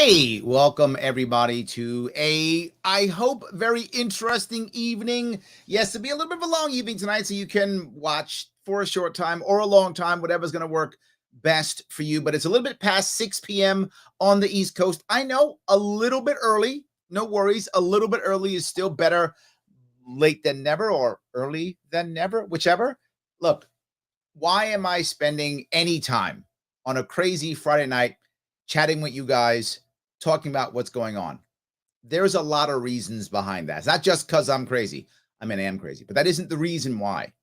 Hey, welcome everybody to I hope, very interesting evening. Yes, it'll be a little bit of a long evening tonight, so you can watch for a short time or a long time, whatever's going to work best for you. But it's a little bit past 6 p.m. on the East Coast. I know, a little bit early. No worries. A little bit early is still better late than never or early than never, whichever. Look, why am I spending any time on a crazy Friday night chatting with you guys, talking about what's going on? There's a lot of reasons behind that. It's not just because I'm crazy. I mean, I am crazy, but that isn't the reason why.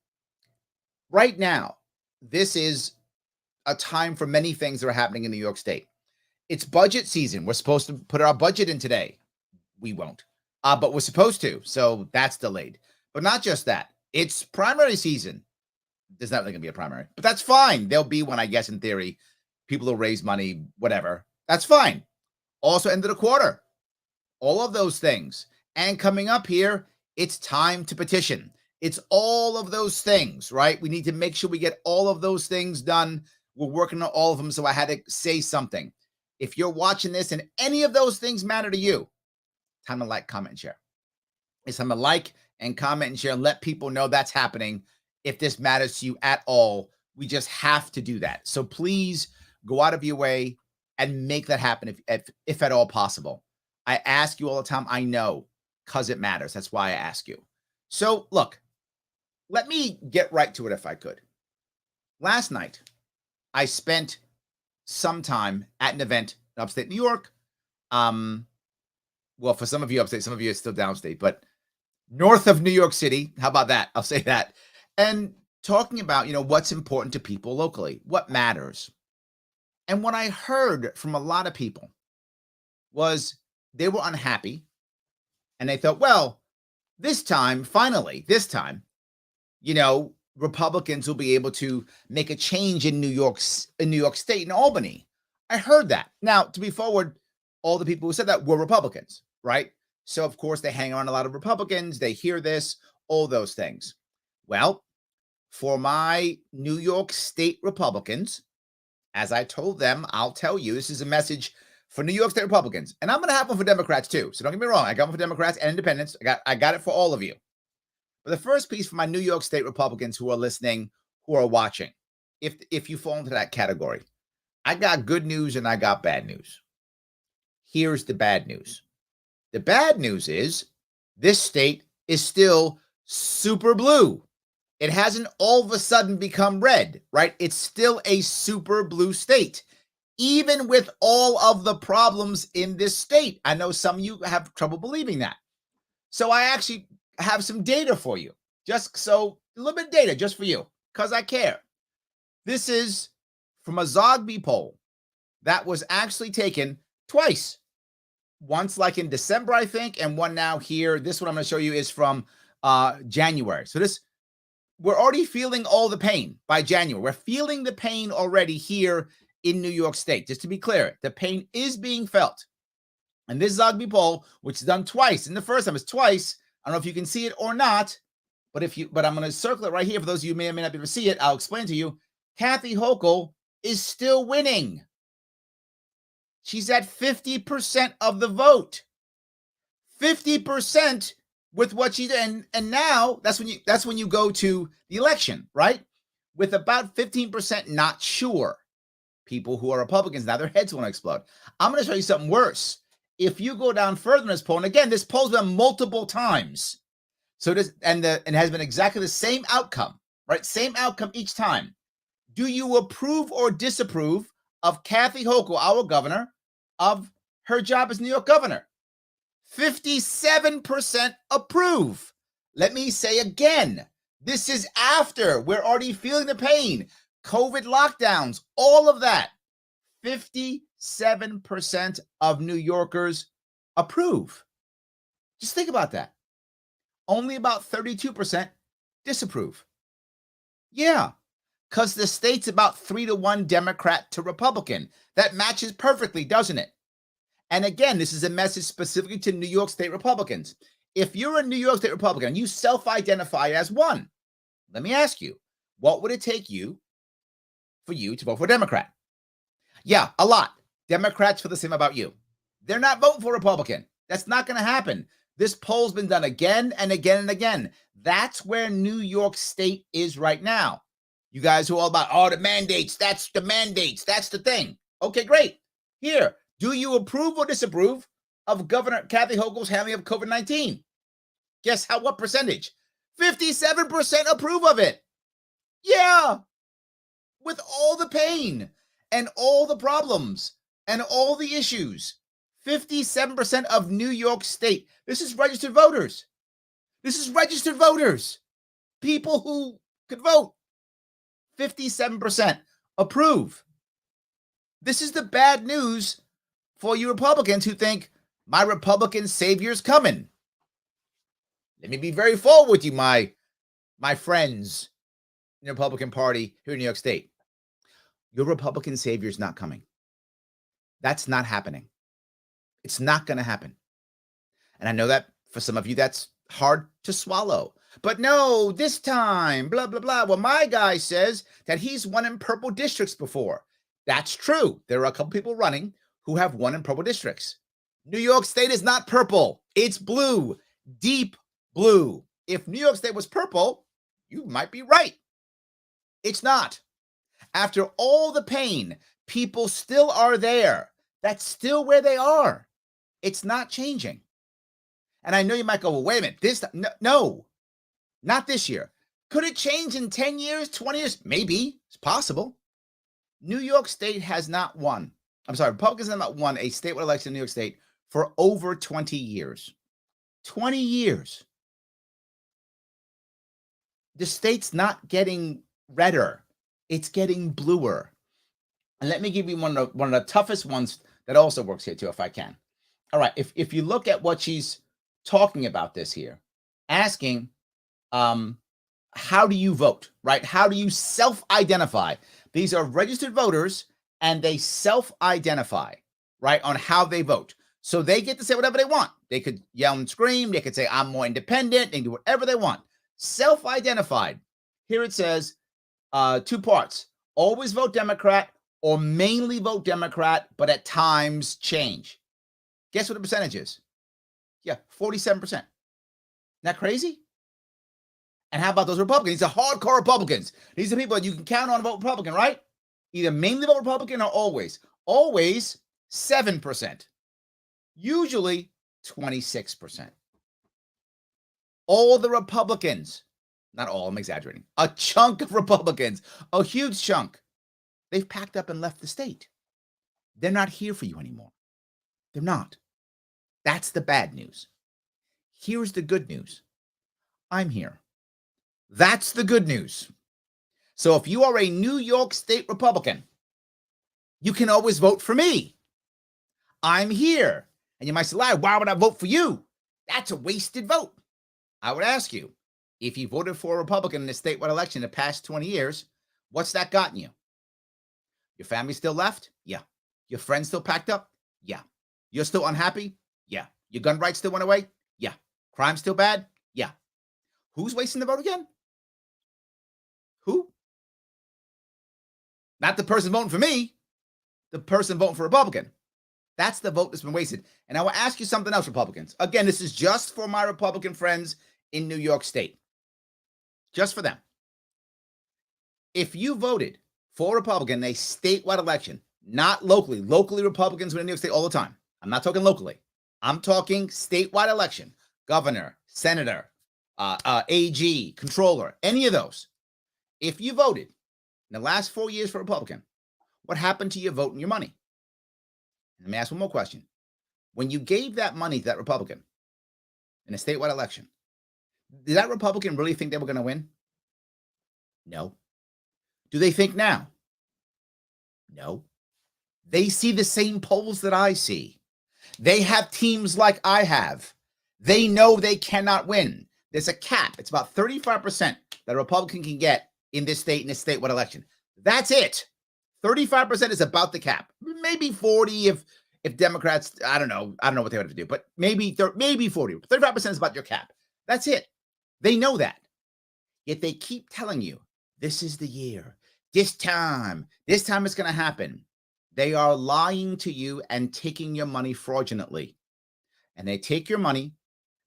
Right now, this is a time for many things that are happening in New York State. It's budget season. We're supposed to put our budget in today. We won't, but we're supposed to. So that's delayed. But not just that. It's primary season. There's not really going to be a primary, but that's fine. There'll be one, I guess, in theory. People will raise money, whatever. That's fine. Also, end of the quarter. All of those things. And coming up here, it's time to petition. It's all of those things, right? We need to make sure we get all of those things done. We're working on all of them, so I had to say something. If you're watching this and any of those things matter to you, time to like, comment, and share. It's time to like and comment and share and let people know that's happening. If this matters to you at all, we just have to do that. So please go out of your way and make that happen if at all possible. I ask you all the time. I know, because it matters. That's why I ask you. So look, let me get right to it if I could. Last night, I spent some time at an event in upstate New York. Well, for some of you upstate, some of you are still downstate, but north of New York City. How about that? I'll say that. And talking about, what's important to people locally, what matters. And what I heard from a lot of people was they were unhappy and they thought, well, this time, finally, Republicans will be able to make a change in New York State, in Albany. I heard that. Now, to be forward, all the people who said that were Republicans, right? So, of course, they hang around a lot of Republicans. They hear this, all those things. Well, for my New York State Republicans, as I told them, I'll tell you, this is a message for New York State Republicans. And I'm going to have one for Democrats, too. So don't get me wrong. I got one for Democrats and independents. I got it for all of you. But the first piece for my New York State Republicans who are listening, who are watching, if you fall into that category, I got good news and I got bad news. Here's the bad news. The bad news is this state is still super blue. It hasn't all of a sudden become red, right? It's still a super blue state, even with all of the problems in this state. I know some of you have trouble believing that. So I actually have some data for you, a little bit of data just for you, because I care. This is from a Zogby poll that was actually taken twice. Once like in December, I think, and one now here. This one I'm going to show you is from January. So we're already feeling all the pain by January. We're feeling the pain already here in New York State. Just to be clear, the pain is being felt. And this Zogby poll, which is done twice, and the first time is twice. I don't know if you can see it or not, but I'm going to circle it right here for those of you who may or may not be able to see it. I'll explain to you. Kathy Hochul is still winning. She's at 50% of the vote. 50% with what she did. And now that's when you go to the election, right? With about 15% not sure. People who are Republicans, now their heads want to explode. I'm going to show you something worse. If you go down further in this poll, and again, this poll's been multiple times. So and has been exactly the same outcome, right? Same outcome each time. Do you approve or disapprove of Kathy Hochul, our governor, of her job as New York governor? 57% approve. Let me say again, this is after we're already feeling the pain, COVID lockdowns, all of that. 57% of New Yorkers approve. Just think about that. Only about 32% disapprove. Yeah, because the state's about 3-1 Democrat to Republican. That matches perfectly, doesn't it? And again, this is a message specifically to New York State Republicans. If you're a New York State Republican and you self-identify as one, let me ask you, what would it take for you to vote for a Democrat? Yeah, a lot. Democrats feel the same about you. They're not voting for Republican. That's not going to happen. This poll's been done again and again and again. That's where New York State is right now. You guys who are all about, oh, the mandates, that's the mandates, that's the thing. Okay, great. Here, do you approve or disapprove of Governor Kathy Hochul's handling of COVID-19? Guess what percentage? 57% approve of it. Yeah. With all the pain and all the problems and all the issues. 57% of New York State. This is registered voters. This is registered voters. People who could vote. 57% approve. This is the bad news for you Republicans who think my Republican savior's coming. Let me be very forward with you, my friends in the Republican Party here in New York State. Your Republican savior's not coming. That's not happening. It's not going to happen. And I know that for some of you, that's hard to swallow. But no, this time, blah, blah, blah. Well, my guy says that he's won in purple districts before. That's true. There are a couple people running who have won in purple districts. New York State is not purple. It's blue, deep blue. If New York State was purple, you might be right. It's not. After all the pain, people still are there. That's still where they are. It's not changing. And I know you might go, well, wait a minute. No, not this year. Could it change in 10 years, 20 years? Maybe. It's possible. New York State has not won. Republicans have not won a statewide election in New York State for over 20 years. 20 years. The state's not getting redder. It's getting bluer. And let me give you one of the toughest ones that also works here too, if I can. All right, if you look at what she's talking about this here, asking, how do you vote, right? How do you self-identify? These are registered voters, and they self-identify, right, on how they vote. So they get to say whatever they want. They could yell and scream. They could say, I'm more independent. They can do whatever they want. Self-identified. Here it says, 2 parts. Always vote Democrat or mainly vote Democrat, but at times change. Guess what the percentage is? Yeah, 47%. Isn't that crazy? And how about those Republicans? These are hardcore Republicans. These are people that you can count on to vote Republican, right? Either mainly vote Republican or always. Always 7%. Usually 26%. All the Republicans, not all, I'm exaggerating, a chunk of Republicans, a huge chunk, they've packed up and left the state. They're not here for you anymore. They're not. That's the bad news. Here's the good news. I'm here. That's the good news. So if you are a New York State Republican, you can always vote for me. I'm here. And you might say, why would I vote for you? That's a wasted vote. I would ask you, if you voted for a Republican in the statewide election in the past 20 years, what's that gotten you? Your family still left? Yeah. Your friends still packed up? Yeah. You're still unhappy? Yeah. Your gun rights still went away? Yeah. Crime still bad? Yeah. Who's wasting the vote again? Who? Not the person voting for me, the person voting for Republican. That's the vote that's been wasted. And I will ask you something else, Republicans. Again, this is just for my Republican friends in New York State. Just for them. If you voted for a Republican in a statewide election, not locally, Republicans win in New York State all the time. I'm not talking locally. I'm talking statewide election, governor, senator, AG, controller, any of those. If you voted in the last 4 years for Republican, what happened to your vote and your money? Let me ask one more question. When you gave that money to that Republican in a statewide election, did that Republican really think they were going to win? No. Do they think now? No. They see the same polls that I see. They have teams like I have. They know they cannot win. There's a cap. It's about 35% that a Republican can get in this state in a statewide election. That's it. 35% is about the cap. Maybe 40 if Democrats, I don't know what they would have to do, but maybe 40. 35% is about your cap. That's it. They know that. Yet they keep telling you, this is the year. This time it's going to happen. They are lying to you and taking your money fraudulently. And they take your money,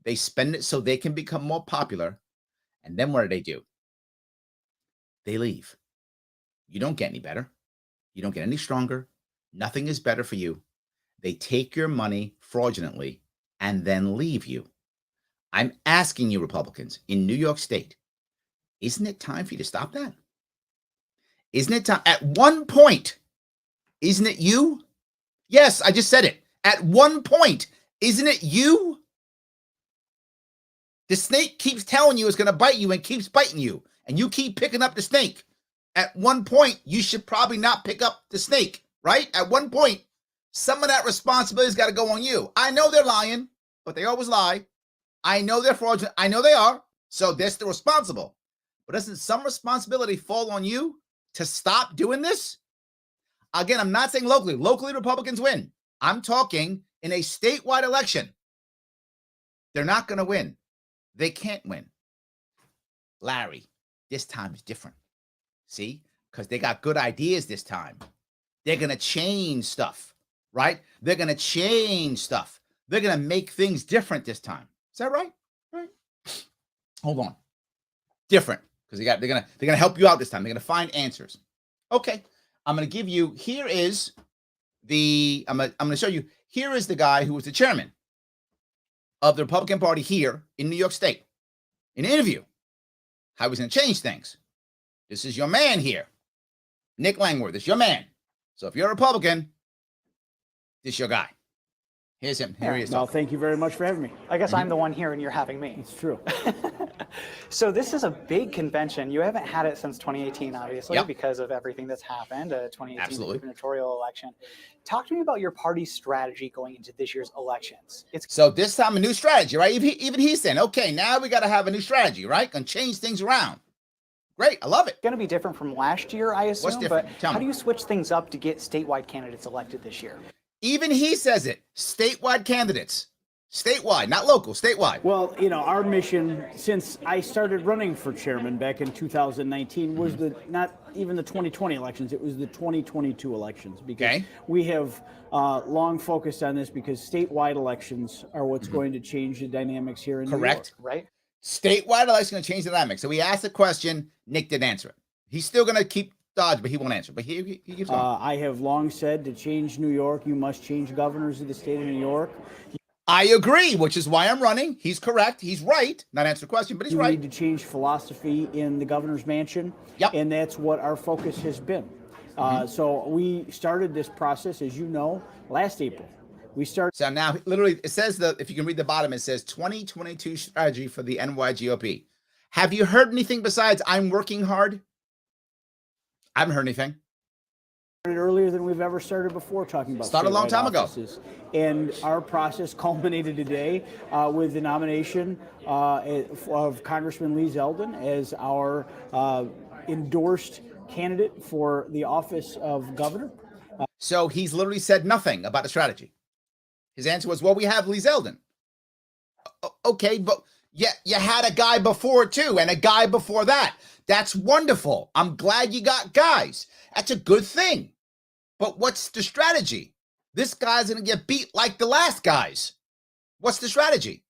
they spend it so they can become more popular. And then what do? They leave. You don't get any better. You don't get any stronger. Nothing is better for you. They take your money fraudulently and then leave you. I'm asking you, Republicans in New York State, isn't it time for you to stop that? Isn't it time? At one point, isn't it you? Yes, I just said it. At one point, isn't it you? The snake keeps telling you it's going to bite you and keeps biting you, and you keep picking up the snake. At one point, you should probably not pick up the snake, right? At one point, some of that responsibility's got to go on you. I know they're lying, but they always lie. I know they're fraudulent. I know they are. So they're still responsible. But doesn't some responsibility fall on you to stop doing this? Again, I'm not saying locally. Locally, Republicans win. I'm talking in a statewide election. They're not going to win. They can't win. Larry, this time is different. See? Because they got good ideas this time. They're going to change stuff, right? They're going to change stuff. They're going to make things different this time. Is that right? Right. Hold on. Different. Because they're gonna help you out this time. They're gonna find answers. Okay. I'm gonna give you, here is the, I'm gonna show you, here is the guy who was the chairman of the Republican Party here in New York State. In an interview. How he's gonna change things. This is your man here. Nick Langworth, this is your man. So if you're a Republican, this is your guy. Here's him. Here he is. Well, thank you very much for having me. I guess I'm the one here and you're having me. It's true. So this is a big convention. You haven't had it since 2018, obviously, because of everything that's happened, 2018 gubernatorial election. Talk to me about your party's strategy going into this year's elections. So this time a new strategy, right? Even he's saying, okay, now we got to have a new strategy, right? Gonna change things around. Great, I love it. It's going to be different from last year, I assume. What's different? But how do you switch things up to get statewide candidates elected this year? Even he says it. Statewide candidates. Statewide, not local, statewide. Well, you know, our mission since I started running for chairman back in 2019 was not even the 2020 elections, it was the 2022 elections. Because we have long focused on this because statewide elections are what's going to change the dynamics here in New York. Right. Statewide elections going to change the dynamics. So we asked the question, Nick didn't answer it. He's still going to keep dodge, but he won't answer. But he keeps going. I have long said to change New York, you must change governors of the state of New York. I agree, which is why I'm running. He's correct. He's right. Not answer the question, but he's right. You need to change philosophy in the governor's mansion. And that's what our focus has been. So we started this process, as you know, last April. So now, literally, it says that if you can read the bottom, it says 2022 strategy for the NYGOP. Have you heard anything besides I'm working hard? I haven't heard anything. Earlier than we've ever started before talking about started a long time ago. And our process culminated today with the nomination of Congressman Lee Zeldin as our endorsed candidate for the office of governor. So he's literally said nothing about the strategy. His answer was, well, we have Lee Zeldin. Okay, but yeah, you had a guy before too, and a guy before that. That's wonderful. I'm glad you got guys. That's a good thing. But what's the strategy? This guy's going to get beat like the last guys. What's the strategy?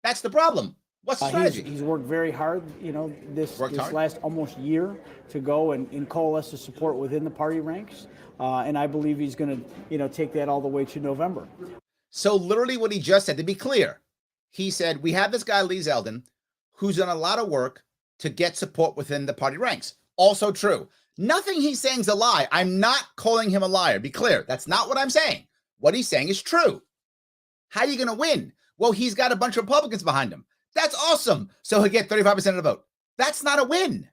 That's the problem. What's the strategy? He's worked very hard, you know, this last almost year to go and coalesce the support within the party ranks. And I believe he's going to, you know, take that all the way to November. So literally what he just said, to be clear, he said, we have this guy, Lee Zeldin, who's done a lot of work to get support within the party ranks. Also true. Nothing he's saying is a lie. I'm not calling him a liar. Be clear. That's not what I'm saying. What he's saying is true. How are you going to win? Well, he's got a bunch of Republicans behind him. That's awesome. So he'll get 35% of the vote. That's not a win.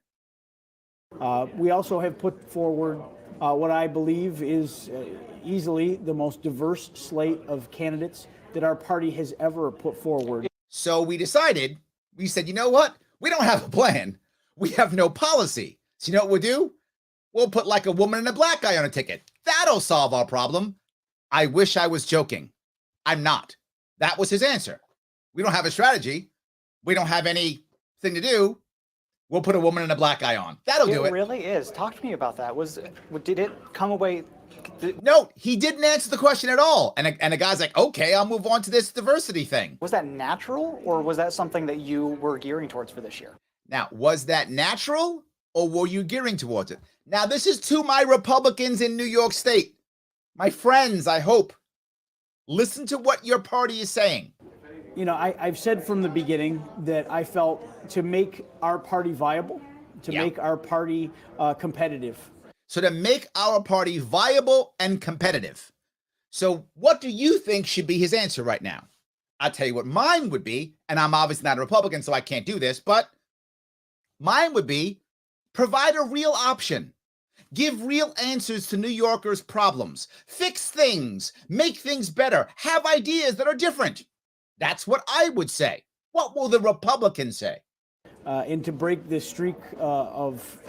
We also have put forward what I believe is easily the most diverse slate of candidates that our party has ever put forward. So we decided, we said, you know what? We don't have a plan. We have no policy. So you know what we'll do? We'll put like a woman and a black guy on a ticket. That'll solve our problem. I wish I was joking. I'm not. That was his answer. We don't have a strategy. We don't have anything to do. we'll put a woman and a black guy on. That'll do it. It really is. Talk to me about that. Did it come away? No, he didn't answer the question at all. And the guy's like, okay, I'll move on to this diversity thing. Was that natural, or was that something that you were gearing towards for this year? Now, was that natural, or were you gearing towards it? Now, this is to my Republicans in New York State. My friends, I hope. Listen to what your party is saying. You know, I've said from the beginning that I felt to make our party viable, to make our party competitive. So to make our party viable and competitive. So what do you think should be his answer right now? I'll tell you what mine would be, and I'm obviously not a Republican, so I can't do this, but mine would be provide a real option. Give real answers to New Yorkers' problems. Fix things. Make things better. Have ideas that are different. That's what I would say. What will the Republicans say? And to break this streak of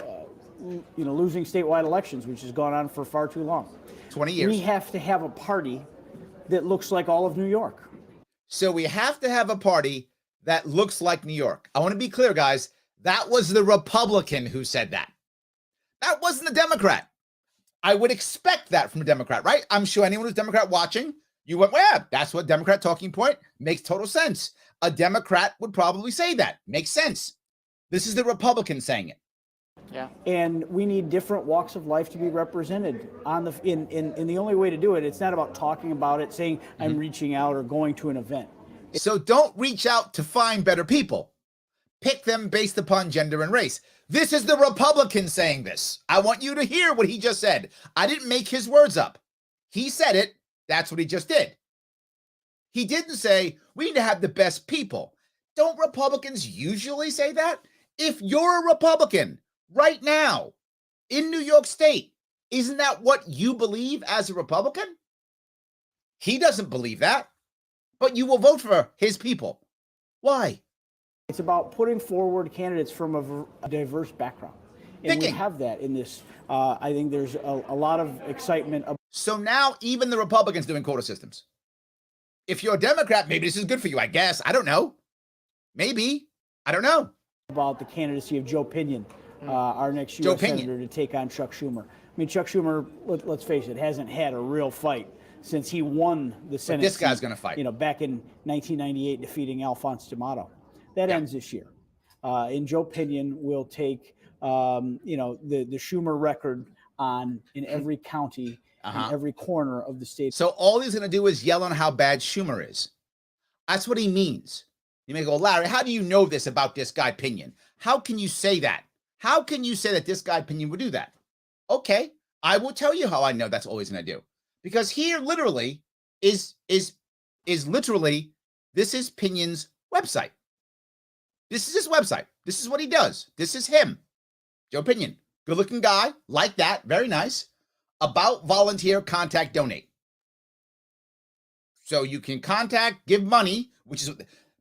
losing statewide elections, which has gone on for far too long. 20 years. We have to have a party that looks like all of New York. So we have to have a party that looks like New York. I want to be clear, guys. That was the Republican who said that. That wasn't a Democrat. I would expect that from a Democrat, right? I'm sure anyone who's Democrat watching, you went, well, yeah, that's what Democrat talking point makes total sense. A Democrat would probably say that. Makes sense. This is the Republican saying it. Yeah. And we need different walks of life to be represented on in the only way to do it. It's not about talking about it, saying I'm reaching out or going to an event. So don't reach out to find better people. Pick them based upon gender and race. This is the Republican saying this. I want you to hear what he just said. I didn't make his words up. He said it. That's what he just did. He didn't say we need to have the best people. Don't Republicans usually say that? If you're a Republican right now in New York State, isn't that what you believe as a Republican? He doesn't believe that, but you will vote for his people. Why? It's about putting forward candidates from a diverse background. And we have that in this. I think there's a lot of excitement. So now even the Republicans doing quota systems. If you're a Democrat, maybe this is good for you, I guess. I don't know. Maybe. I don't know. About the candidacy of Joe Pinion, our next U.S. Senator, to take on Chuck Schumer. I mean, Chuck Schumer, let's face it, hasn't had a real fight since he won the Senate. But this guy's going to fight. Back in 1998, defeating Alphonse D'Amato. That ends this year. And Joe Pinion will take, the Schumer record in every county, in every corner of the state. So all he's going to do is yell on how bad Schumer is. That's what he means. You may go, Larry, how do you know this about this guy Pinion? How can you say that? How can you say that this guy Pinion would do that? Okay, I will tell you how I know that's all he's going to do. Because here literally is literally, this is Pinion's website. This is his website. This is what he does. This is him. Joe Pinion. Good looking guy. Like that. Very nice. About, volunteer, contact, donate. So you can contact, give money, which is,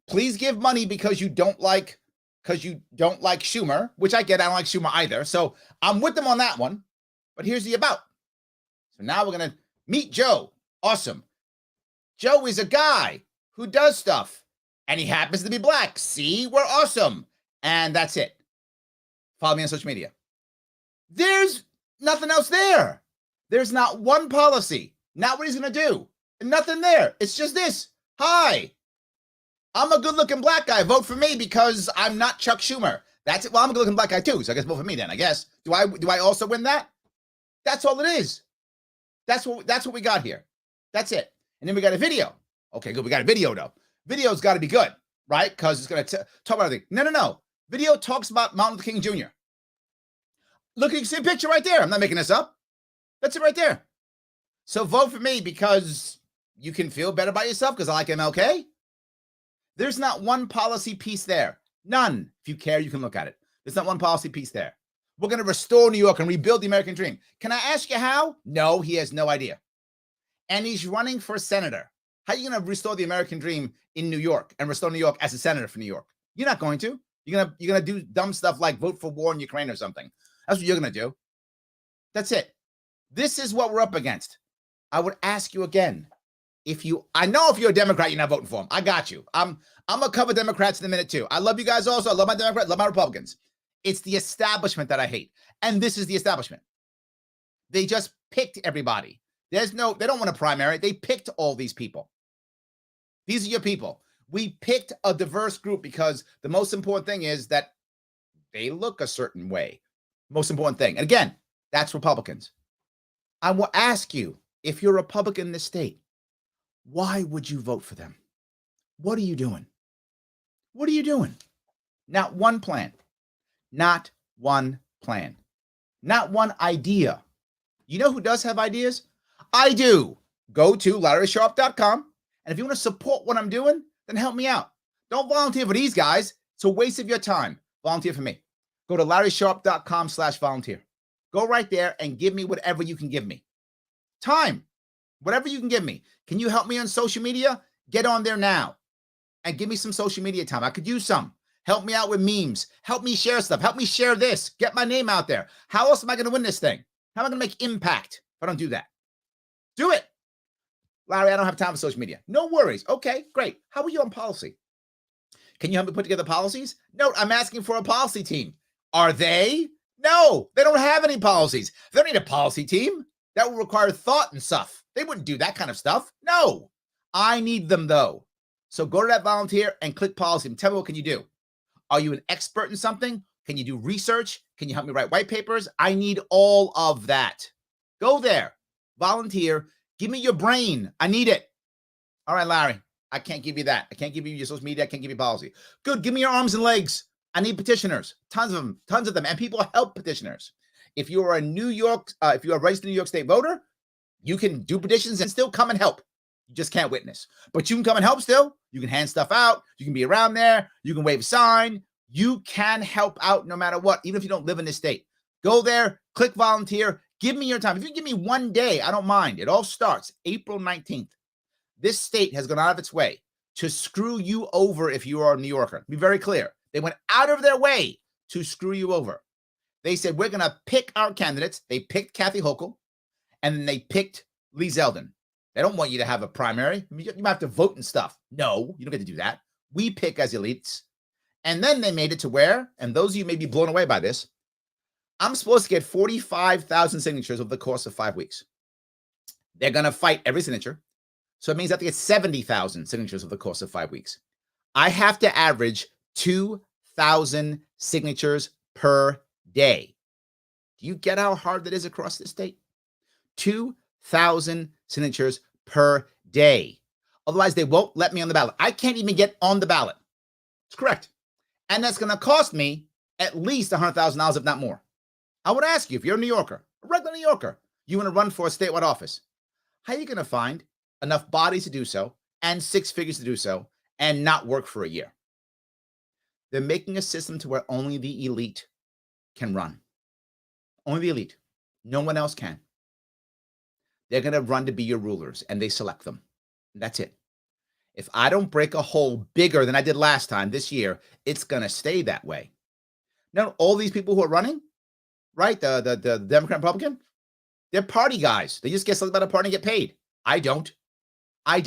please give money because you don't like Schumer, which I get. I don't like Schumer either. So I'm with them on that one. But here's the about. So now we're going to meet Joe. Awesome. Joe is a guy who does stuff. And he happens to be black. See, we're awesome. And that's it. Follow me on social media. There's nothing else there. There's not one policy. Not what he's going to do. Nothing there. It's just this. Hi. I'm a good-looking black guy. Vote for me because I'm not Chuck Schumer. That's it. Well, I'm a good-looking black guy too, so I guess vote for me then, I guess. Do I also win that? That's all it is. That's what we got here. That's it. And then we got a video. Okay, good. We got a video, though. Video's got to be good, right? Because it's going to talk about everything. No. Video talks about Martin Luther King Jr. Look at the same picture right there. I'm not making this up. That's it right there. So vote for me because you can feel better about yourself because I like MLK. There's not one policy piece there. None. If you care, you can look at it. There's not one policy piece there. We're going to restore New York and rebuild the American dream. Can I ask you how? No, he has no idea. And he's running for senator. How are you going to restore the American dream in New York and restore New York as a senator for New York? You're not going to. You're gonna do dumb stuff like vote for war in Ukraine or something. That's what you're going to do. That's it. This is what we're up against. I would ask you again, I know if you're a Democrat, you're not voting for him. I got you. I'm going to cover Democrats in a minute too. I love you guys also. I love my Democrats, love my Republicans. It's the establishment that I hate. And this is the establishment. They just picked everybody. They don't want a primary. They picked all these people. These are your people. We picked a diverse group because the most important thing is that they look a certain way. Most important thing. And again, that's Republicans. I will ask you, if you're a Republican in this state, why would you vote for them? What are you doing? What are you doing? Not one plan. Not one plan. Not one idea. You know who does have ideas? I do. Go to LarrySharpe.com. And if you want to support what I'm doing, then help me out. Don't volunteer for these guys. It's a waste of your time. Volunteer for me. Go to LarrySharpe.com/volunteer. Go right there and give me whatever you can give me. Time. Whatever you can give me. Can you help me on social media? Get on there now and give me some social media time. I could use some. Help me out with memes. Help me share stuff. Help me share this. Get my name out there. How else am I going to win this thing? How am I going to make impact if I don't do that? Do it. Larry, I don't have time for social media. No worries. Okay, great. How are you on policy? Can you help me put together policies? No, I'm asking for a policy team. Are they? No, they don't have any policies. They don't need a policy team. That would require thought and stuff. They wouldn't do that kind of stuff. No, I need them though. So go to that volunteer and click policy and tell me what can you do. Are you an expert in something? Can you do research? Can you help me write white papers? I need all of that. Go there, volunteer. Give me your brain. I need it. All right, Larry, I can't give you that. I can't give you your social media. I can't give you policy. Good. Give me your arms and legs. I need petitioners. Tons of them. And people help petitioners. If you are a if you are a registered New York State voter, you can do petitions and still come and help. You just can't witness. But you can come and help still. You can hand stuff out. You can be around there. You can wave a sign. You can help out no matter what, even if you don't live in this state. Go there, click volunteer. Give me your time. If you give me one day, I don't mind. It all starts April 19th. This state has gone out of its way to screw you over if you are a New Yorker. Be very clear. They went out of their way to screw you over. They said, we're going to pick our candidates. They picked Kathy Hochul, and then they picked Lee Zeldin. They don't want you to have a primary. I mean, you might have to vote and stuff. No, you don't get to do that. We pick as elites. And then they made it to where, and those of you may be blown away by this, I'm supposed to get 45,000 signatures over the course of 5 weeks. They're going to fight every signature. So it means I have to get 70,000 signatures over the course of 5 weeks. I have to average 2,000 signatures per day. Do you get how hard that is across the state? 2,000 signatures per day. Otherwise, they won't let me on the ballot. I can't even get on the ballot. It's correct. And that's going to cost me at least $100,000, if not more. I would ask you, if you're a New Yorker, a regular New Yorker, you want to run for a statewide office, how are you going to find enough bodies to do so and 6 figures to do so and not work for a year? They're making a system to where only the elite can run. Only the elite. No one else can. They're going to run to be your rulers, and they select them. That's it. If I don't break a hole bigger than I did last time this year, it's going to stay that way. Now, all these people who are running, right, the Democrat and Republican, they're party guys. They just get something about a party and get paid. I don't. I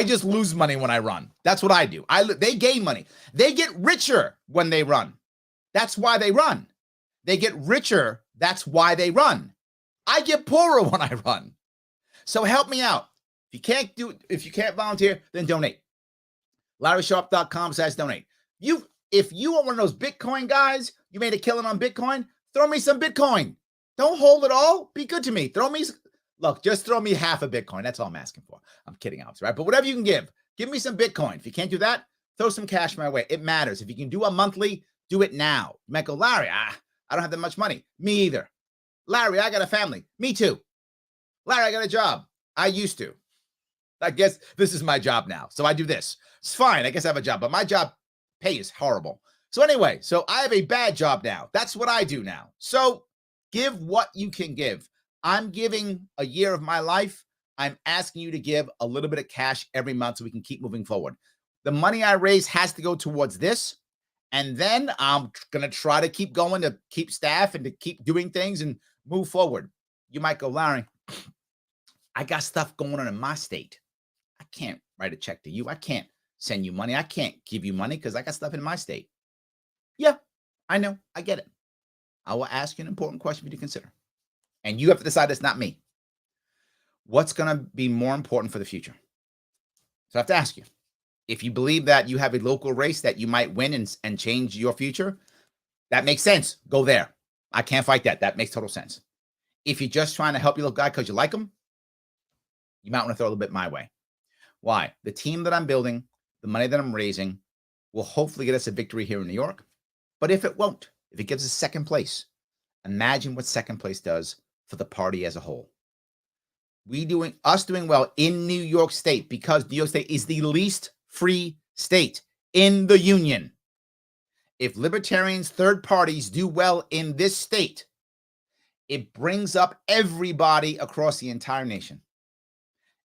just lose money when I run. That's what I do. They gain money. They get richer when they run. That's why they run. They get richer. That's why they run. I get poorer when I run. So help me out. If you can't volunteer, then donate. LarrySharpe.com/donate. If you are one of those Bitcoin guys, you made a killing on Bitcoin, throw me some Bitcoin. Don't hold it all. Be good to me. Just throw me half a Bitcoin. That's all I'm asking for. I'm kidding, obviously, right? But whatever you can give me some Bitcoin. If you can't do that, throw some cash my way. It matters. If you can do a monthly, do it now. You might go, Larry, I don't have that much money. Me either. Larry, I got a family. Me too. Larry, I got a job. I used to. I guess this is my job now. So I do this. It's fine. I guess I have a job, but my job pay is horrible. So anyway, so I have a bad job now. That's what I do now. So give what you can give. I'm giving a year of my life. I'm asking you to give a little bit of cash every month so we can keep moving forward. The money I raise has to go towards this. And then I'm going to try to keep going to keep staff and to keep doing things and move forward. You might go, Larry, I got stuff going on in my state. I can't write a check to you. I can't send you money. I can't give you money because I got stuff in my state. Yeah, I know. I get it. I will ask you an important question for you to consider. And you have to decide it's not me. What's going to be more important for the future? So I have to ask you, if you believe that you have a local race that you might win and change your future, that makes sense. Go there. I can't fight that. That makes total sense. If you're just trying to help your local guy because you like him, you might want to throw a little bit my way. Why? The team that I'm building, the money that I'm raising, will hopefully get us a victory here in New York. But if it won't, if it gives us second place, imagine what second place does for the party as a whole. Us doing well in New York State, because New York State is the least free state in the union. If libertarians, third parties do well in this state, it brings up everybody across the entire nation.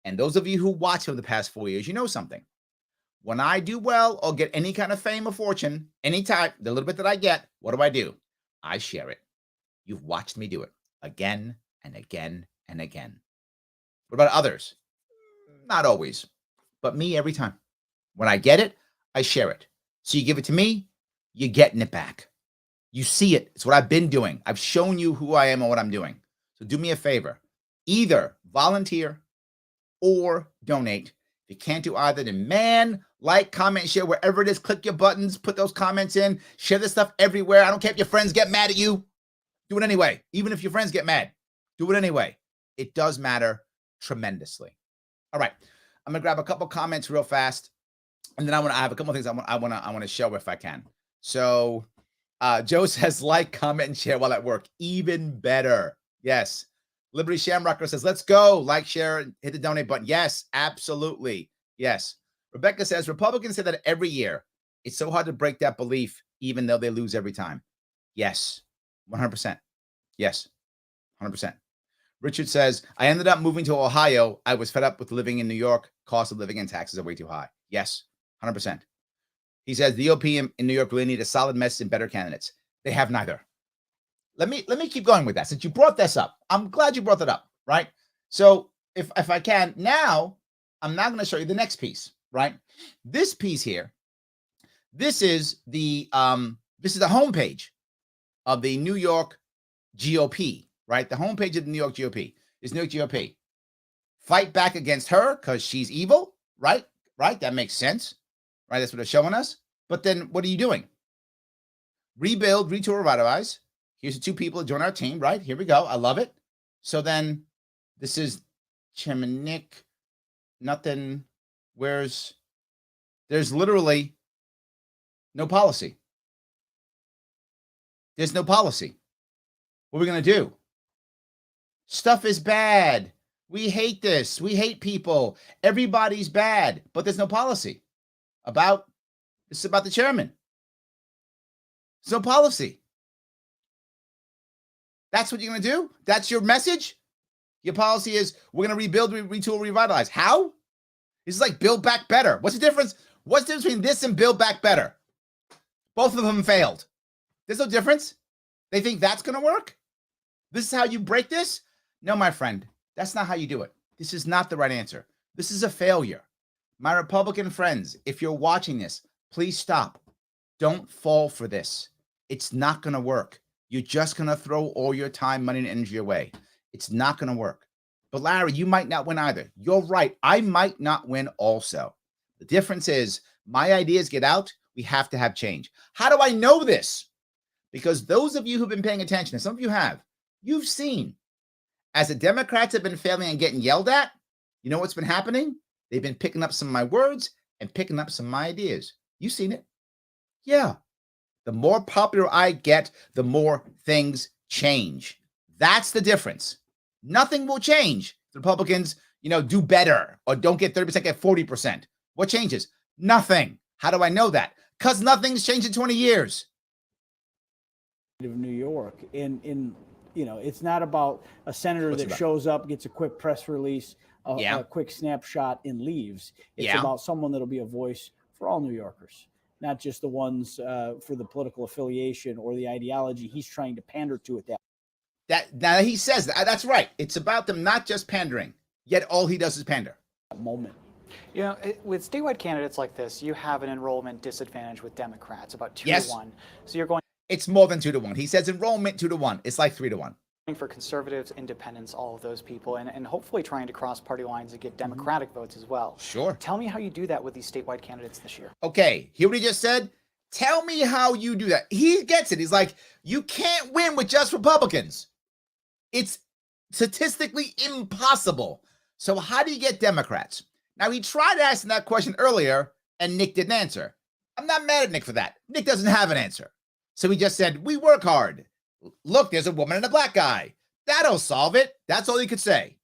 And those of you who watch over the past 4 years, you know something. When I do well or get any kind of fame or fortune, anytime, the little bit that I get, what do? I share it. You've watched me do it again and again and again. What about others? Not always, but me every time. When I get it, I share it. So you give it to me, you're getting it back. You see it. It's what I've been doing. I've shown you who I am and what I'm doing. So do me a favor. Either volunteer or donate. If you can't do either, then like, comment, share, wherever it is. Click your buttons, put those comments in, share this stuff everywhere. I don't care if your friends get mad at you. Do it anyway. Even if your friends get mad, do it anyway. It does matter tremendously. All right. I'm going to grab a couple comments real fast. And then I have a couple of things I want to show if I can. So Joe says, like, comment, and share while at work. Even better. Yes. Liberty Shamrocker says, let's go. Like, share, and hit the donate button. Yes, absolutely. Yes. Rebecca says, Republicans say that every year. It's so hard to break that belief, even though they lose every time. Yes. 100%. Yes. 100%. Richard says, I ended up moving to Ohio. I was fed up with living in New York. Cost of living and taxes are way too high. Yes. 100%. He says the OP in New York really need a solid message and better candidates. They have neither. Let me keep going with that. Since you brought this up, I'm glad you brought that up, right? So if I can, now I'm now going to show you the next piece, right? This piece here, this is the homepage of the New York GOP, right? The homepage of the New York GOP is New York GOP. Fight back against her because she's evil, right? Right? That makes sense, right? That's what they're showing us. But then what are you doing? Rebuild, retool, revitalize. Here's the two people that join our team, right? Here we go. I love it. So then this is Chairman Nick. Nothing. There's literally no policy. There's no policy. What are we going to do? Stuff is bad. We hate this. We hate people. Everybody's bad, but there's no policy this is about the chairman. There's no policy. That's what you're going to do? That's your message? Your policy is we're going to rebuild, retool, revitalize. How? This is like build back better. What's the difference? What's the difference between this and build back better? Both of them failed. There's no difference. They think that's going to work? This is how you break this? No, my friend. That's not how you do it. This is not the right answer. This is a failure. My Republican friends, if you're watching this, please stop. Don't fall for this. It's not going to work. You're just going to throw all your time, money, and energy away. It's not going to work. But Larry, you might not win either. You're right. I might not win also. The difference is my ideas get out. We have to have change. How do I know this? Because those of you who've been paying attention, and some of you have, you've seen as the Democrats have been failing and getting yelled at, you know what's been happening? They've been picking up some of my words and picking up some of my ideas. You've seen it. Yeah. The more popular I get, the more things change. That's the difference. Nothing will change. The Republicans, do better or don't get 30%, get 40%. What changes? Nothing. How do I know that? Because nothing's changed in 20 years. Of New York, it's not about a senator that shows up, gets a quick press release, a quick snapshot, and leaves. It's about someone that'll be a voice for all New Yorkers, not just the ones for the political affiliation or the ideology he's trying to pander to at that. Now he says that's right. It's about them not just pandering, yet all he does is pander. Moment. With statewide candidates like this, you have an enrollment disadvantage with Democrats, about 2 Yes. to 1. So you're going. It's more than 2 to 1. He says enrollment 2 to 1. It's like 3 to 1. For conservatives, independents, all of those people, and hopefully trying to cross party lines and get Democratic votes as well. Sure. Tell me how you do that with these statewide candidates this year. Okay, hear what he just said? Tell me how you do that. He gets it. He's like, you can't win with just Republicans. It's statistically impossible. So how do you get Democrats? Now, he tried asking that question earlier, and Nick didn't answer. I'm not mad at Nick for that. Nick doesn't have an answer. So he just said, we work hard. Look, there's a woman and a black guy. That'll solve it. That's all he could say.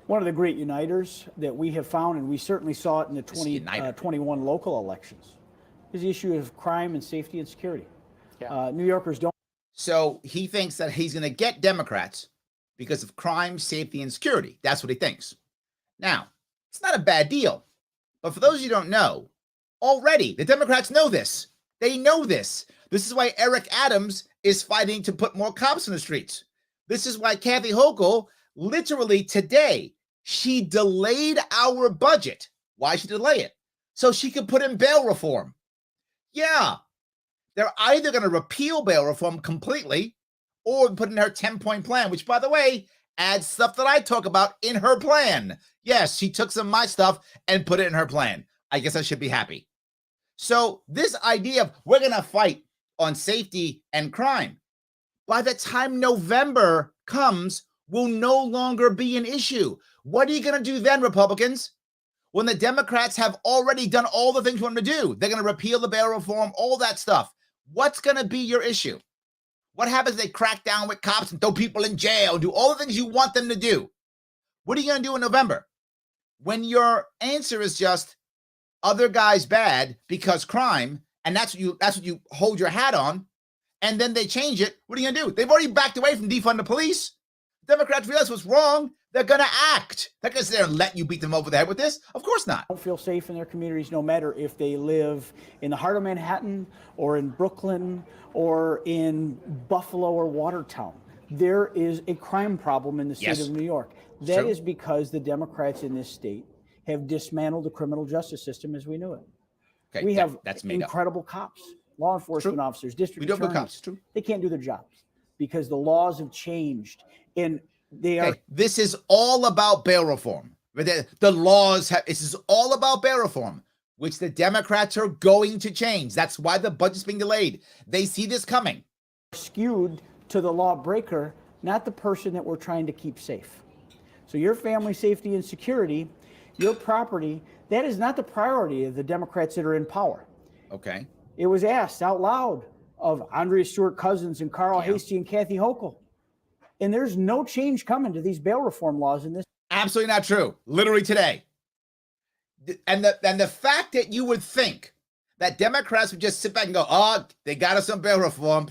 One of the great uniters that we have found, and we certainly saw it in the 2021 local elections, is the issue of crime and safety and security. Yeah. New Yorkers don't. So he thinks that he's going to get Democrats because of crime, safety, and security. That's what he thinks. Now, it's not a bad deal. But for those of you who don't know, already the Democrats know this. They know this. This is why Eric Adams is fighting to put more cops in the streets. This is why Kathy Hochul, literally today, she delayed our budget. Why she delay it? So she could put in bail reform. Yeah, they're either going to repeal bail reform completely or put in her 10-point plan, which, by the way, adds stuff that I talk about in her plan. Yes, she took some of my stuff and put it in her plan. I guess I should be happy. So this idea of we're going to fight on safety and crime, by the time November comes, will no longer be an issue. What are you going to do then, Republicans? When the Democrats have already done all the things you want them to do, they're going to repeal the bail reform, all that stuff. What's going to be your issue? What happens if they crack down with cops and throw people in jail, do all the things you want them to do? What are you going to do in November? When your answer is just other guys bad because crime, and that's what you hold your hat on, and then they change it, what are you going to do? They've already backed away from defund the police. Democrats realize what's wrong. They're going to act. They're going to sit there and let you beat them over the head with this? Of course not. Don't feel safe in their communities, no matter if they live in the heart of Manhattan or in Brooklyn or in Buffalo or Watertown. There is a crime problem in the state of New York. That is because the Democrats in this state have dismantled the criminal justice system as we knew it. Okay, we have that's incredible cops, law enforcement officers, district attorneys. Cops. True. They can't do their jobs because the laws have changed. And they are. This is all about bail reform. The laws have. This is all about bail reform, which the Democrats are going to change. That's why the budget's being delayed. They see this coming. Skewed to the lawbreaker, not the person that we're trying to keep safe. So your family safety and security, your property, that is not the priority of the Democrats that are in power. Okay. It was asked out loud of Andrea Stewart Cousins and Carl Hastie and Kathy Hochul. And there's no change coming to these bail reform laws in this. Absolutely not true. Literally today. And the fact that you would think that Democrats would just sit back and go, oh, they got us on bail reform.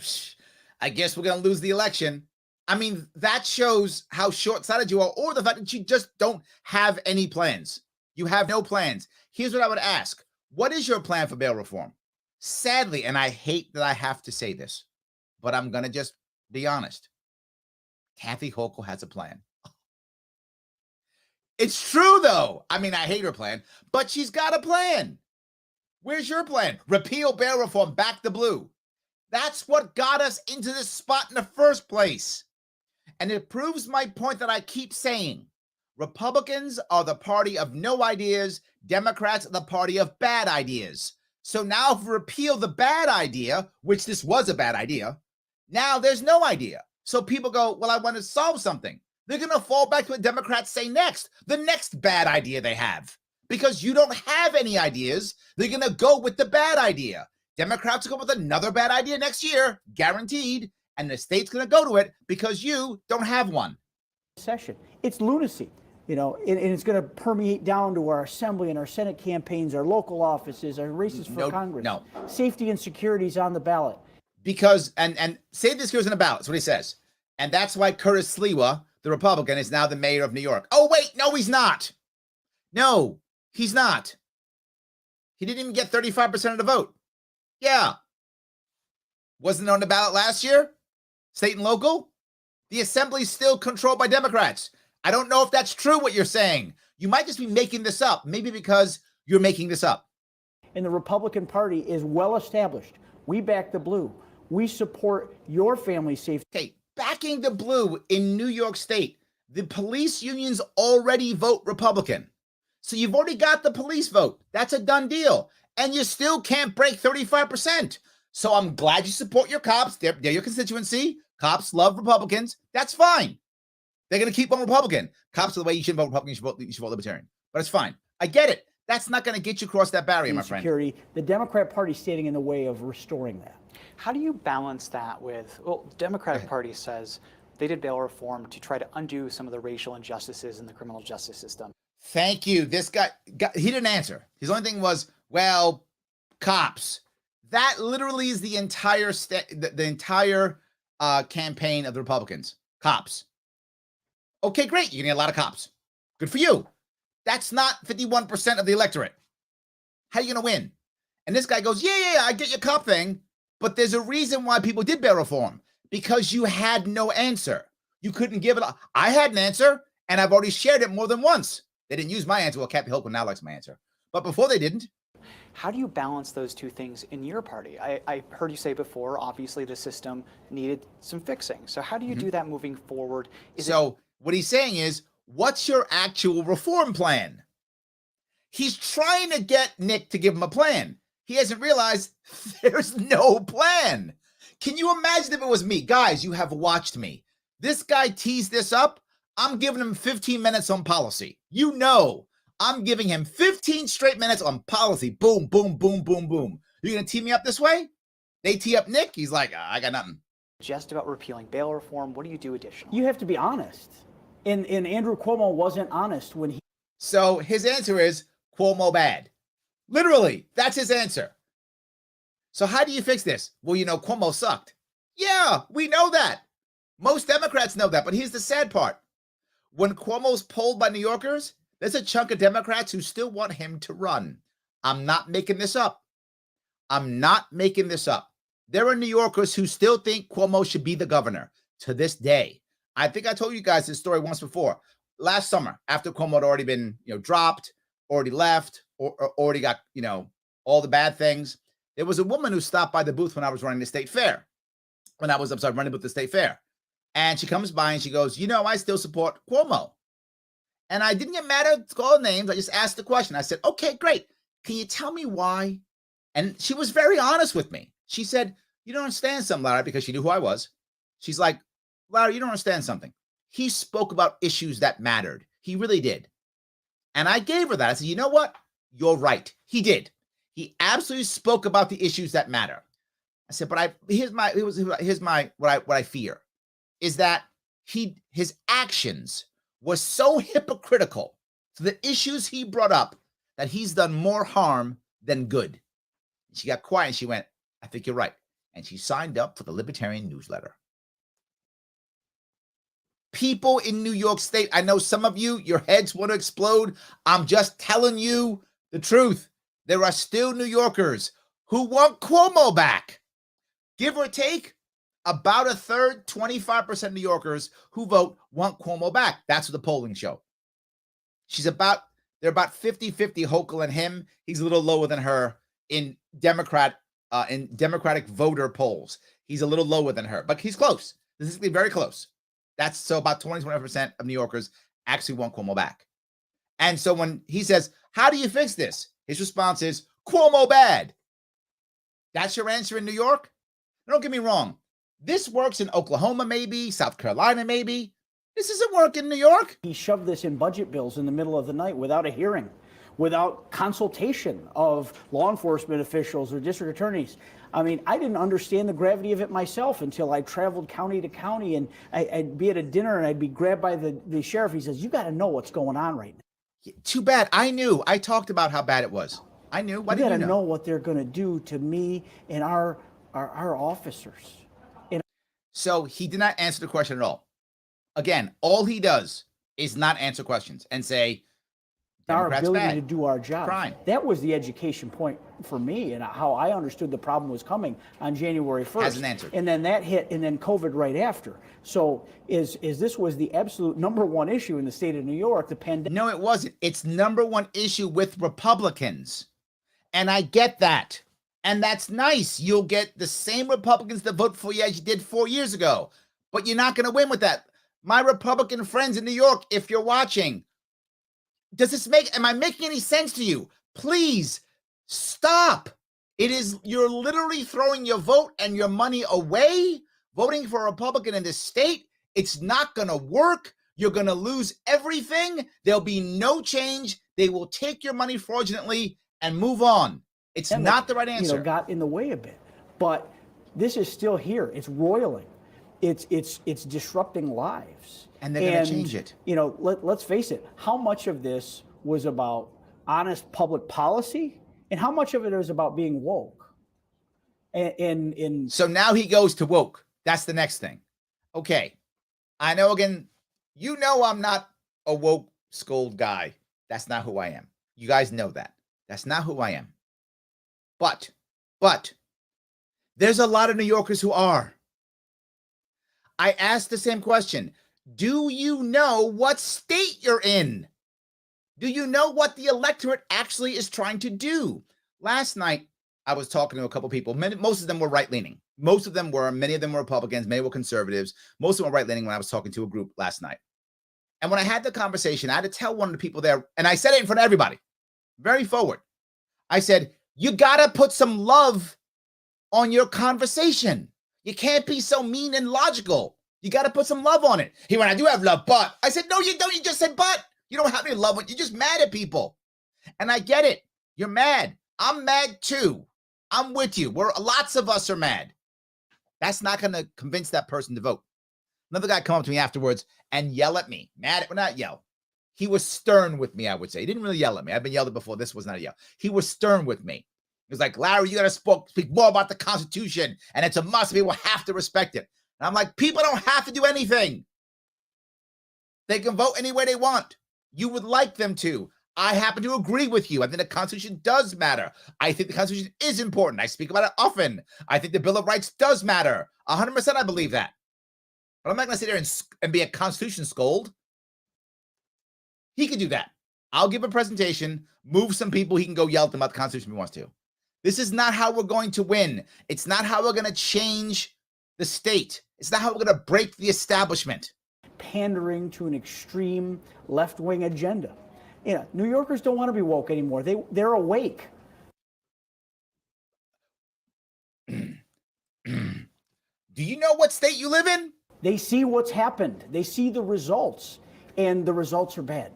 I guess we're going to lose the election. I mean, that shows how short-sighted you are, or the fact that you just don't have any plans. You have no plans. Here's what I would ask. What is your plan for bail reform? Sadly, and I hate that I have to say this, but I'm going to just be honest. Kathy Hochul has a plan. It's true, though. I mean, I hate her plan, but she's got a plan. Where's your plan? Repeal bail reform, back the blue. That's what got us into this spot in the first place. And it proves my point that I keep saying. Republicans are the party of no ideas. Democrats are the party of bad ideas. So now if we repeal the bad idea, which this was a bad idea, now there's no idea. So people go, well, I want to solve something. They're going to fall back to what Democrats say next, the next bad idea they have. Because you don't have any ideas, they're going to go with the bad idea. Democrats will go with another bad idea next year, guaranteed, and the state's going to go to it because you don't have one. Session. It's lunacy, and it's going to permeate down to our assembly and our Senate campaigns, our local offices, our races for Congress. No. Safety and security is on the ballot. Because, and safety and security is on the ballot, that's what he says. And that's why Curtis Sliwa, the Republican, is now the mayor of New York. Oh, wait, no, he's not. No, he's not. He didn't even get 35% of the vote. Yeah. Wasn't on the ballot last year? State and local? The assembly's still controlled by Democrats. I don't know if that's true what you're saying. You might just be making this up, maybe because you're making this up. And the Republican Party is well established. We back the blue. We support your family's safety. Okay, backing the blue in New York State, the police unions already vote Republican. So you've already got the police vote. That's a done deal. And you still can't break 35%. So I'm glad you support your cops. They're your constituency. Cops love Republicans. That's fine. They're going to keep on Republican. Cops are the way you should vote Republican. You should vote Libertarian. But it's fine. I get it. That's not going to get you across that barrier, my friend. The Democrat Party standing in the way of restoring that. How do you balance that with, well, the Democratic Party says they did bail reform to try to undo some of the racial injustices in the criminal justice system. Thank you. This guy, he didn't answer. His only thing was, well, cops. That literally is the entire campaign of the Republicans. Cops. Okay, great. You're going to get a lot of cops. Good for you. That's not 51% of the electorate. How are you going to win? And this guy goes, yeah, I get your cop thing, but there's a reason why people did bail reform. Because you had no answer. You couldn't give it. I had an answer, and I've already shared it more than once. They didn't use my answer. Well, Kathy Hochul now likes my answer. But before they didn't. How do you balance those two things in your party? I heard you say before, obviously the system needed some fixing. So how do you do that moving forward? What he's saying is, what's your actual reform plan? He's trying to get Nick to give him a plan. He hasn't realized there's no plan. Can you imagine if it was me? Guys, you have watched me. This guy teased this up. I'm giving him 15 minutes on policy. You know, I'm giving him 15 straight minutes on policy. Boom, boom, boom, boom, boom. You're going to tee me up this way? They tee up Nick. He's like, I got nothing. Just about repealing bail reform. What do you do additionally? You have to be honest. And Andrew Cuomo wasn't honest when he. So his answer is Cuomo bad. Literally, that's his answer. So how do you fix this? Well, Cuomo sucked. Yeah, we know that. Most Democrats know that, but here's the sad part. When Cuomo's polled by New Yorkers, there's a chunk of Democrats who still want him to run. I'm not making this up. I'm not making this up. There are New Yorkers who still think Cuomo should be the governor to this day. I think I told you guys this story once before. Last summer, after Cuomo had already been, dropped, already left, or already got, all the bad things. There was a woman who stopped by the booth when I was running the state fair. Running the booth at the state fair. And she comes by and she goes, I still support Cuomo. And I didn't get mad at all names. I just asked the question. I said, okay, great. Can you tell me why? And she was very honest with me. She said, you don't understand something, Larry, because she knew who I was. She's like, Larry, you don't understand something. He spoke about issues that mattered. He really did. And I gave her that. I said, you know what? You're right. He did. He absolutely spoke about the issues that matter. I said, but here's what I fear is that his actions were so hypocritical to the issues he brought up that he's done more harm than good. She got quiet and she went, I think you're right. And she signed up for the Libertarian newsletter. People in New York State, I know some of you, your heads want to explode. I'm just telling you the truth. There are still New Yorkers who want Cuomo back. Give or take, about a third, 25% of New Yorkers who vote want Cuomo back. That's what the polling show. They're about 50-50 Hochul and him. He's a little lower than her in Democratic voter polls. He's a little lower than her, but he's close. This is very close. That's so about 20-25% of New Yorkers actually want Cuomo back. And so when he says, how do you fix this? His response is, Cuomo bad. That's your answer in New York? Don't get me wrong. This works in Oklahoma, maybe, South Carolina, maybe. This doesn't work in New York. He shoved this in budget bills in the middle of the night without a hearing, without consultation of law enforcement officials or district attorneys. I mean, I didn't understand the gravity of it myself until I traveled county to county, and I'd be at a dinner and I'd be grabbed by the sheriff. He says, you got to know what's going on right now. Too bad. I knew. I talked about how bad it was. I knew. Why didn't you know? You got to know what they're going to do to me and our officers. So he did not answer the question at all. Again, all he does is not answer questions and say, our ability bad. to do our job. Crime. That was the education point for me, and how I understood the problem was coming on January 1st. Hasn't answered. And then that hit, and then COVID right after. So is this was the absolute number one issue in the state of New York, the pandemic. No, it wasn't. It's number one issue with Republicans. And I get that. And that's nice. You'll get the same Republicans that vote for you as you did 4 years ago. But you're not going to win with that. My Republican friends in New York, if you're watching, am I making any sense to you? Please stop. You're literally throwing your vote and your money away, voting for a Republican in this state. It's not going to work. You're going to lose everything. There'll be no change. They will take your money fraudulently and move on. It's not the right answer. Got in the way a bit, but this is still here. It's roiling. It's disrupting lives. And they're going to change it. Let's face it. How much of this was about honest public policy, and how much of it is about being woke? So now he goes to woke. That's the next thing. Okay. I know, again, I'm not a woke scold guy. That's not who I am. You guys know that. That's not who I am. But there's a lot of New Yorkers who are. I asked the same question. Do you know what state you're in? Do you know what the electorate actually is trying to do? Last night, I was talking to a couple people. Most of them were right-leaning. Many of them were Republicans, many were conservatives. Most of them were right-leaning when I was talking to a group last night. And when I had the conversation, I had to tell one of the people there, and I said it in front of everybody, very forward. I said, you got to put some love on your conversation. You can't be so mean and logical. You got to put some love on it. He went, I do have love, but. I said, no, you don't. You just said but. You don't have any love. You're just mad at people. And I get it. You're mad. I'm mad too. I'm with you. Lots of us are mad. That's not going to convince that person to vote. Another guy come up to me afterwards and yell at me. Not yell. He was stern with me, I would say. He didn't really yell at me. I've been yelled at before. This was not a yell. He was stern with me. He was like, Larry, you got to speak more about the Constitution, and it's a must. People have to respect it. And I'm like, people don't have to do anything. They can vote any way they want. You would like them to. I happen to agree with you. I think the Constitution does matter. I think the Constitution is important. I speak about it often. I think the Bill of Rights does matter. 100% I believe that. But I'm not going to sit there and be a Constitution scold. He can do that. I'll give a presentation, move some people. He can go yell at them about the Constitution if he wants to. This is not how we're going to win. It's not how we're going to change the state. It's not how we're going to break the establishment. Pandering to an extreme left-wing agenda. New Yorkers don't want to be woke anymore. They're awake. Do you know what state you live in? They see what's happened. They see the results, and the results are bad.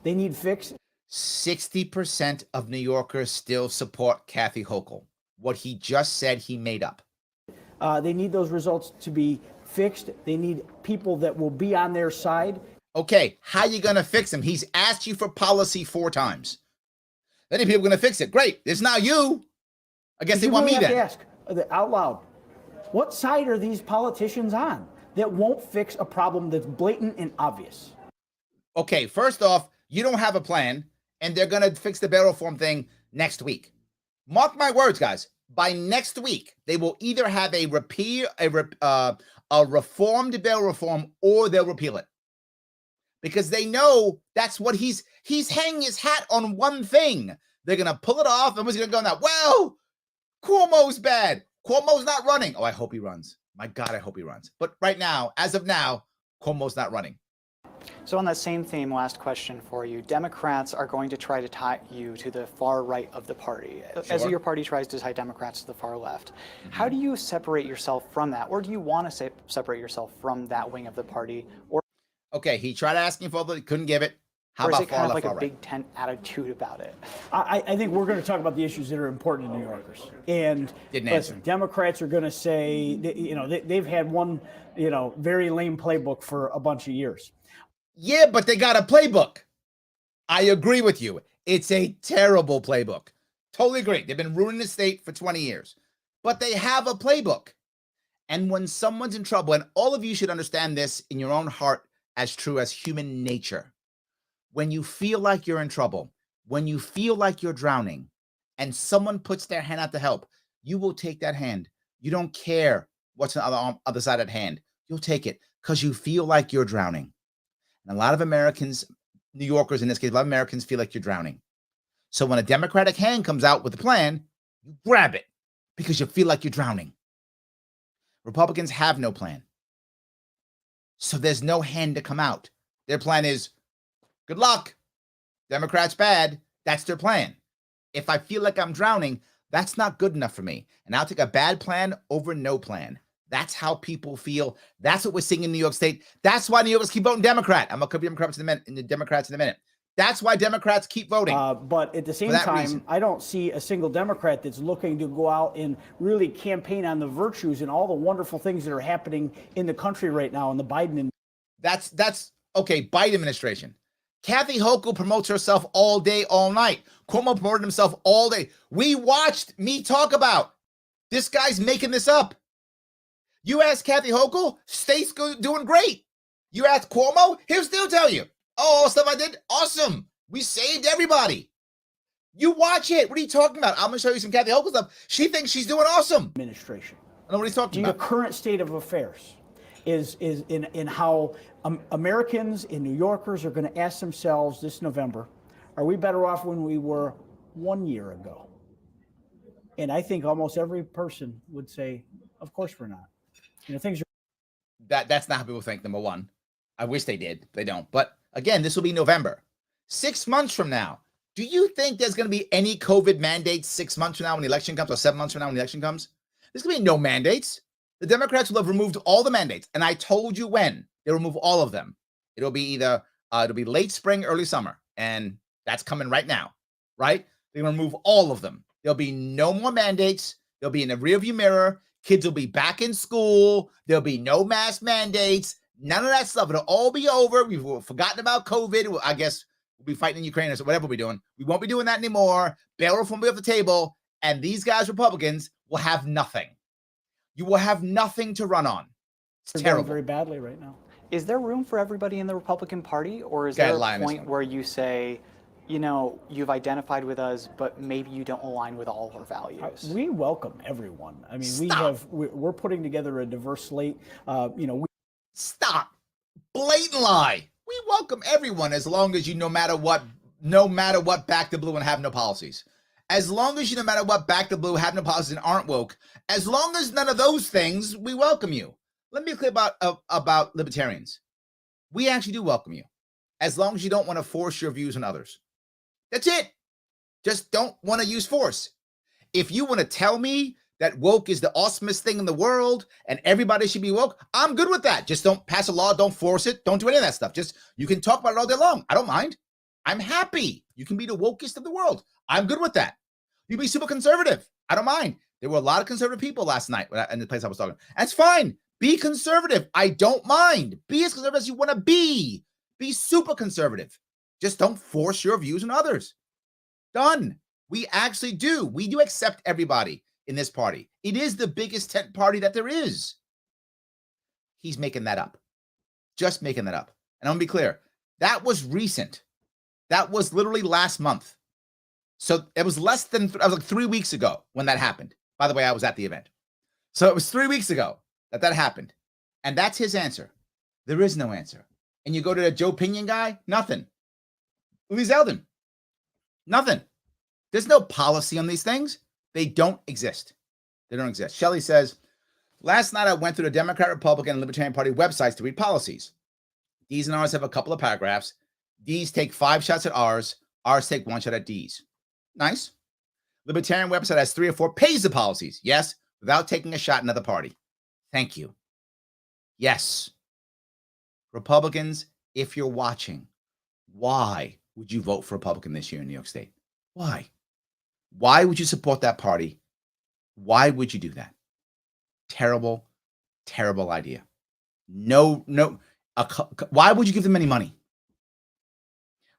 They need fixed. 60% of New Yorkers still support Kathy Hochul. What he just said, he made up. They need those results to be fixed. They need people that will be on their side. Okay, how you going to fix him? He's asked you for policy 4 times. Then people are going to fix it. Great. It's not you. I guess they want me then. You have to ask out loud, what side are these politicians on that won't fix a problem that's blatant and obvious? Okay, first off, you don't have a plan, and they're going to fix the bail reform thing next week. Mark my words, guys. By next week, they will either have a reformed bail reform, or they'll repeal it. Because they know that's what he's hanging his hat on one thing. They're going to pull it off, and what's going to go now? Well, Cuomo's bad. Cuomo's not running. Oh, I hope he runs. My God, I hope he runs. But right now, as of now, Cuomo's not running. So on that same theme, last question for you. Democrats are going to try to tie you to the far right of the party, as your party tries to tie Democrats to the far left. Mm-hmm. How do you separate yourself from that? Or do you want to separate yourself from that wing of the party? Or okay, he tried asking for it, couldn't give it. How or about is it kind of like a right? Big Tent attitude about it? I think we're going to talk about the issues that are important to New Yorkers. And listen, Democrats are going to say, they've had one, very lame playbook for a bunch of years. Yeah, but they got a playbook. I agree with you. It's a terrible playbook. Totally agree. They've been ruining the state for 20 years. But they have a playbook. And when someone's in trouble, and all of you should understand this in your own heart as true as human nature. When you feel like you're in trouble, when you feel like you're drowning, and someone puts their hand out to help, you will take that hand. You don't care what's on the other side of that hand. You'll take it because you feel like you're drowning. And a lot of Americans, New Yorkers in this case, a lot of Americans feel like you're drowning. So when a Democratic hand comes out with a plan, you grab it because you feel like you're drowning. Republicans have no plan. So there's no hand to come out. Their plan is, good luck. Democrats bad. That's their plan. If I feel like I'm drowning, that's not good enough for me. And I'll take a bad plan over no plan. That's how people feel. That's what we're seeing in New York State. That's why New Yorkers keep voting Democrat. I'm going to cover Democrats in a minute. That's why Democrats keep voting. But at the same time, I don't see a single Democrat that's looking to go out and really campaign on the virtues and all the wonderful things that are happening in the country right now in the Biden. That's okay. Biden administration. Kathy Hochul promotes herself all day, all night. Cuomo promoted himself all day. We watched me talk about this guy's making this up. You ask Kathy Hochul, state's doing great. You ask Cuomo, he'll still tell you, oh, stuff I did, awesome. We saved everybody. You watch it. What are you talking about? I'm going to show you some Kathy Hochul stuff. She thinks she's doing awesome. Administration. I know what he's talking about. The current state of affairs is in how Americans and New Yorkers are going to ask themselves this November, are we better off when we were 1 year ago? And I think almost every person would say, of course we're not. Things are that's not how people think, number one. I wish they did. They don't. But again, this will be November. 6 months from now, do you think there's going to be any COVID mandates 6 months from now when the election comes, or 7 months from now when the election comes? There's going to be no mandates. The Democrats will have removed all the mandates. And I told you when they remove all of them. It'll be either it'll be late spring, early summer. And that's coming right now, right? They're going to remove all of them. There'll be no more mandates. They'll be in the rearview mirror. Kids will be back in school. There'll be no mask mandates. None of that stuff. It'll all be over. We've forgotten about COVID. I guess we'll be fighting in Ukraine or whatever we're doing. We won't be doing that anymore. Bail reform will be off the table. And these guys, Republicans, will have nothing. You will have nothing to run on. It's terrible. Very badly right now. Is there room for everybody in the Republican Party? Or is there a point where you say, you've identified with us, but maybe you don't align with all of our values? We welcome everyone. I mean, we're putting together a diverse slate. Stop. Blatant lie. We welcome everyone as long as you, no matter what, back the blue and have no policies. As long as you, no matter what, back the blue, have no policies and aren't woke. As long as none of those things, we welcome you. Let me be clear about libertarians. We actually do welcome you. As long as you don't want to force your views on others. That's it. Just don't want to use force. If you want to tell me that woke is the awesomest thing in the world and everybody should be woke, I'm good with that. Just don't pass a law. Don't force it. Don't do any of that stuff. Just, you can talk about it all day long. I don't mind. I'm happy. You can be the wokest of the world. I'm good with that. You be super conservative. I don't mind. There were a lot of conservative people last night in the place I was talking. That's fine. Be conservative. I don't mind. Be as conservative as you want to be. Be super conservative. Just don't force your views on others. Done. We actually do. We do accept everybody in this party. It is the biggest tent party that there is. He's making that up. Just making that up. And I'm going to be clear. That was recent. That was literally last month. So it was less than, I was like 3 weeks ago when that happened. By the way, I was at the event. So it was 3 weeks ago that happened. And that's his answer. There is no answer. And you go to the Joe Pinion guy, nothing. Lee Zeldin, nothing. There's no policy on these things. They don't exist. They don't exist. Shelley says, last night I went through the Democrat, Republican, and Libertarian Party websites to read policies. D's and R's have a couple of paragraphs. D's take 5 shots at R's. R's take 1 shot at D's. Nice. Libertarian website has 3 or 4 pages of policies. Yes, without taking a shot at another party. Thank you. Yes. Republicans, if you're watching, why would you vote for Republican this year in New York State? Why? Why would you support that party? Why would you do that? Terrible, terrible idea. No. Why would you give them any money?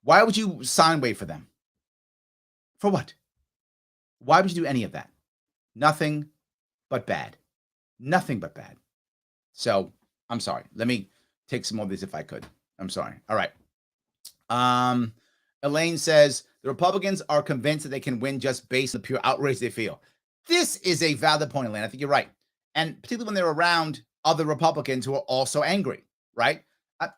Why would you sign wait for them? For what? Why would you do any of that? Nothing but bad. Nothing but bad. So I'm sorry. Let me take some more of these if I could. I'm sorry. All right. Elaine says the Republicans are convinced that they can win just based on the pure outrage they feel. This is a valid point, Elaine. I think you're right. And particularly when they're around other Republicans who are also angry, right?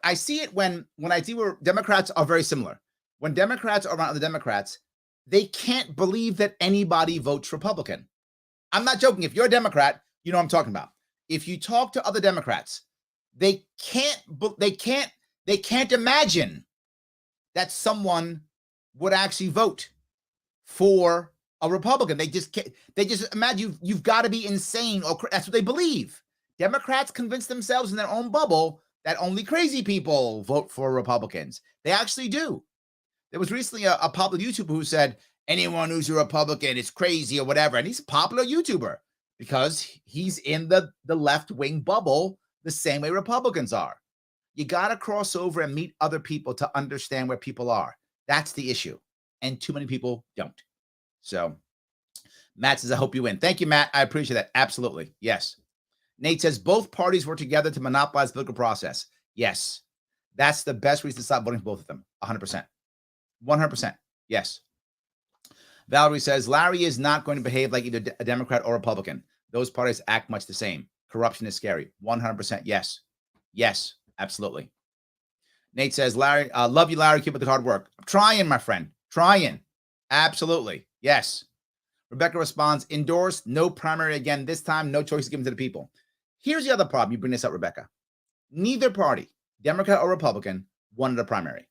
I see it when I see where Democrats are very similar. When Democrats are around other Democrats, they can't believe that anybody votes Republican. I'm not joking. If you're a Democrat, you know what I'm talking about. If you talk to other Democrats, they can't imagine that someone would actually vote for a Republican. They just can't. They just imagine you've got to be insane, or that's what they believe. Democrats convince themselves in their own bubble that only crazy people vote for Republicans. They actually do. There was recently a popular YouTuber who said, anyone who's a Republican is crazy or whatever. And he's a popular YouTuber because he's in the left-wing bubble the same way Republicans are. You got to cross over and meet other people to understand where people are. That's the issue. And too many people don't. So Matt says, I hope you win. Thank you, Matt. I appreciate that. Absolutely. Yes. Nate says, both parties work together to monopolize the political process. Yes. That's the best reason to stop voting for both of them. 100%. 100%. Yes. Valerie says, Larry is not going to behave like either a Democrat or Republican. Those parties act much the same. Corruption is scary. 100%. Yes. Yes. Absolutely. Nate says, Larry, love you, Larry. Keep up the hard work. I'm trying, my friend. Trying. Absolutely. Yes. Rebecca responds, endorsed, no primary again. This time, no choice given to the people. Here's the other problem. You bring this up, Rebecca. Neither party, Democrat or Republican, wanted a primary.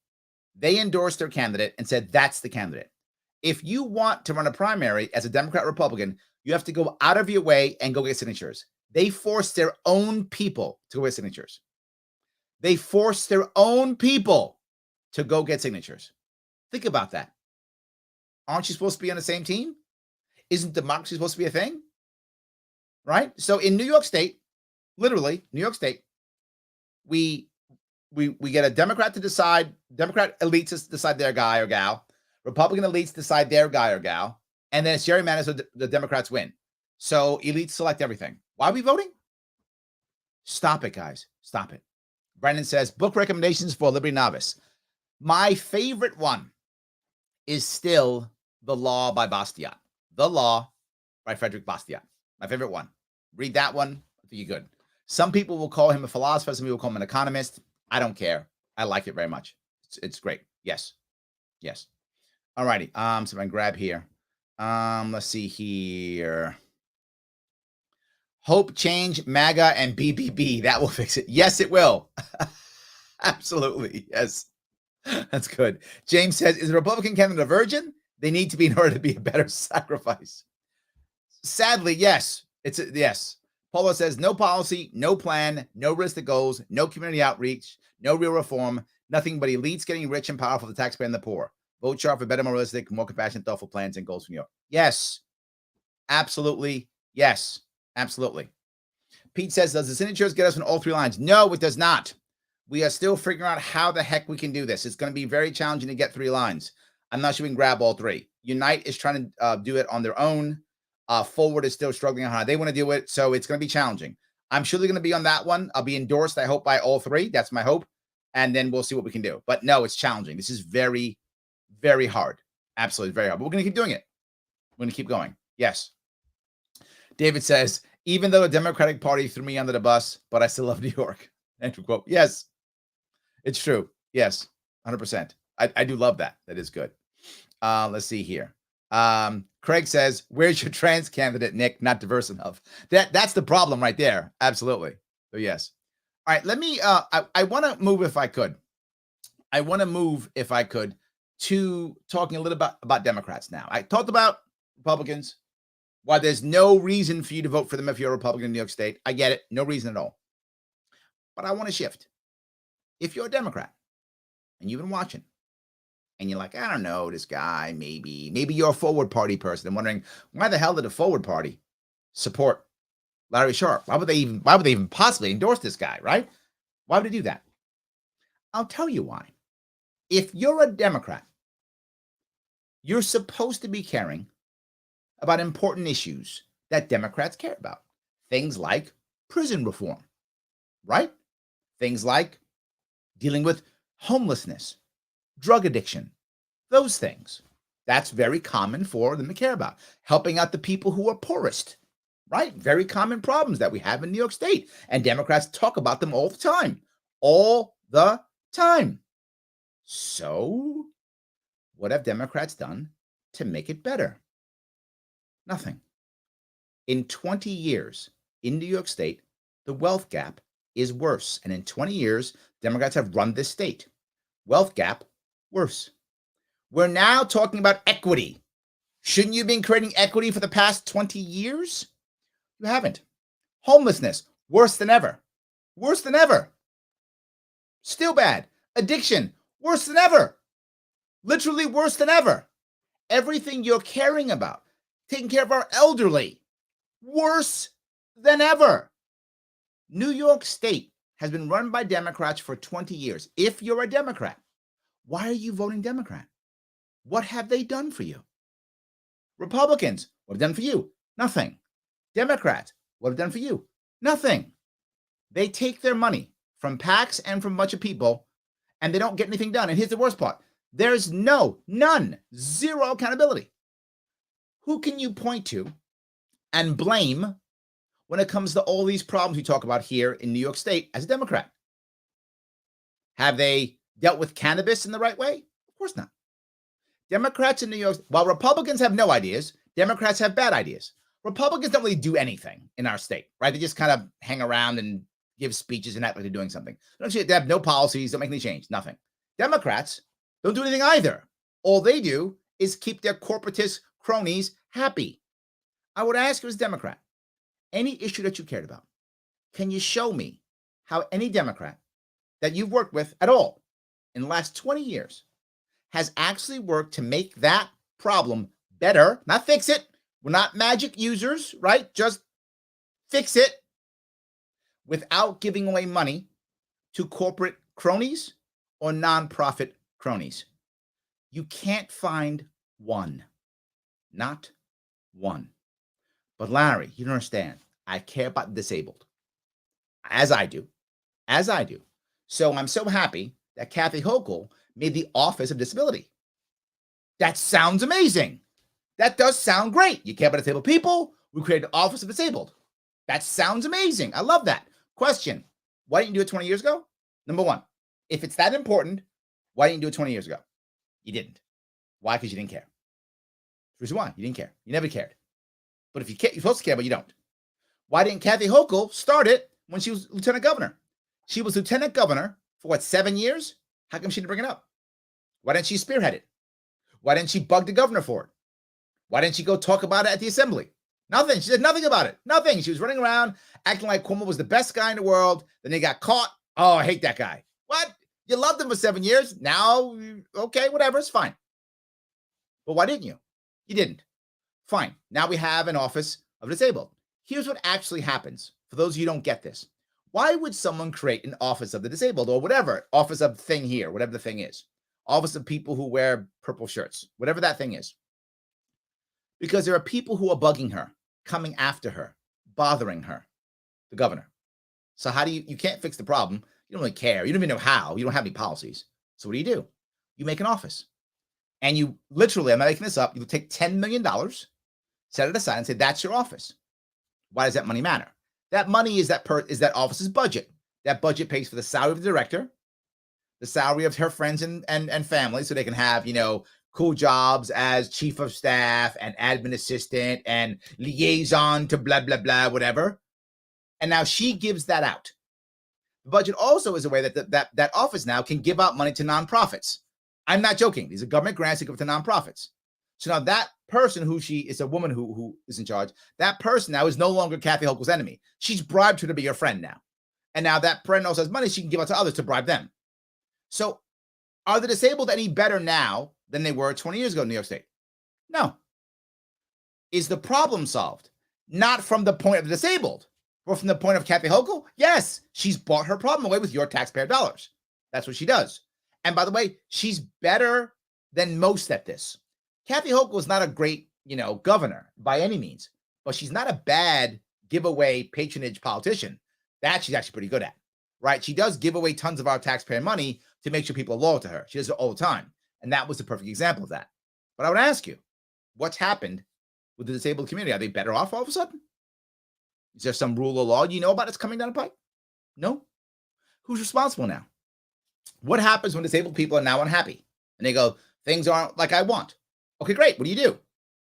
They endorsed their candidate and said, that's the candidate. If you want to run a primary as a Democrat or Republican, you have to go out of your way and go get signatures. They forced their own people to go get signatures. They forced their own people to go get signatures. Think about that. Aren't you supposed to be on the same team? Isn't democracy supposed to be a thing? Right? So in New York State, literally, New York State, we get a Democrat to decide, Democrat elites to decide their guy or gal, Republican elites decide their guy or gal, and then it's gerrymanders so the Democrats win. So elites select everything. Why are we voting? Stop it, guys. Stop it. Brendan says, book recommendations for Liberty Novice. My favorite one is still The Law by Bastiat. The Law by Frederick Bastiat. My favorite one. Read that one. I think you're good. Some people will call him a philosopher. Some people will call him an economist. I don't care. I like it very much. It's great. Yes. Yes. All righty. So if I can grab here. Let's see here. Hope, change, MAGA, and BBB. That will fix it. Yes, it will. Absolutely. Yes. That's good. James says, is the Republican candidate a virgin? They need to be in order to be a better sacrifice. Sadly, yes. Yes. Paula says, no policy, no plan, no realistic goals, no community outreach, no real reform, nothing but elites getting rich and powerful, the taxpayer and the poor. Vote Sharpe for better, more realistic, more compassionate, thoughtful plans and goals for New York. Yes. Absolutely. Yes. Absolutely. Pete says, does the signatures get us on all three lines? No, it does not. We are still figuring out how the heck we can do this. It's going to be very challenging to get 3 lines. I'm not sure we can grab all 3. Unite is trying to do it on their own. Forward is still struggling on how they want to do it. So it's going to be challenging. I'm sure they're going to be on that one. I'll be endorsed, I hope, by all 3. That's my hope. And then we'll see what we can do. But no, it's challenging. This is very, very hard. Absolutely very hard. But we're going to keep doing it. We're going to keep going. Yes. David says, even though the Democratic Party threw me under the bus, but I still love New York. Andrew quote. Yes, it's true. Yes, 100%. I do love that. That is good. Let's see here. Craig says, where's your trans candidate, Nick? Not diverse enough. That's the problem right there. Absolutely. So yes. All right. Let me, I want to move if I could. To talking a little bit about Democrats now. I talked about Republicans. Why there's no reason for you to vote for them if you're a Republican in New York State. I get it. No reason at all. But I want to shift. If you're a Democrat and you've been watching and you're like, I don't know, this guy, maybe you're a Forward Party person. I'm wondering, why the hell did the Forward Party support Larry Sharpe? Why would they even possibly endorse this guy, right? Why would they do that? I'll tell you why. If you're a Democrat, you're supposed to be caring about important issues that Democrats care about. Things like prison reform, right? Things like dealing with homelessness, drug addiction, those things. That's very common for them to care about. Helping out the people who are poorest, right? Very common problems that we have in New York State. And Democrats talk about them all the time. All the time. So, what have Democrats done to make it better? Nothing. In 20 years in New York State, the wealth gap is worse. And in 20 years, Democrats have run this state. Wealth gap, worse. We're now talking about equity. Shouldn't you have been creating equity for the past 20 years? You haven't. Homelessness, worse than ever. Worse than ever. Still bad. Addiction, worse than ever. Literally worse than ever. Everything you're caring about, taking care of our elderly, worse than ever. New York State has been run by Democrats for 20 years. If you're a Democrat, why are you voting Democrat? What have they done for you? Republicans, what have they done for you? Nothing. Democrats, what have they done for you? Nothing. They take their money from PACs and from a bunch of people, and they don't get anything done. And here's the worst part. There's none, zero accountability. Who can you point to and blame when it comes to all these problems we talk about here in New York State as a Democrat? Have they dealt with cannabis in the right way? Of course not. Democrats in New York, while Republicans have no ideas, Democrats have bad ideas. Republicans don't really do anything in our state, right? They just kind of hang around and give speeches and act like they're doing something. They have no policies, don't make any change, nothing. Democrats don't do anything either. All they do is keep their corporatist cronies happy. I would ask you as a Democrat, any issue that you cared about, can you show me how any Democrat that you've worked with at all in the last 20 years has actually worked to make that problem better, not fix it. We're not magic users, right? Just fix it without giving away money to corporate cronies or nonprofit cronies. You can't find one, not one. But Larry, you don't understand. I care about the disabled, as I do. So I'm so happy that Kathy Hochul made the Office of Disability. That sounds amazing. That does sound great. You care about disabled people. We created the Office of Disabled. That sounds amazing. I love that. Question, why didn't you do it 20 years ago? Number one, if it's that important, why didn't you do it 20 years ago? You didn't. Why? Because you didn't care. Reason why? You didn't care. You never cared. But if you care, you're supposed to care, but you don't. Why didn't Kathy Hochul start it when she was lieutenant governor? She was lieutenant governor for what, 7 years? How come she didn't bring it up? Why didn't she spearhead it? Why didn't she bug the governor for it? Why didn't she go talk about it at the assembly? Nothing. She said nothing about it. Nothing. She was running around acting like Cuomo was the best guy in the world. Then they got caught. Oh, I hate that guy. What? You loved him for 7 years. Now, okay, whatever. It's fine. But why didn't you? You didn't. Fine. Now we have an Office of Disabled. Here's what actually happens. For those of you who don't get this. Why would someone create an Office of the Disabled or whatever? Office of thing here, whatever the thing is. Office of people who wear purple shirts, whatever that thing is. Because there are people who are bugging her, coming after her, bothering her, the governor. So how do you can't fix the problem. You don't really care. You don't even know how. You don't have any policies. So what do? You make an office. And you literally, I'm not making this up, you take $10 million, set it aside and say, that's your office. Why does that money matter? That money is that office's budget. That budget pays for the salary of the director, the salary of her friends and family, so they can have, cool jobs as chief of staff and admin assistant and liaison to blah, blah, blah, whatever. And now she gives that out. The budget also is a way that office now can give out money to nonprofits. I'm not joking. These are government grants that go to nonprofits. So now that person is a woman who is in charge, that person now is no longer Kathy Hochul's enemy. She's bribed her to be your friend now. And now that friend also has money she can give out to others to bribe them. So are the disabled any better now than they were 20 years ago in New York State? No. Is the problem solved? Not from the point of the disabled, but from the point of Kathy Hochul? Yes, she's bought her problem away with your taxpayer dollars. That's what she does. And by the way, she's better than most at this. Kathy Hochul is not a great, governor by any means, but she's not a bad giveaway patronage politician. That she's actually pretty good at, right? She does give away tons of our taxpayer money, to make sure people are loyal to her. She does it all the time. And that was the perfect example of that. But I would ask you, what's happened with the disabled community? Are they better off all of a sudden? Is there some rule of law you know about that's coming down the pipe? No. Who's responsible now? What happens when disabled people are now unhappy? And they go, things aren't like I want. Okay, great. What do?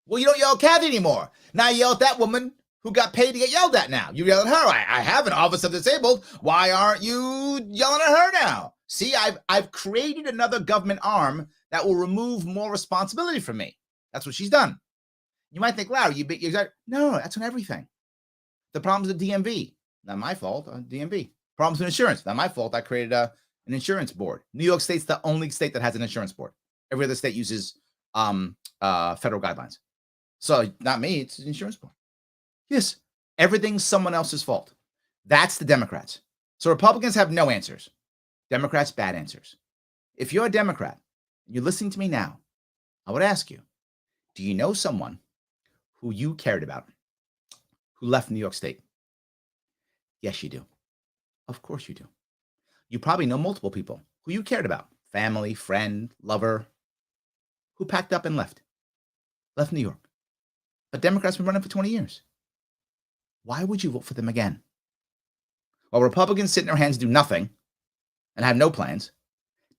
Well, you don't yell at Kathy anymore. Now you yell at that woman who got paid to get yelled at now. You yell at her. I have an office of disabled. Why aren't you yelling at her now? See, I've created another government arm that will remove more responsibility from me. That's what she's done. You might think, Larry, you're like, no, that's on everything. The problems with DMV, not my fault, DMV. Problems with insurance, not my fault. I created an insurance board. New York State's the only state that has an insurance board. Every other state uses federal guidelines. So not me, it's an insurance board. Yes, everything's someone else's fault. That's the Democrats. So Republicans have no answers. Democrats, bad answers. If you're a Democrat, and you're listening to me now, I would ask you, do you know someone who you cared about who left New York State? Yes, you do. Of course you do. You probably know multiple people who you cared about, family, friend, lover, who packed up and left New York. But Democrats have been running for 20 years. Why would you vote for them again? While Republicans sit in their hands and do nothing and have no plans,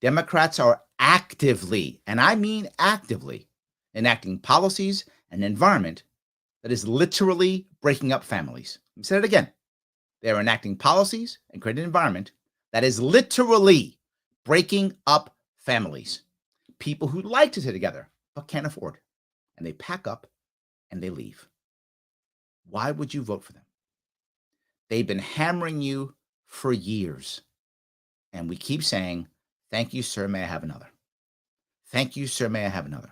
Democrats are actively, and I mean actively, enacting policies and environment that is literally breaking up families. Let me say it again. They are enacting policies and creating an environment that is literally breaking up families. People who like to stay together but can't afford. And they pack up and they leave. Why would you vote for them? They've been hammering you for years. And we keep saying, thank you, sir, may I have another? Thank you, sir, may I have another?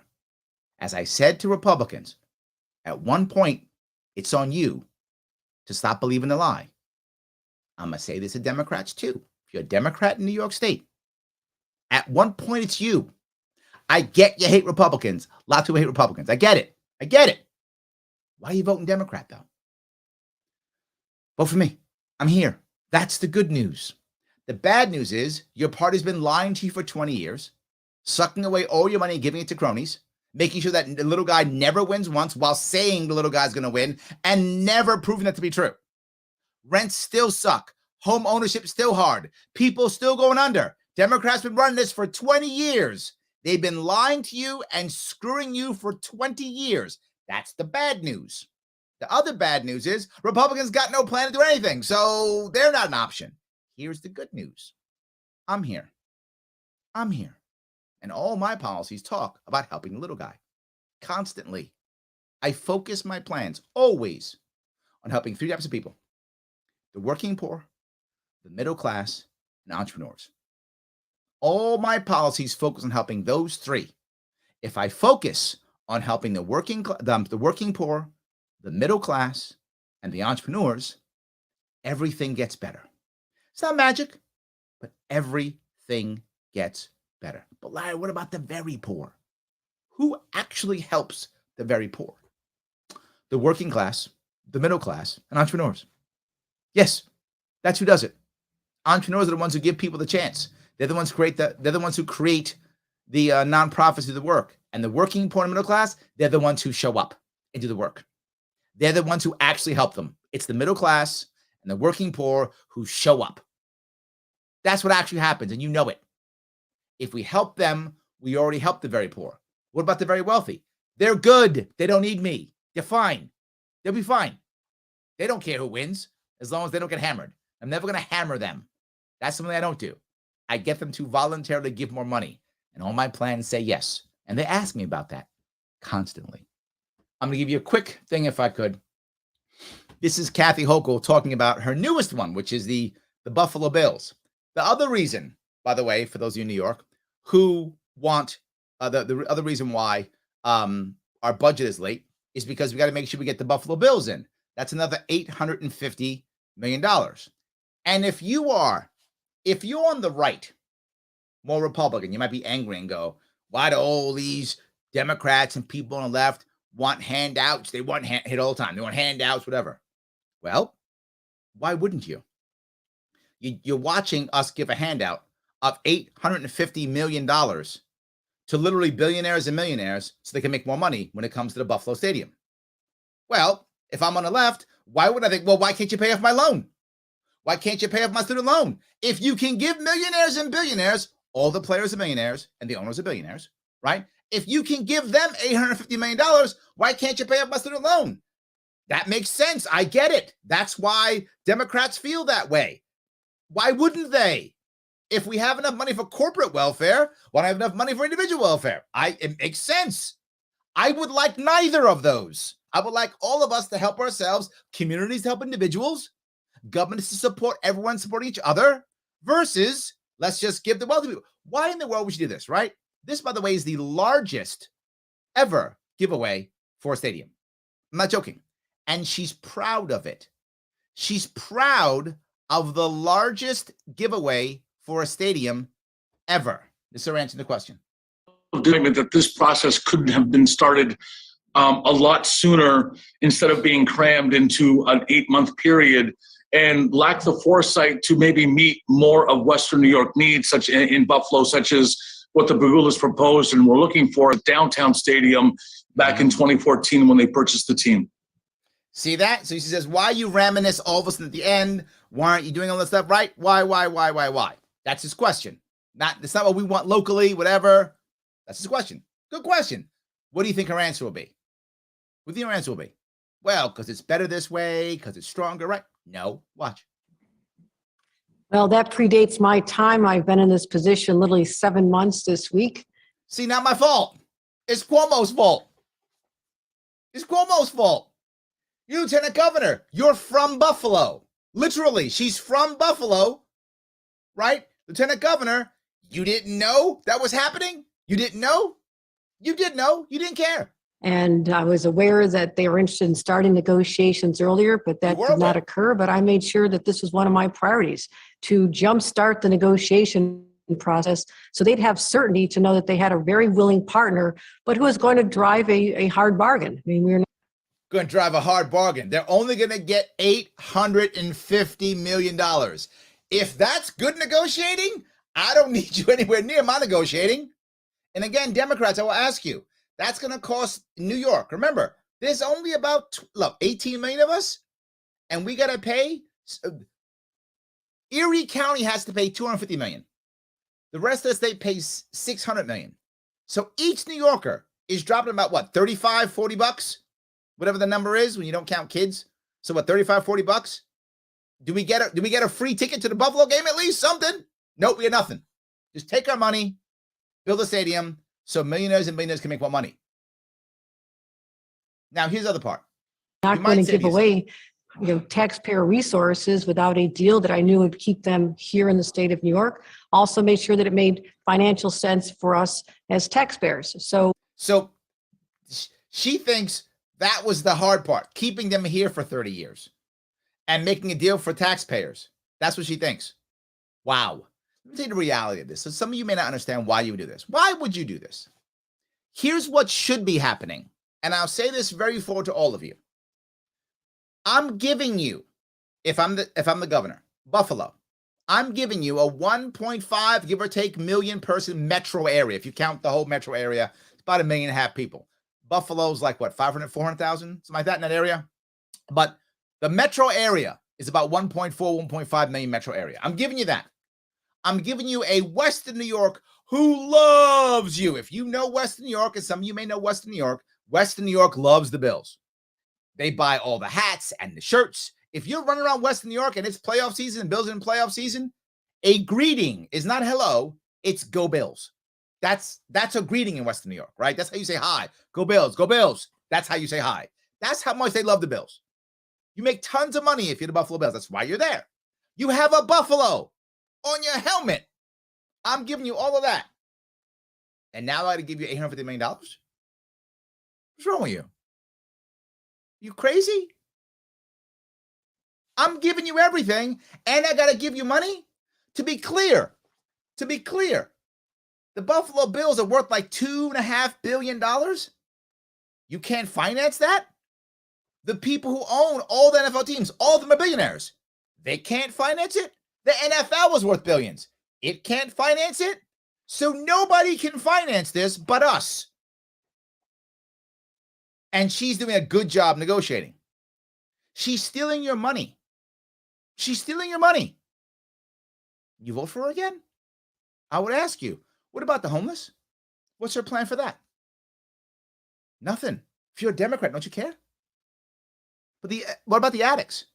As I said to Republicans, at one point, it's on you to stop believing the lie. I'm going to say this to Democrats too. If you're a Democrat in New York State, at one point, it's you. I get you hate Republicans. Lots of people hate Republicans. I get it. Why are you voting Democrat, though? Vote for me. I'm here. That's the good news. The bad news is your party's been lying to you for 20 years, sucking away all your money and giving it to cronies, making sure that the little guy never wins once while saying the little guy's going to win and never proving that to be true. Rents still suck. Home ownership still hard. People still going under. Democrats been running this for 20 years. They've been lying to you and screwing you for 20 years. That's the bad news. The other bad news is Republicans got no plan to do anything, so they're not an option. Here's the good news. I'm here. And all my policies talk about helping the little guy. Constantly. I focus my plans always on helping three types of people: the working poor, the middle class, and entrepreneurs. All my policies focus on helping those three. If I focus on helping the working poor, the middle class, and the entrepreneurs, everything gets better. It's not magic, but everything gets better. But Larry, what about the very poor? Who actually helps the very poor? The working class, the middle class, and entrepreneurs. Yes, that's who does it. Entrepreneurs are the ones who give people the chance. They're the ones who create the nonprofits do the work. And the working poor and middle class, they're the ones who show up and do the work. They're the ones who actually help them. It's the middle class and the working poor who show up. That's what actually happens, and you know it. If we help them, we already helped the very poor. What about the very wealthy? They're good. They don't need me. They're fine. They'll be fine. They don't care who wins as long as they don't get hammered. I'm never going to hammer them. That's something I don't do. I get them to voluntarily give more money, and all my plans say yes. And they ask me about that constantly. I'm going to give you a quick thing if I could. This is Kathy Hochul talking about her newest one, which is the Buffalo Bills. The other reason, by the way, for those of you in New York who want the other reason why our budget is late is because we got to make sure we get the Buffalo Bills in. That's another $850 million. And if you're on the right, more Republican, you might be angry and go, why do all these Democrats and people on the left want handouts? They want hit all the time. They want handouts, whatever. Well, why wouldn't you? You're watching us give a handout of $850 million to literally billionaires and millionaires so they can make more money when it comes to the Buffalo Stadium. Well, if I'm on the left, why would I think, well, why can't you pay off my loan? Why can't you pay off my student loan? If you can give millionaires and billionaires, all the players are millionaires and the owners are billionaires, right? If you can give them $850 million, why can't you pay off my student loan? That makes sense. I get it. That's why Democrats feel that way. Why wouldn't they? If we have enough money for corporate welfare, why don't I have enough money for individual welfare? It makes sense. I would like neither of those. I would like all of us to help ourselves, communities to help individuals, governments to support everyone supporting each other, versus let's just give the wealthy people. Why in the world would you do this, right? This, by the way, is the largest ever giveaway for a stadium. I'm not joking. And she's proud of it. She's proud of the largest giveaway for a stadium ever. This is her answer to the question. That this process couldn't have been started a lot sooner instead of being crammed into an 8-month period, and lack the foresight to maybe meet more of Western New York needs, such in Buffalo, such as what the Bagulas proposed and were looking for at downtown stadium back in 2014 when they purchased the team. See that? So she says, why are you ramming this all of a sudden at the end? Why aren't you doing all this stuff right? Why? That's his question. That's not what we want locally, whatever. That's his question. Good question. What do you think her answer will be? What do you think her answer will be? Well, because it's better this way, because it's stronger, right? No. Watch. Well, that predates my time. I've been in this position literally 7 months this week. See, not my fault. It's Cuomo's fault. It's Cuomo's fault. You, Lieutenant Governor, you're from Buffalo. Literally, she's from Buffalo, right? Lieutenant Governor, you didn't know that was happening? You didn't know? You did know. You didn't care. And I was aware that they were interested in starting negotiations earlier, but that did not occur. But I made sure that this was one of my priorities, to jumpstart the negotiation process so they'd have certainty to know that they had a very willing partner, but who was going to drive a hard bargain. I mean, we're not going to drive a hard bargain. They're only going to get $850 million. If that's good negotiating, I don't need you anywhere near my negotiating. And again, Democrats, I will ask you, that's going to cost New York. Remember, there's only about 18 million of us, and we got to pay. Erie County has to pay $250 million. The rest of the state pays $600 million. So each New Yorker is dropping about what, $35, $40, whatever the number is when you don't count kids. So what, $35, $40? Do we get a free ticket to the Buffalo game at least? Something? Nope, we get nothing. Just take our money, build a stadium, so millionaires and billionaires can make more money. Now, here's the other part. Not going to give away taxpayer resources without a deal that I knew would keep them here in the state of New York. Also made sure that it made financial sense for us as taxpayers. So she thinks that was the hard part, keeping them here for 30 years and making a deal for taxpayers. That's what she thinks. Wow. Let me tell you the reality of this. So some of you may not understand why you would do this. Why would you do this? Here's what should be happening. And I'll say this very forward to all of you. I'm giving you, if I'm the governor, Buffalo, I'm giving you a 1.5, give or take, million person metro area. If you count the whole metro area, it's about 1.5 million people. Buffalo's like what, 500, 400,000, something like that in that area. But the metro area is about 1.4, 1.5 million metro area. I'm giving you that. I'm giving you a Western New York who loves you. If you know Western New York, and some of you may know Western New York loves the Bills. They buy all the hats and the shirts. If you're running around Western New York and it's playoff season and Bills in playoff season, a greeting is not hello, it's go Bills. That's a greeting in Western New York, right? That's how you say hi. Go Bills, go Bills. That's how you say hi. That's how much they love the Bills. You make tons of money if you're the Buffalo Bills. That's why you're there. You have a buffalo on your helmet. I'm giving you all of that. And now I got to give you $850 million? What's wrong with you? You crazy? I'm giving you everything, and I got to give you money? To be clear, the Buffalo Bills are worth like $2.5 billion. You can't finance that? The people who own all the NFL teams, all of them are billionaires. They can't finance it? The NFL was worth billions. It can't finance it, so nobody can finance this but us. And she's doing a good job negotiating. She's stealing your money. She's stealing your money. You vote for her again? I would ask you, what about the homeless? What's her plan for that? Nothing. If you're a Democrat, don't you care? But what about the addicts?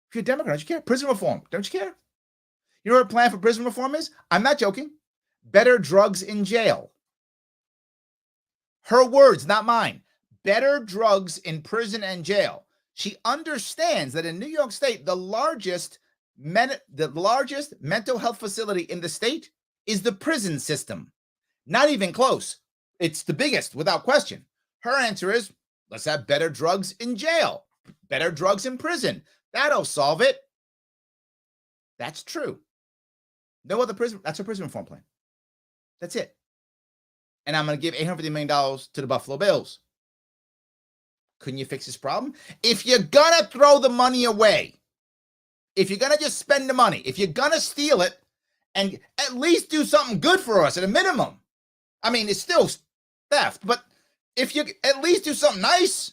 If you're a Democrat, don't you care? Prison reform, don't you care? You know what her plan for prison reform is? I'm not joking. Better drugs in jail. Her words, not mine. Better drugs in prison and jail. She understands that in New York State, the largest mental health facility in the state is the prison system. Not even close. It's the biggest, without question. Her answer is, let's have better drugs in jail, better drugs in prison. That'll solve it. That's true. No other prison. That's her prison reform plan. That's it. And I'm going to give $850 million to the Buffalo Bills. Couldn't you fix this problem? If you're going to throw the money away, if you're going to just spend the money, if you're going to steal it, and at least do something good for us at a minimum. I mean, it's still theft, but if you at least do something nice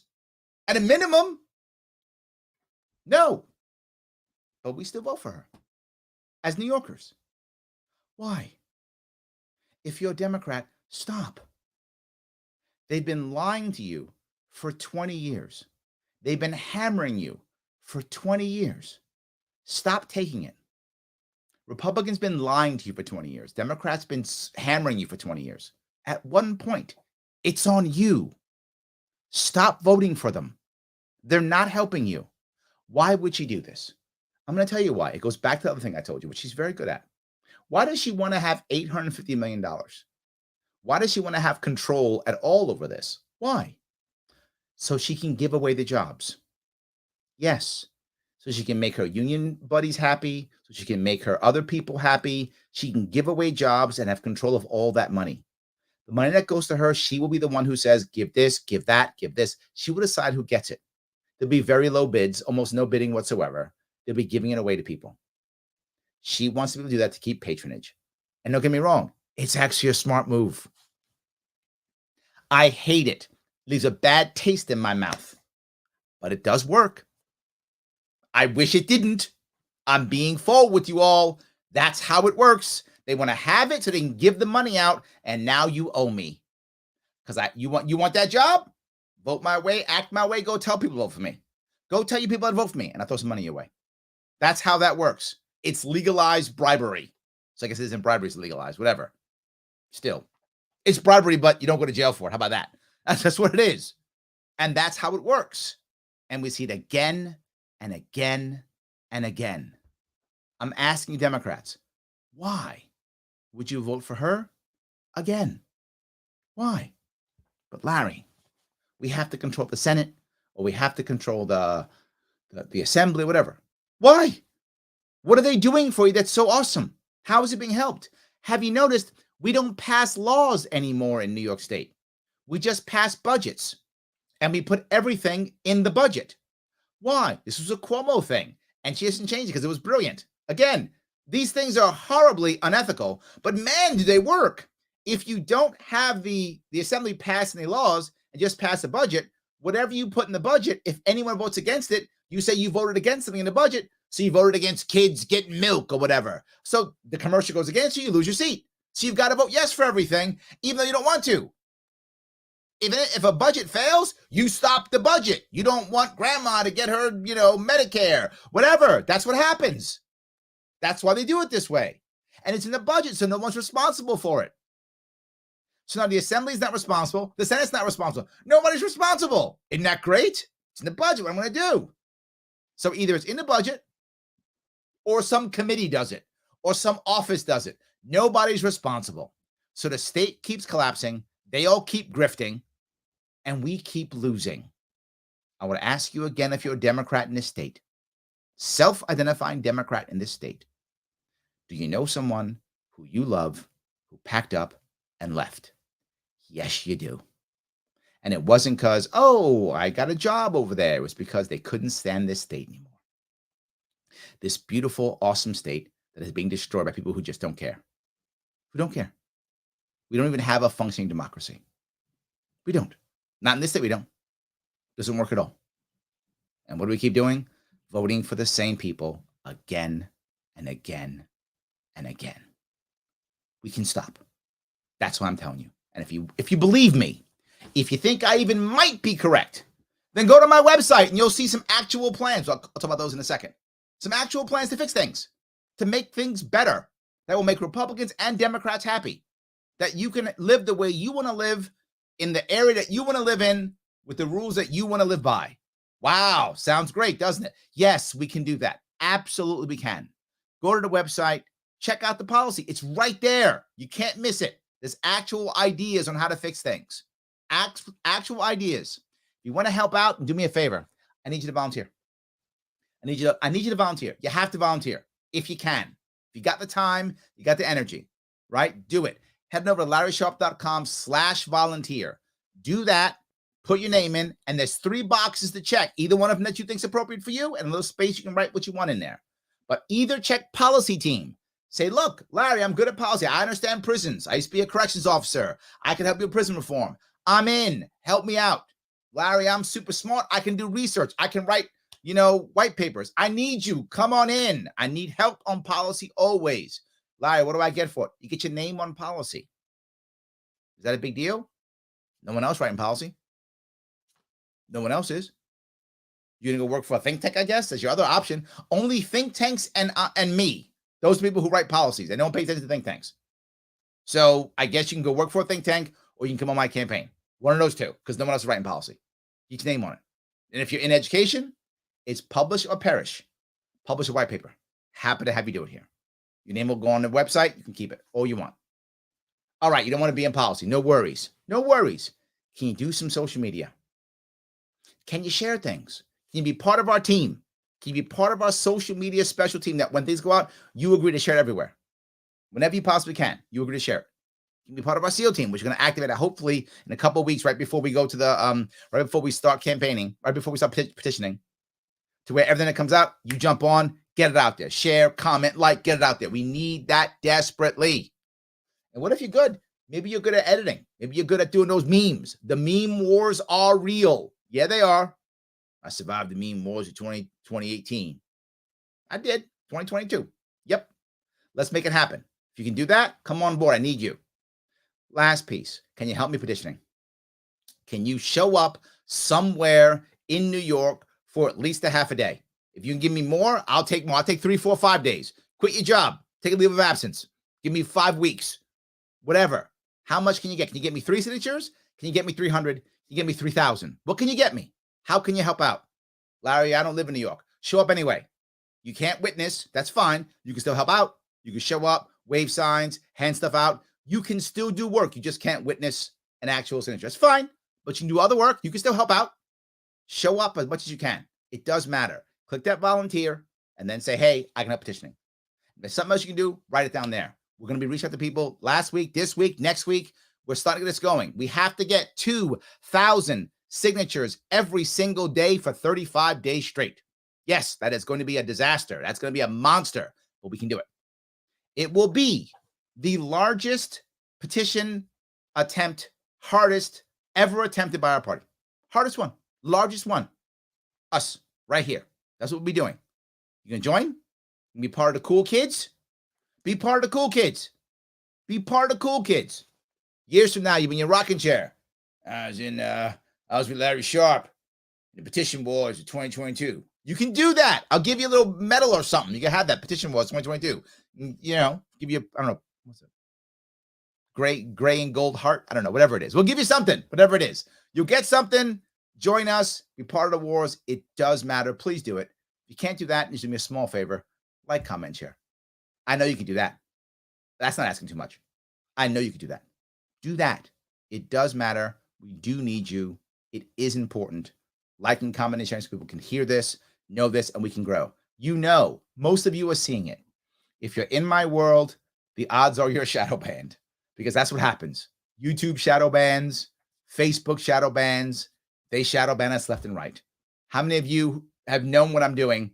at a minimum, no. But we still vote for her as New Yorkers. Why? If you're a Democrat, stop. They've been lying to you for 20 years. They've been hammering you for 20 years. Stop taking it. Republicans been lying to you for 20 years. Democrats been hammering you for 20 years. At one point, it's on you. Stop voting for them. They're not helping you. Why would she do this? I'm going to tell you why. It goes back to the other thing I told you, which she's very good at. Why does she want to have $850 million? Why does she want to have control at all over this? Why? So she can give away the jobs. Yes. So she can make her union buddies happy. So she can make her other people happy. She can give away jobs and have control of all that money. The money that goes to her, she will be the one who says, give this, give that, give this. She will decide who gets it. There'll be very low bids, almost no bidding whatsoever. They'll be giving it away to people. She wants people to do that to keep patronage. And don't get me wrong, it's actually a smart move. I hate it. It leaves a bad taste in my mouth. But it does work. I wish it didn't. I'm being full with you all. That's how it works. They want to have it so they can give the money out, and now you owe me. Because you want that job? Vote my way, act my way, go tell people to vote for me. Go tell you people to vote for me, and I throw some money your way. That's how that works. It's legalized bribery. So I guess it isn't bribery, it's legalized, whatever. Still, it's bribery, but you don't go to jail for it. How about that? That's what it is. And that's how it works. And we see it again and again and again. I'm asking Democrats, why would you vote for her again? Why? But Larry, we have to control the Senate, or we have to control the Assembly, whatever. Why? What are they doing for you that's so awesome? How is it being helped? Have you noticed we don't pass laws anymore in New York State? We just pass budgets, and we put everything in the budget. Why? This was a Cuomo thing, and she hasn't changed it because it was brilliant. Again, these things are horribly unethical, but man, do they work. If you don't have the Assembly pass any laws and just pass a budget, whatever you put in the budget, if anyone votes against it, you say you voted against something in the budget. So you voted against kids getting milk or whatever. So the commercial goes against you, you lose your seat. So you've got to vote yes for everything, even though you don't want to. If a budget fails, you stop the budget. You don't want grandma to get her, Medicare, whatever. That's what happens. That's why they do it this way. And it's in the budget, so no one's responsible for it. So now the Assembly's not responsible. The Senate's not responsible. Nobody's responsible. Isn't that great? It's in the budget. What I'm going to do. So either it's in the budget, or some committee does it, or some office does it. Nobody's responsible. So the state keeps collapsing. They all keep grifting, and we keep losing. I want to ask you again, if you're a Democrat in this state, self-identifying Democrat in this state, do you know someone who you love who packed up and left? Yes, you do. And it wasn't because, I got a job over there. It was because they couldn't stand this state anymore. This beautiful, awesome state that is being destroyed by people who just don't care. Who don't care. We don't even have a functioning democracy. We don't. Not in this state, we don't. Doesn't work at all. And what do we keep doing? Voting for the same people again and again and again. We can stop. That's what I'm telling you. And if you believe me, if you think I even might be correct, then go to my website and you'll see some actual plans. I'll talk about those in a second. Some actual plans to fix things, to make things better, that will make Republicans and Democrats happy, that you can live the way you want to live in the area that you want to live in with the rules that you want to live by. Wow, sounds great, doesn't it? Yes, we can do that. Absolutely, we can. Go to the website, check out the policy. It's right there. You can't miss it. There's actual ideas on how to fix things. Actual ideas. If you want to help out, do me a favor. I need you to volunteer. I need you to volunteer. You have to volunteer if you can. If you got the time, you got the energy, right? Do it. Head over to LarrySharpe.com/volunteer. Do that. Put your name in, and there's 3 boxes to check. Either one of them that you think is appropriate for you, and a little space you can write what you want in there. But either check policy team. Say, look, Larry, I'm good at policy. I understand prisons. I used to be a corrections officer. I can help you with prison reform. I'm in. Help me out. Larry, I'm super smart. I can do research. I can write, white papers. I need you. Come on in. I need help on policy always. Larry, what do I get for it? You get your name on policy. Is that a big deal? No one else writing policy. No one else is. You're going to go work for a think tank, I guess? That's your other option. Only think tanks and me. Those people who write policies. They don't pay attention to think tanks. So I guess you can go work for a think tank or you can come on my campaign. One of those two, because no one else is writing policy. Get your name on it. And if you're in education, it's publish or perish. Publish a white paper. Happy to have you do it here. Your name will go on the website. You can keep it all you want. All right. You don't want to be in policy. No worries. No worries. Can you do some social media? Can you share things? Can you be part of our team? Can you be part of our social media special team that when things go out, you agree to share it everywhere? Whenever you possibly can, you agree to share it. You can be part of our SEAL team, which is going to activate it hopefully in a couple of weeks, right before we go to the, right before we start campaigning, right before we start petitioning, to where everything that comes out, you jump on, get it out there, share, comment, like, get it out there. We need that desperately. And what if you're good? Maybe you're good at editing. Maybe you're good at doing those memes. The meme wars are real. Yeah, they are. I survived the meme wars of 2018. I did. 2022. Yep. Let's make it happen. If you can do that, come on board. I need you. Last piece. Can you help me petitioning? Can you show up somewhere in New York for at least a half a day? If you can give me more, I'll take more. I'll take 3, 4, 5 days. Quit your job. Take a leave of absence. Give me 5 weeks. Whatever. How much can you get? Can you get me 3 signatures? Can you get me 300? Can you get me 3,000? What can you get me? How can you help out? Larry, I don't live in New York. Show up anyway. You can't witness. That's fine. You can still help out. You can show up, wave signs, hand stuff out. You can still do work. You just can't witness an actual signature. It's fine, but you can do other work. You can still help out. Show up as much as you can. It does matter. Click that volunteer and then say, hey, I can help petitioning. If there's something else you can do, write it down there. We're going to be reaching out to people last week, this week, next week. We're starting to get this going. We have to get 2,000 signatures every single day for 35 days straight. Yes, that is going to be a disaster. That's going to be a monster, but we can do it. It will be the largest petition attempt, hardest ever attempted by our party. Hardest one, largest one. Us, right here. That's what we'll be doing. You can join? You can be part of the cool kids? Be part of the cool kids. Be part of the cool kids. Years from now, you'll be in your rocking chair. I was with Larry Sharpe in the petition wars of 2022. You can do that. I'll give you a little medal or something. You can have that petition wars 2022. Give you, I don't know, what's it? Gray and gold heart. I don't know, whatever it is. We'll give you something, whatever it is. You'll get something. Join us. Be part of the wars. It does matter. Please do it. If you can't do that, just do me a small favor. Like, comment, share. I know you can do that. That's not asking too much. I know you can do that. Do that. It does matter. We do need you. It is important. Like and comment and sharing so people can hear this, know this, and we can grow. Most of you are seeing it. If you're in my world, the odds are you're shadow banned because that's what happens. YouTube shadow bans, Facebook shadow bans. They shadow ban us left and right. How many of you have known what I'm doing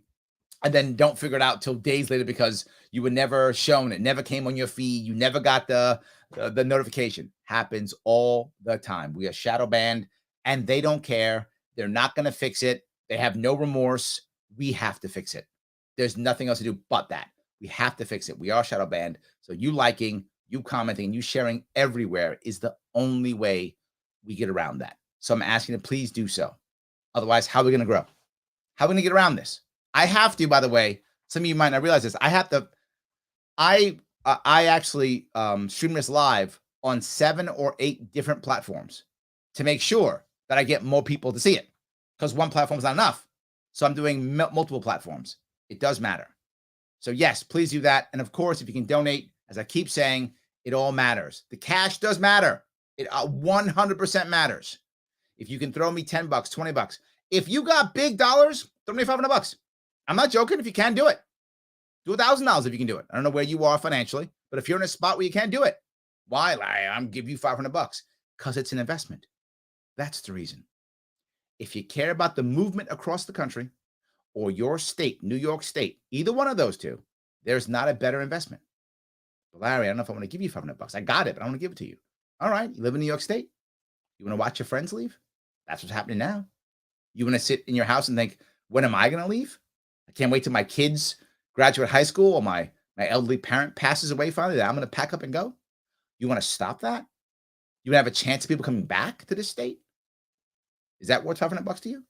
and then don't figure it out till days later because you were never shown. It never came on your feed. You never got the notification. Happens all the time. We are shadow banned, and they don't care. They're not going to fix it. They have no remorse. We have to fix it. There's nothing else to do but that. We have to fix it. We are shadow banned. So you liking, you commenting, you sharing everywhere is the only way we get around that. So I'm asking you to please do so. Otherwise, how are we going to grow? How are we going to get around this? I have to, by the way, some of you might not realize this. I actually stream this live on 7 or 8 different platforms to make sure that I get more people to see it, because one platform is not enough. So I'm doing multiple platforms. It does matter. So yes, please do that. And of course, if you can donate, as I keep saying, it all matters. The cash does matter. It 100% matters. If you can throw me $10, $20, if you got big dollars, throw me $500. I'm not joking. If you can do it, do $1,000 if you can do it. I don't know where you are financially, but if you're in a spot where you can't do it, why? I'm give you $500 because it's an investment. That's the reason. If you care about the movement across the country or your state, New York State, either one of those two, there's not a better investment. But Larry, I don't know if I want to give you $500. I got it, but I want to give it to you. All right. You live in New York State. You want to watch your friends leave? That's what's happening now. You want to sit in your house and think, when am I going to leave? I can't wait till my kids graduate high school or my elderly parent passes away finally that I'm going to pack up and go. You want to stop that? You want to have a chance of people coming back to this state? Is that worth $500 to you?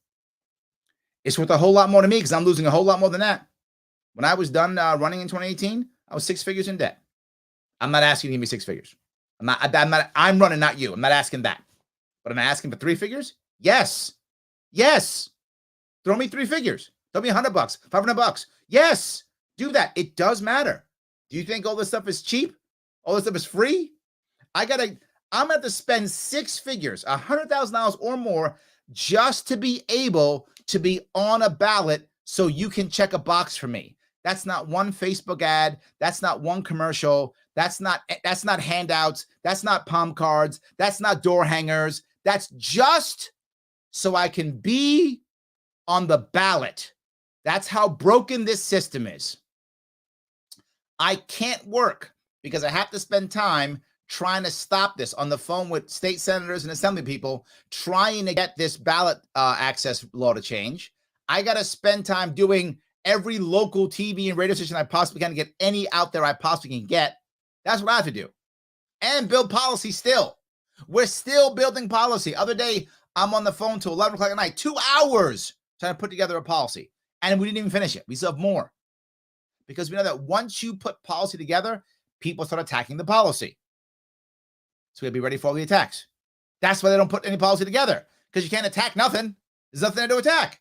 It's worth a whole lot more to me because I'm losing a whole lot more than that. When I was done running in 2018, I was 6 figures in debt. I'm not asking you to give me 6 figures. I'm running, not you. I'm not asking that. But am I asking for 3 figures? Yes. Yes. Throw me 3 figures. Throw me $100, $500. Yes. Do that. It does matter. Do you think all this stuff is cheap? All this stuff is free? I'm going to spend 6 figures, $100,000 or more, just to be able to be on a ballot so you can check a box for me. That's not one Facebook ad. That's not one commercial. That's not handouts. That's not palm cards. That's not door hangers. That's just so I can be on the ballot. That's how broken this system is. I can't work because I have to spend time trying to stop this on the phone with state senators and assembly people trying to get this ballot access law to change. I got to spend time doing every local TV and radio station I possibly can to get any out there I possibly can get. That's what I have to do. And build policy still. We're still building policy. Other day, I'm on the phone till 11 o'clock at night, 2 hours trying to put together a policy. And we didn't even finish it. We still have more. Because we know that once you put policy together, people start attacking the policy. So we have to be ready for all the attacks. That's why they don't put any policy together. Because you can't attack nothing. There's nothing there to attack.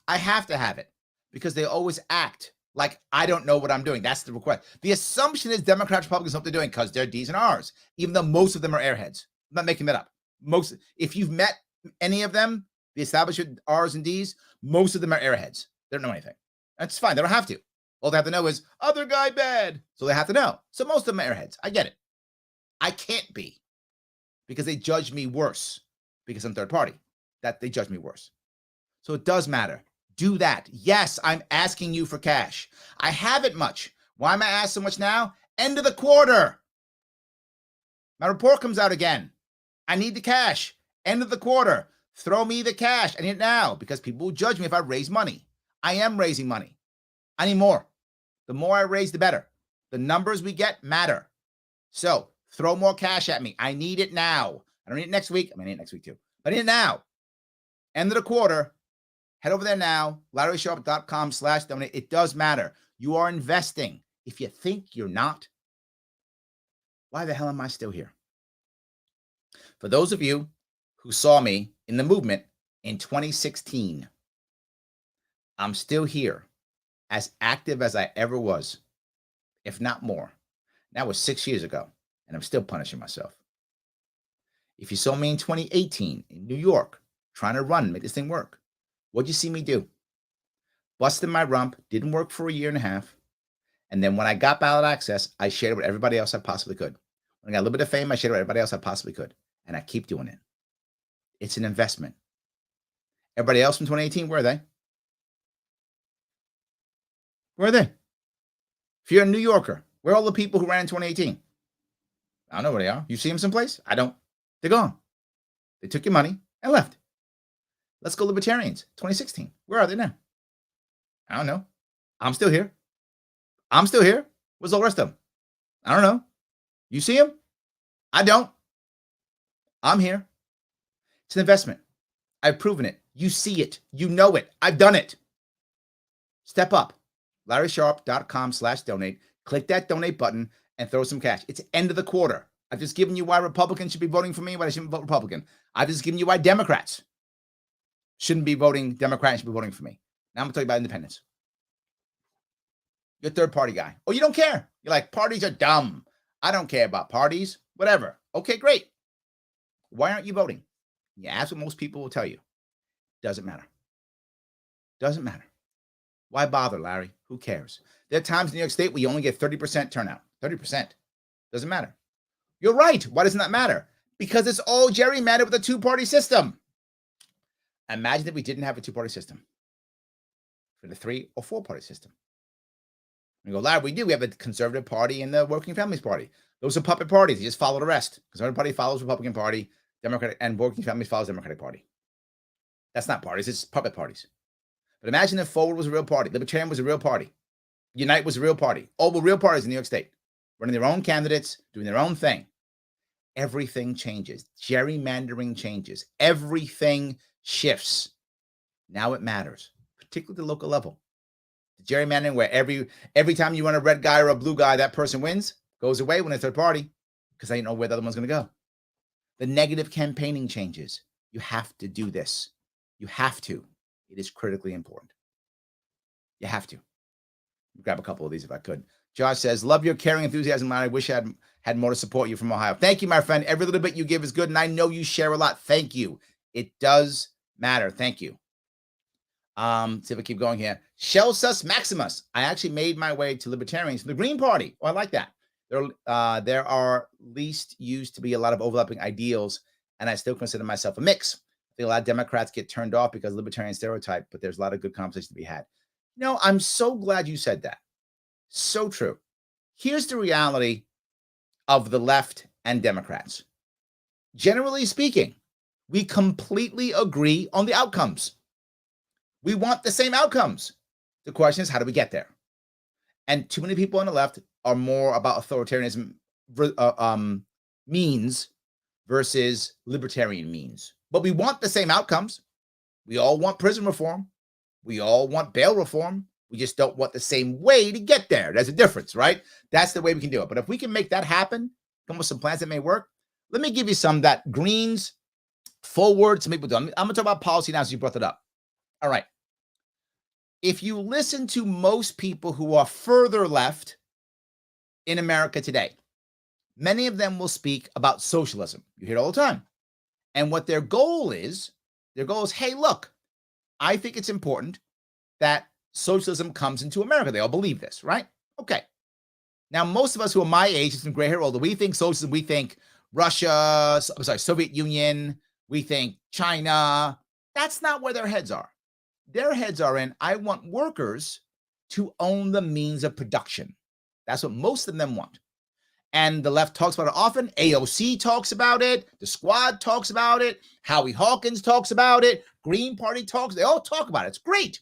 I have to have it. Because they always act like I don't know what I'm doing. That's the request. The assumption is Democrats, Republicans know what they're doing because they're D's and R's, even though most of them are airheads. I'm not making that up. If you've met any of them, the establishment R's and D's, most of them are airheads. They don't know anything. That's fine. They don't have to. All they have to know is other guy bad. So they have to know. So most of them are airheads. I get it. I can't be because they judge me worse because I'm third party. That they judge me worse. So it does matter. Do that. Yes, I'm asking you for cash. I haven't much. Why am I asked so much now? End of the quarter. My report comes out again. I need the cash. End of the quarter. Throw me the cash. I need it now because people will judge me if I raise money. I am raising money. I need more. The more I raise, the better. The numbers we get matter. So throw more cash at me. I need it now. I don't need it next week. I mean, I need it next week too. But I need it now. End of the quarter. Head over there now, LarrySharpe.com/donate. It does matter. You are investing. If you think you're not, why the hell am I still here? For those of you who saw me in the movement in 2016, I'm still here, as active as I ever was, if not more. That was 6 years ago, and I'm still punishing myself. If you saw me in 2018 in New York, trying to make this thing work, what'd you see me do? Busted my rump, didn't work for a year and a half. And then when I got ballot access, I shared it with everybody else I possibly could. When I got a little bit of fame, I shared it with everybody else I possibly could. And I keep doing it. It's an investment. Everybody else from 2018, where are they? Where are they? If you're a New Yorker, where are all the people who ran in 2018? I don't know where they are. You see them someplace? I don't. They're gone. They took your money and left. Let's go Libertarians. 2016. Where are they now? I don't know. I'm still here. Where's all the rest of them? I don't know. You see them? I don't. I'm here. It's an investment. I've proven it. You see it. You know it. I've done it. Step up. LarrySharpe.com/donate. Click that donate button and throw some cash. It's end of the quarter. I've just given you why Republicans should be voting for me, why they shouldn't vote Republican. I've just given you why Democrats shouldn't be voting Democrat and should be voting for me. Now I'm going to tell you about independence. You're a third party guy. Oh, you don't care. You're like, parties are dumb. I don't care about parties. Whatever. Okay, great. Why aren't you voting? You ask what most people will tell you. Doesn't matter. Doesn't matter. Why bother, Larry? Who cares? There are times in New York State where you only get 30% turnout. 30%. Doesn't matter. You're right. Why doesn't that matter? Because it's all gerrymandered with a two-party system. Imagine if we didn't have a two-party system. For the 3 or 4-party system. We go, Larry, we do. We have a Conservative Party and the Working Families Party. Those are puppet parties. You just follow the rest. Conservative Party follows Republican Party, Democratic, and Working Families follows Democratic Party. That's not parties. It's puppet parties. But imagine if Forward was a real party. Libertarian was a real party. Unite was a real party. All were real parties in New York State. Running their own candidates, doing their own thing. Everything changes. Gerrymandering changes. Everything shifts. Now it matters, particularly at the local level. The gerrymandering where every time you run a red guy or a blue guy, that person wins, goes away when it's third party because they don't know where the other one's going to go. The negative campaigning changes. You have to do this. You have to. It is critically important. You have to. Grab a couple of these if I could. Josh says, love your caring enthusiasm. I wish I had more to support you from Ohio. Thank you, my friend. Every little bit you give is good, and I know you share a lot. Thank you. It does matter. Thank you. See if I keep going here. Celsus Maximus. I actually made my way to Libertarians from the Green Party. Oh, I like that. There are least used to be a lot of overlapping ideals, and I still consider myself a mix. I think a lot of Democrats get turned off because of libertarian stereotype, but there's a lot of good conversation to be had. No, I'm so glad you said that. So true. Here's the reality of the left and Democrats. Generally speaking, we completely agree on the outcomes. We want the same outcomes. The question is, how do we get there? And too many people on the left are more about authoritarianism means versus libertarian means. But we want the same outcomes. We all want prison reform. We all want bail reform. We just don't want the same way to get there. There's a difference, right? That's the way we can do it. But if we can make that happen, come with some plans that may work, let me give you some that Greens forward some people do. I'm going to talk about policy now since you brought it up. All right. If you listen to most people who are further left in America today, many of them will speak about socialism. You hear it all the time. And what their goal is, hey, look, I think it's important that socialism comes into America. They all believe this, right? Okay. Now, most of us who are my age, some gray hair older, we think socialism, we think Russia, Soviet Union, we think China. That's not where their heads are. Their heads are in, I want workers to own the means of production. That's what most of them want. And the left talks about it often. AOC talks about it. The Squad talks about it. Howie Hawkins talks about it. Green Party talks. They all talk about it. It's great.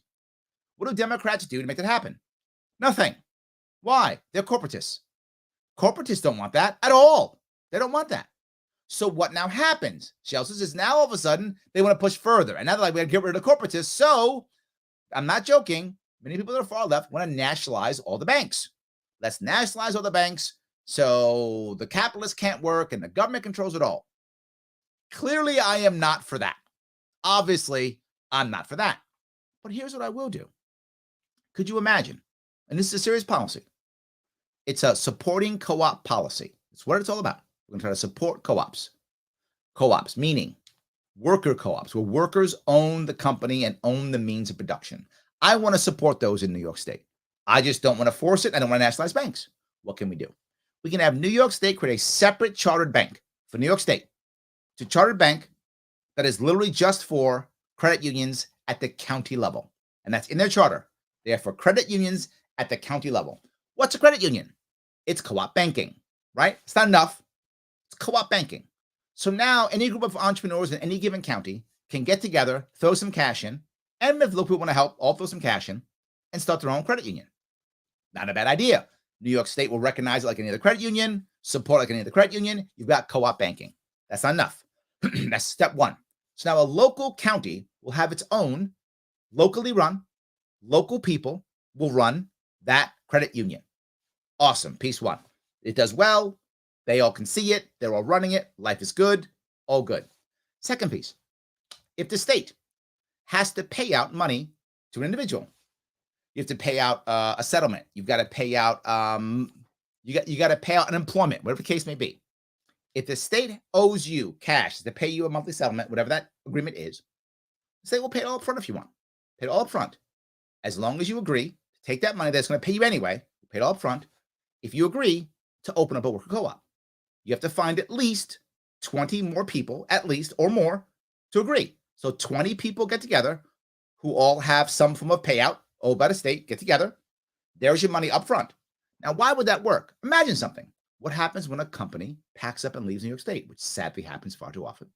What do Democrats do to make that happen? Nothing. Why? They're corporatists. Corporatists don't want that at all. They don't want that. So what now happens? Chelsea says now all of a sudden they want to push further. And now they're like, we got to get rid of the corporatists. So I'm not joking. Many people that are far left want to nationalize all the banks. Let's nationalize all the banks so the capitalists can't work and the government controls it all. Clearly, I am not for that. Obviously, I'm not for that. But here's what I will do. Could you imagine? And this is a serious policy. It's a supporting co-op policy. It's what it's all about. We're going to try to support co-ops. Co-ops, meaning worker co-ops, where workers own the company and own the means of production. I want to support those in New York State. I just don't want to force it. I don't want to nationalize banks. What can we do? We can have New York State create a separate chartered bank for New York State. It's a chartered bank that is literally just for credit unions at the county level. And that's in their charter. They are for credit unions at the county level. What's a credit union? It's co-op banking, right? It's not enough. It's co-op banking. So now any group of entrepreneurs in any given county can get together, throw some cash in, and if local people want to help, all throw some cash in and start their own credit union. Not a bad idea. New York State will recognize it like any other credit union, support like any other credit union. You've got co-op banking. That's not enough. That's step one. So now a local county will have its own locally run, local people will run that credit union. Awesome. Piece one. It does well. They all can see it. They're all running it. Life is good. All good. Second piece. If the state has to pay out money to an individual, you have to pay out a settlement. You've got to pay out you got to pay out unemployment, whatever the case may be. If the state owes you cash to pay you a monthly settlement, whatever that agreement is, the state will pay it all up front if you want. Pay it all up front. As long as you agree to take that money that's going to pay you anyway, pay it all up front. If you agree to open up a worker co-op, you have to find at least 20 more people, at least, or more, to agree. So 20 people get together who all have some form of payout owed by the state, get together. There's your money up front. Now, why would that work? Imagine something. What happens when a company packs up and leaves New York State, which sadly happens far too often,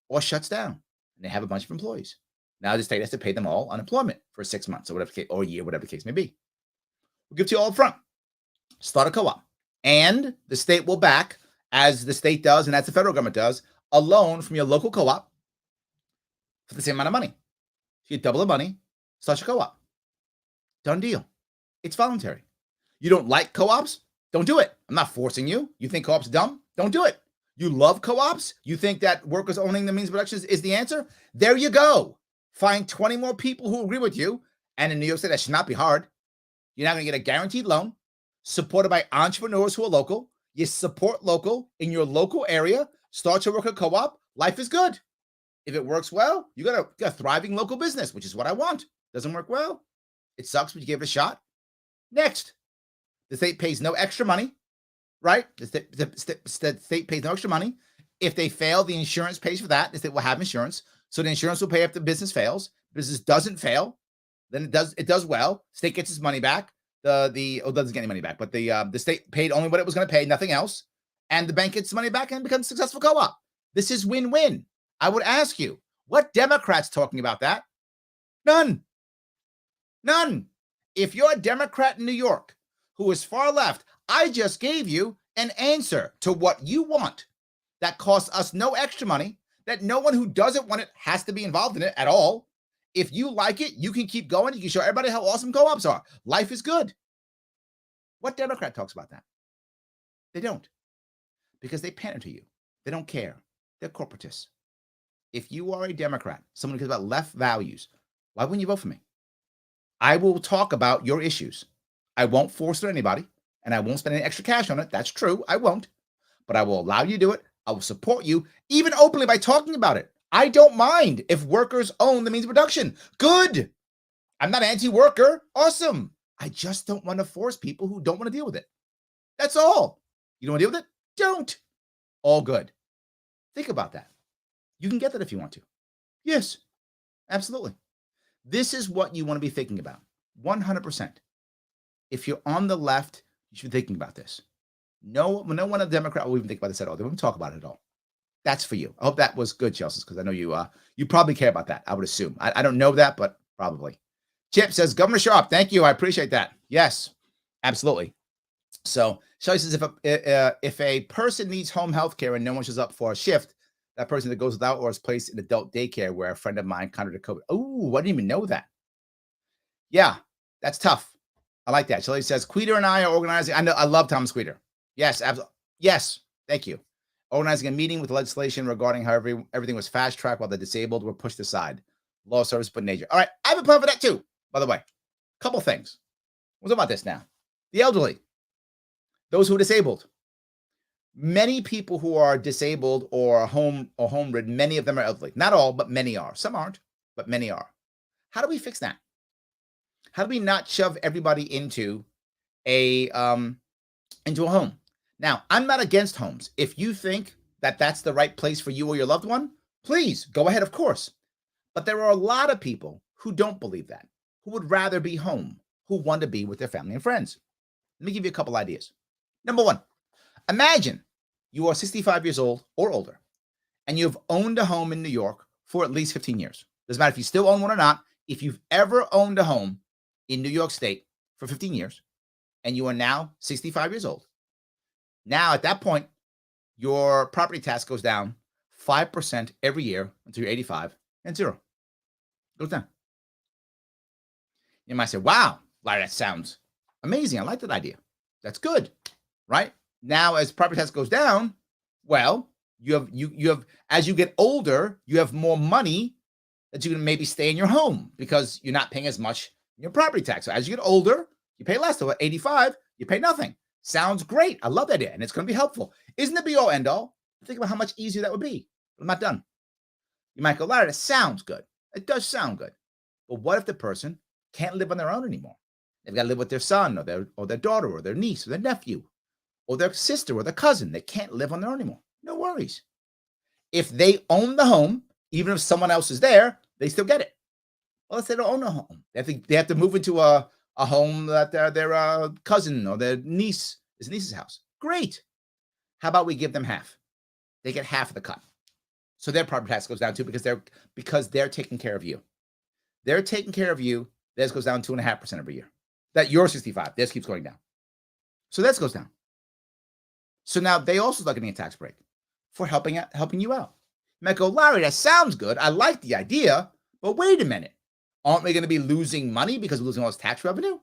or shuts down, and they have a bunch of employees? Now the state has to pay them all unemployment for 6 months or whatever, or a year, whatever the case may be. We'll give it to you all up front. Start a co-op. And the state will back, as the state does and as the federal government does, a loan from your local co-op for the same amount of money. So you double the money, start your co-op. Done deal. It's voluntary. You don't like co-ops? Don't do it. I'm not forcing you. You think co-ops are dumb? Don't do it. You love co-ops? You think that workers owning the means of production is the answer? There you go. Find 20 more people who agree with you. And in New York State, that should not be hard. You're not going to get a guaranteed loan supported by entrepreneurs who are local. You support local in your local area. Start your worker co-op. Life is good. If it works well, you got a thriving local business, which is what I want. Doesn't work well, it sucks, but you give it a shot. Next, the state pays no extra money, right? The state pays no extra money. If they fail, the insurance pays for that. The state will have insurance. So the insurance will pay if the business fails. Business doesn't fail, then it does well. State gets its money back. Doesn't get any money back, but the state paid only what it was going to pay, nothing else. And the bank gets money back and becomes a successful co-op. This is win-win. I would ask you, what Democrats talking about that? None. If you're a Democrat in New York who is far left, I just gave you an answer to what you want that costs us no extra money, that no one who doesn't want it has to be involved in it at all. If you like it, you can keep going. You can show everybody how awesome co-ops are. Life is good. What Democrat talks about that? They don't. Because they pander to you. They don't care. They're corporatists. If you are a Democrat, someone who cares about left values, why wouldn't you vote for me? I will talk about your issues. I won't force it on anybody, and I won't spend any extra cash on it. That's true. I won't. But I will allow you to do it. I will support you, even openly by talking about it. I don't mind if workers own the means of production. Good. I'm not anti-worker. Awesome. I just don't want to force people who don't want to deal with it. That's all. You don't want to deal with it? Don't. All good. Think about that. You can get that if you want to. Yes, absolutely. This is what you want to be thinking about. 100%. If you're on the left, you should be thinking about this. No one a Democrat will even think about this at all. They won't talk about it at all. That's for you. I hope that was good, Chelsea, because I know you probably care about that. I would assume. I don't know that, but probably. Chip says, Governor Sharpe, thank you. I appreciate that. Yes, absolutely. So Chelsea says, if a person needs home health care and no one shows up for a shift, that person that goes without or is placed in adult daycare where a friend of mine contracted COVID. Oh, I didn't even know that. Yeah, that's tough. I like that. Chelsea says, Queter and I are organizing. I love Thomas Queter. Yes, absolutely. Yes, thank you. Organizing a meeting with legislation regarding how everything was fast-tracked while the disabled were pushed aside. Law, service, but nature. All right, I have a plan for that too, by the way. Couple things. We'll talk about this now. The elderly. Those who are disabled. Many people who are disabled or home-ridden, many of them are elderly. Not all, but many are. Some aren't, but many are. How do we fix that? How do we not shove everybody into a home? Now, I'm not against homes. If you think that that's the right place for you or your loved one, please go ahead, of course. But there are a lot of people who don't believe that, who would rather be home. who want to be with their family and friends. Let me give you a couple ideas. Number one, imagine you are 65 years old or older, and you've owned a home in New York for at least 15 years. Doesn't matter if you still own one or not. If you've ever owned a home in New York State for 15 years, and you are now 65 years old, now at that point, your property tax goes down 5% every year until you're 85 and zero. Goes down. You might say, wow, Larry, that sounds amazing. I like that idea. That's good, right? Now, as property tax goes down, well, you have as you get older, you have more money that you can maybe stay in your home because you're not paying as much in your property tax. So as you get older, you pay less. So at 85, you pay nothing. Sounds great. I love that idea, and it's going to be helpful. Isn't it be all end all? Think about how much easier that would be. But I'm not done. You might go, Larry, that sounds good. It does sound good. But what if the person can't live on their own anymore? They've got to live with their son or their daughter or their niece or their nephew or their sister or their cousin. They can't live on their own anymore. No worries. If they own the home, even if someone else is there, they still get it. Well, if they don't own a home, they have to move into a home that their cousin or their niece's house. Great. How about we give them half? They get half of the cut. So their property tax goes down too because they're taking care of you. They're taking care of you. Theirs goes down 2.5% every year. That you're 65. Theirs keeps going down. So theirs goes down. So now they also start getting a tax break for helping you out. You might go, Larry, that sounds good. I like the idea, but wait a minute. Aren't we going to be losing money because we're losing all this tax revenue?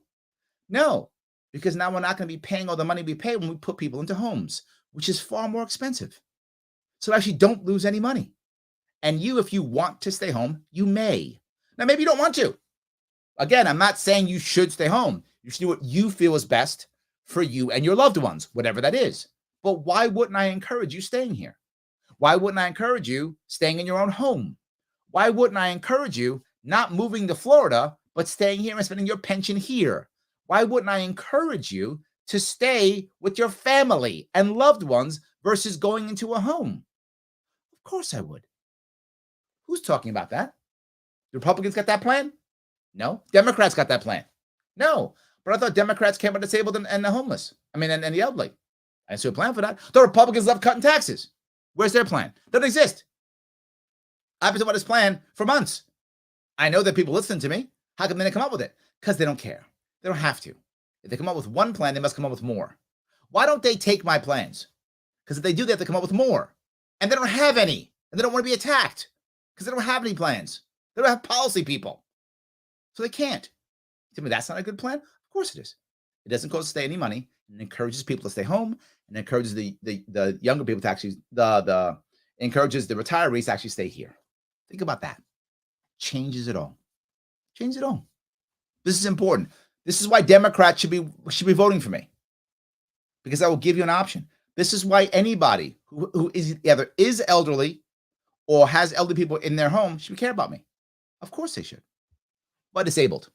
No, because now we're not going to be paying all the money we pay when we put people into homes, which is far more expensive. So actually don't lose any money. And you, if you want to stay home, you may. Now, maybe you don't want to. Again, I'm not saying you should stay home. You should do what you feel is best for you and your loved ones, whatever that is. But why wouldn't I encourage you staying here? Why wouldn't I encourage you staying in your own home? Why wouldn't I encourage you not moving to Florida, but staying here and spending your pension here? Why wouldn't I encourage you to stay with your family and loved ones versus going into a home? Of course I would. Who's talking about that? The Republicans got that plan? No. Democrats got that plan? No. But I thought Democrats came about disabled and the homeless. And the elderly. I didn't see a plan for that. The Republicans love cutting taxes. Where's their plan? Doesn't exist. I've been talking about this plan for months. I know that people listen to me. How come they didn't come up with it? Because they don't care. They don't have to. If they come up with one plan, they must come up with more. Why don't they take my plans? Because if they do, they have to come up with more. And they don't have any. And they don't want to be attacked. Because they don't have any plans. They don't have policy people. So they can't. Tell me that's not a good plan? Of course it is. It doesn't cost the state any money. It encourages people to stay home and encourages the younger people to actually encourages the retirees to actually stay here. Think about that. Changes it all. Changes it all. This is important. This is why Democrats should be voting for me. Because I will give you an option. This is why anybody who is either is elderly or has elderly people in their home should care about me. Of course they should. But disabled.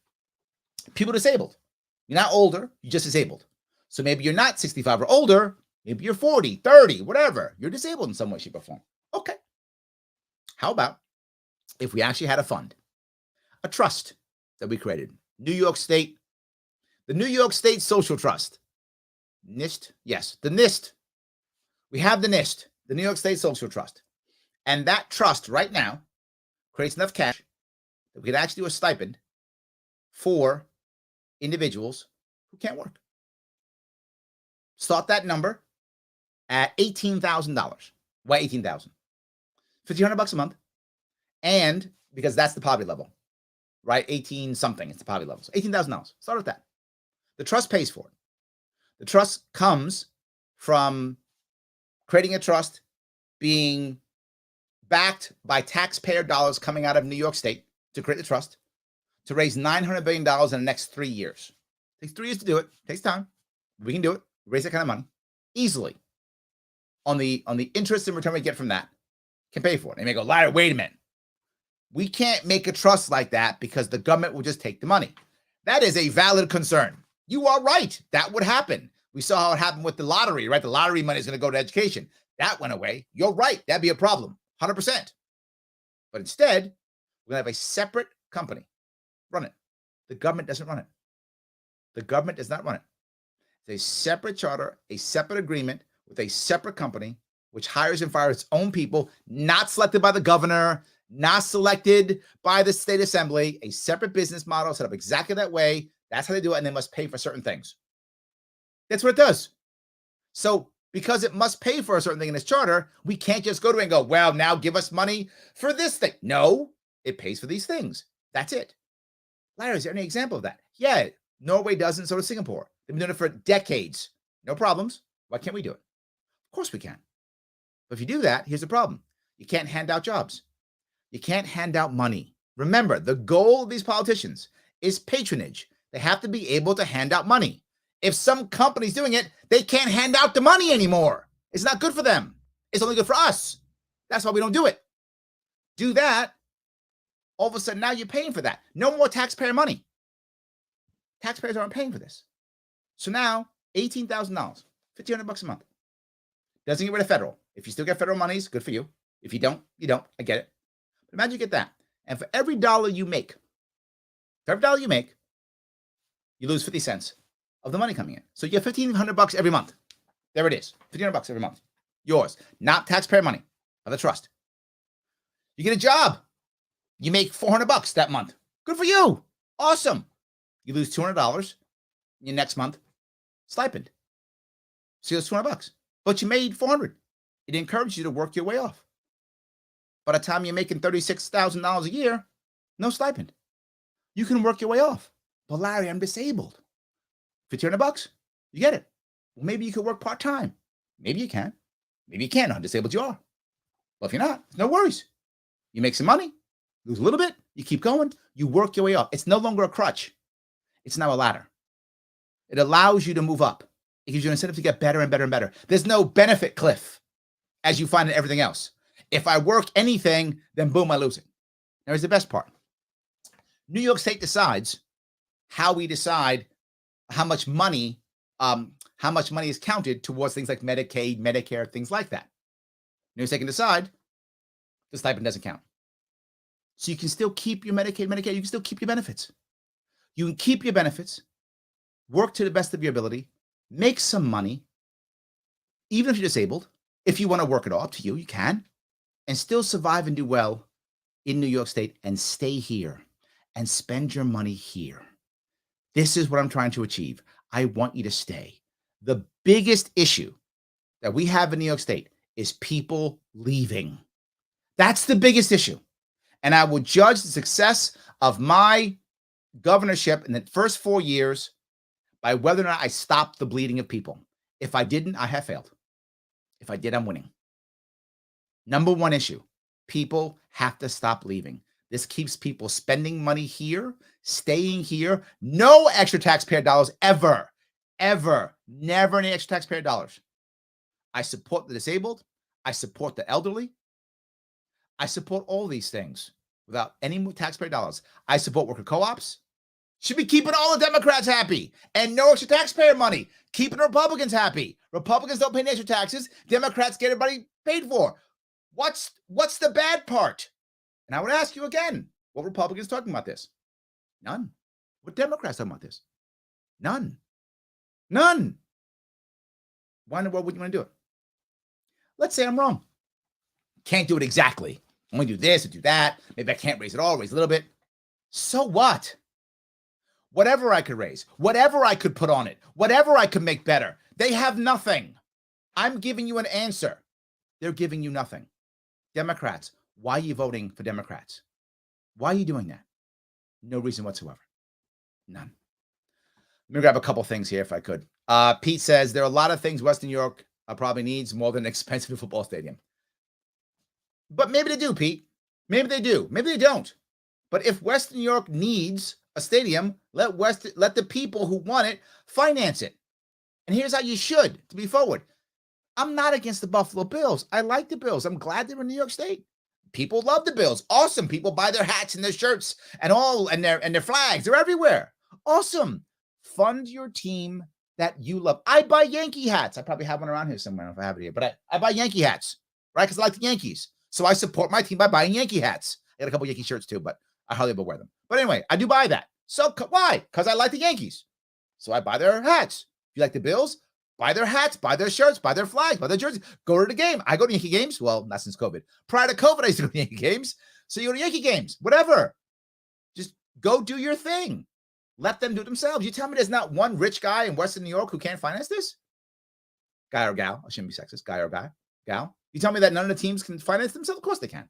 People disabled. You're not older, you're just disabled. So maybe you're not 65 or older, maybe you're 40, 30, whatever. You're disabled in some way, shape, or form. Okay. How about if we actually had a fund, a trust that we created? New York State, the New York State Social Trust. NIST? Yes, the NIST. We have the NIST, the New York State Social Trust. And that trust right now creates enough cash that we could actually do a stipend for individuals who can't work. Start that number at $18,000. Why 18,000? $1,500 a month. And because that's the poverty level, right? 18 something, it's the poverty level. So $18,000. Start with that. The trust pays for it. The trust comes from creating a trust, being backed by taxpayer dollars coming out of New York State to create the trust, to raise $900 billion in the next 3 years. It takes 3 years to do it. It takes time. We can do it. Raise that kind of money easily. On the interest and return we get from that, can pay for it. And you may go, Larry, wait a minute. We can't make a trust like that because the government will just take the money. That is a valid concern. You are right. That would happen. We saw how it happened with the lottery, right? The lottery money is going to go to education. That went away. You're right. That'd be a problem. 100%. But instead, we're going to have a separate company run it. The government doesn't run it. The government does not run it. It's a separate charter, a separate agreement with a separate company, which hires and fires its own people, not selected by the governor, not selected by the state assembly, a separate business model set up exactly that way. That's how they do it, and they must pay for certain things. That's what it does. So because it must pay for a certain thing in its charter, we can't just go to it and go, well, now give us money for this thing. No, it pays for these things. That's it. Larry, is there any example of that? Yeah, Norway does, and so does Singapore. They've been doing it for decades. No problems. Why can't we do it? Of course we can. But if you do that, here's the problem. You can't hand out jobs. You can't hand out money. Remember, the goal of these politicians is patronage. They have to be able to hand out money. If some company's doing it, they can't hand out the money anymore. It's not good for them. It's only good for us. That's why we don't do it. Do that, all of a sudden now you're paying for that. No more taxpayer money. Taxpayers aren't paying for this. So now, $18,000, $1,500 a month. Doesn't get rid of federal. If you still get federal monies, good for you. If you don't, you don't. I get it. But imagine you get that. And for every dollar you make, you lose 50 cents of the money coming in. So you get $1,500 every month. There it is. $1,500 every month. Yours. Not taxpayer money, but the trust. You get a job. You make $400 that month. Good for you. Awesome. You lose $200 your next month stipend. So you lose $200. But you made $400. It encouraged you to work your way off. By the time you're making $36,000 a year, no stipend. You can work your way off. But Larry, I'm disabled. $1,500, you get it. Well, maybe you could work part-time. Maybe you can. Maybe you can't. How disabled you are. Well, if you're not, no worries. You make some money, lose a little bit, you keep going, you work your way up. It's no longer a crutch. It's now a ladder. It allows you to move up. It gives you an incentive to get better and better and better. There's no benefit cliff as you find in everything else. If I work anything, then boom, I lose it. Now, here's the best part. New York State decides how we decide how much money is counted towards things like Medicaid, Medicare, things like that. New York State can decide the stipend doesn't count. So you can still keep your Medicaid, Medicare, you can still keep your benefits. You can keep your benefits, work to the best of your ability, make some money, even if you're disabled. If you want to work it all, up to you, you can, and still survive and do well in New York State and stay here and spend your money here. This is what I'm trying to achieve. I want you to stay. The biggest issue that we have in New York State is people leaving. That's the biggest issue. And I will judge the success of my governorship in the first 4 years by whether or not I stopped the bleeding of people. If I didn't, I have failed. If I did, I'm winning. Number one issue, people have to stop leaving. This keeps people spending money here, staying here. No extra taxpayer dollars ever, ever, never any extra taxpayer dollars. I support the disabled. I support the elderly. I support all these things without any more taxpayer dollars. I support worker co-ops. Should be keeping all the Democrats happy and no extra taxpayer money. Keeping Republicans happy. Republicans don't pay any extra taxes. Democrats get everybody paid for. What's the bad part? And I would ask you again, what Republicans talking about this? None. What Democrats talking about this? None. None. Why in the world would you want to do it? Let's say I'm wrong. Can't do it exactly. I'm going to do this and do that. Maybe I can't raise it all, raise a little bit. So what? Whatever I could raise, whatever I could put on it, whatever I could make better, they have nothing. I'm giving you an answer. They're giving you nothing. Democrats, why are you voting for Democrats? Why are you doing that? No reason whatsoever. None. Let me grab a couple things here if I could. Pete says, there are a lot of things Western New York probably needs more than an expensive football stadium. But maybe they do, Pete. Maybe they do. Maybe they don't. But if Western New York needs a stadium, let the people who want it finance it. And here's how you should, to be forward. I'm not against the Buffalo Bills. I like the Bills. I'm glad they're in New York State. People love the Bills. Awesome. People buy their hats and their shirts and their flags. They're everywhere. Awesome. Fund your team that you love. I buy Yankee hats. I probably have one around here somewhere if I have it here. But I buy Yankee hats, right? Because I like the Yankees. So I support my team by buying Yankee hats. I got a couple Yankee shirts too, but I hardly ever wear them. But anyway, I do buy that. So why? Because I like the Yankees. So I buy their hats. If you like the Bills, buy their hats, buy their shirts, buy their flags, buy their jerseys. Go to the game. I go to Yankee games. Well, not since COVID. Prior to COVID, I used to go to Yankee games. So you go to Yankee games, whatever. Just go do your thing. Let them do it themselves. You tell me there's not one rich guy in Western New York who can't finance this? Guy or gal. I shouldn't be sexist. Guy or guy. Gal. You tell me that none of the teams can finance themselves? Of course they can.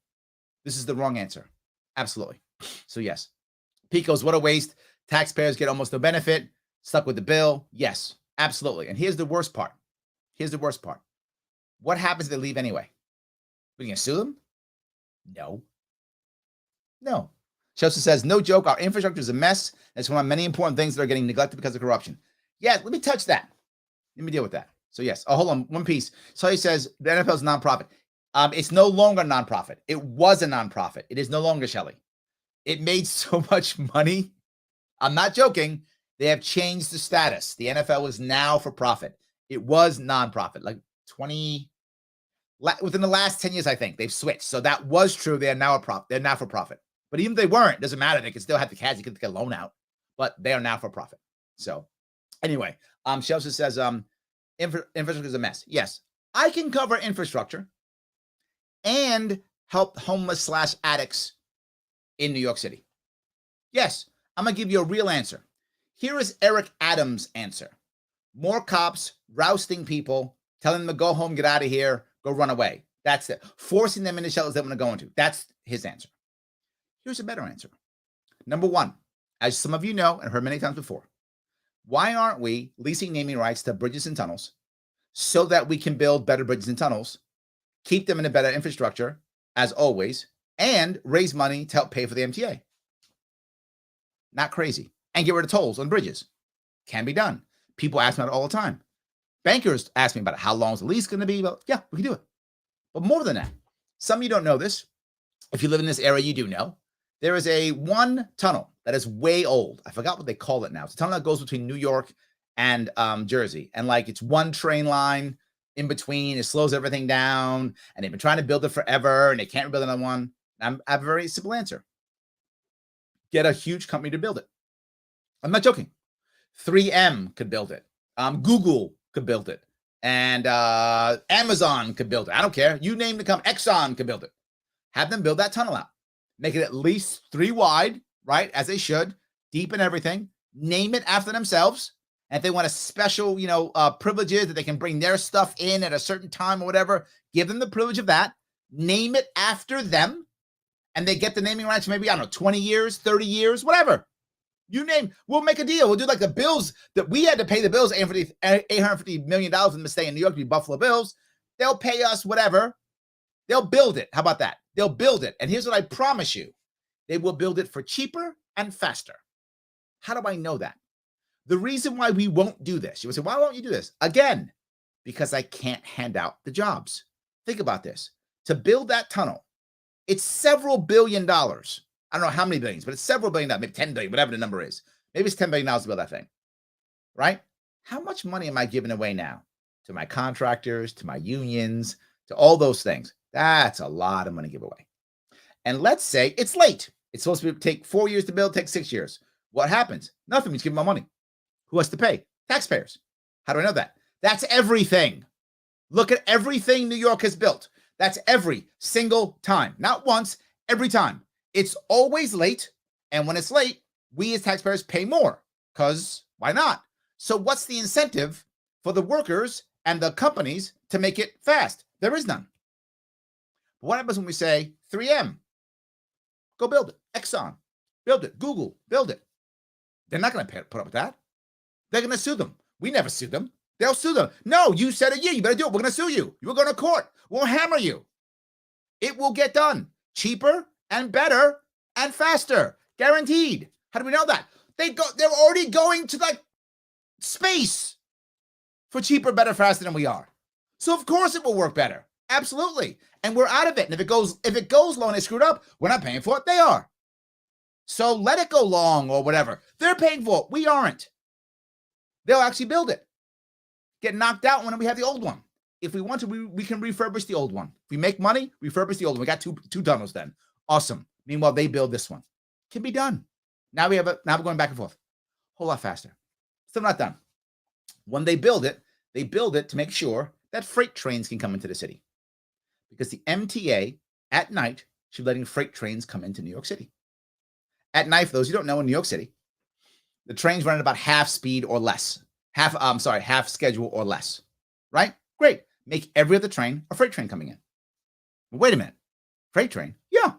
This is the wrong answer. Absolutely. So yes. Picos, what a waste. Taxpayers get almost no benefit. Stuck with the bill. Yes, absolutely. And here's the worst part. Here's the worst part. What happens if they leave anyway? We're going to sue them? No. No. Chelsea says, no joke, our infrastructure is a mess. That's one of many important things that are getting neglected because of corruption. Yeah, let me touch that. Let me deal with that. So yes. Oh, hold on. One piece. So he says the NFL is a nonprofit. It's no longer a nonprofit. It was a nonprofit. It is no longer, Shelley. It made so much money. I'm not joking. They have changed the status. The NFL is now for profit. It was nonprofit, like within the last 10 years, I think they've switched. So that was true. They are now they're now for profit. But even if they weren't, doesn't matter. They can still have the cash. You can take a loan out, but they are now for profit. So anyway, Chelsea says, infrastructure is a mess. Yes, I can cover infrastructure and help homeless / addicts in New York City. Yes, I'm going to give you a real answer. Here is Eric Adams' answer. More cops rousting people, telling them to go home, get out of here, go run away. That's it. Forcing them into shelters they want to go into. That's his answer. Here's a better answer. Number one, as some of you know and heard many times before, why aren't we leasing naming rights to bridges and tunnels so that we can build better bridges and tunnels, keep them in a better infrastructure, as always, and raise money to help pay for the MTA? Not crazy. And get rid of tolls on bridges. Can be done. People ask me about it all the time. Bankers ask me about it. How long is the lease going to be? Well, yeah, we can do it. But more than that, some of you don't know this. If you live in this area, you do know. There is one tunnel that is way old. I forgot what they call it now. It's a tunnel that goes between New York and Jersey. And like it's one train line in between. It slows everything down. And they've been trying to build it forever. And they can't build another one. I have a very simple answer. Get a huge company to build it. I'm not joking. 3M could build it. Google could build it. And Amazon could build it. I don't care. You name the company. Exxon could build it. Have them build that tunnel out. Make it at least 3 wide, right? As they should. Deep and everything. Name it after themselves. And if they want a special, privileges that they can bring their stuff in at a certain time or whatever, give them the privilege of that. Name it after them. And they get the naming rights for maybe, 20 years, 30 years, whatever. You name, we'll make a deal. We'll do like the Bills that we had to pay the Bills $850 million for them to stay in New York to be Buffalo Bills. They'll pay us whatever. They'll build it. How about that? They'll build it. And here's what I promise you. They will build it for cheaper and faster. How do I know that? The reason why we won't do this, you will say, why won't you do this? Again, because I can't hand out the jobs. Think about this. To build that tunnel, it's several $1 billion. I don't know how many billions, but it's several $1 billion, maybe 10 billion, whatever the number is. Maybe it's $10 billion to build that thing, right? How much money am I giving away now to my contractors, to my unions, to all those things? That's a lot of money to give away. And let's say it's late. It's supposed to take 4 years to build, take 6 years. What happens? Nothing. We just give them my money. Who has to pay? Taxpayers. How do I know that? That's everything. Look at everything New York has built. That's every single time. Not once, every time. It's always late. And when it's late, we as taxpayers pay more because why not? So what's the incentive for the workers and the companies to make it fast? There is none. But what happens when we say 3M, go build it. Exxon, build it. Google, build it. They're not going to put up with that. They're going to sue them. We never sued them. They'll sue them. No, you said it. Yeah, you better do it. We're going to sue you. You're going to court. We'll hammer you. It will get done cheaper and better and faster. Guaranteed. How do we know that? They're already going to like space for cheaper, better, faster than we are. So of course it will work better. Absolutely. And we're out of it. And if it goes long and they screwed up, we're not paying for it. They are. So let it go long or whatever. They're paying for it. We aren't. They'll actually build it. Get knocked out when we have the old one. If we want to, we can refurbish the old one. If we make money, refurbish the old one. We got two tunnels then. Awesome. Meanwhile, they build this one. Can be done. Now we're going back and forth. Whole lot faster. Still not done. When they build it to make sure that freight trains can come into the city. Because the MTA at night should be letting freight trains come into New York City. At night, for those who don't know, in New York City, the trains run at about half speed or less. Half schedule or less. Right? Great. Make every other train a freight train coming in. Wait a minute. Freight train? Yeah.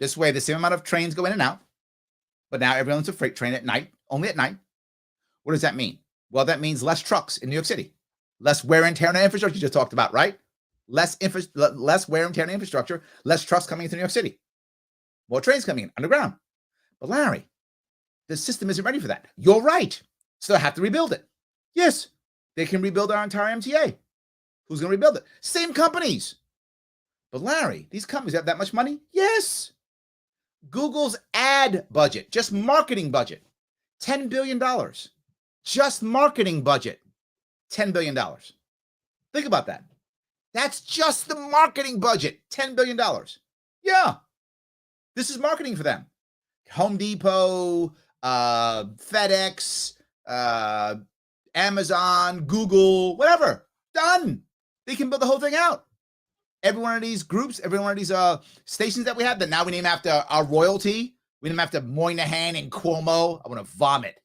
This way, the same amount of trains go in and out. But now everyone's a freight train at night, only at night. What does that mean? Well, that means less trucks in New York City. Less wear and tear on the infrastructure you just talked about, right? Less wear and tear on the infrastructure, less trucks coming into New York City. More trains coming in underground. But Larry, the system isn't ready for that. You're right. So they have to rebuild it. Yes, they can rebuild our entire MTA. Who's going to rebuild it? Same companies. But Larry, these companies have that much money? Yes. Google's ad budget, just marketing budget, $10 billion. Just marketing budget, $10 billion. Think about that. That's just the marketing budget, $10 billion. Yeah. This is marketing for them. Home Depot, FedEx, Amazon, Google, whatever. Done. They can build the whole thing out. Every one of these groups, every one of these stations that we have that now we name after our royalty. We name after Moynihan and Cuomo. I want to vomit.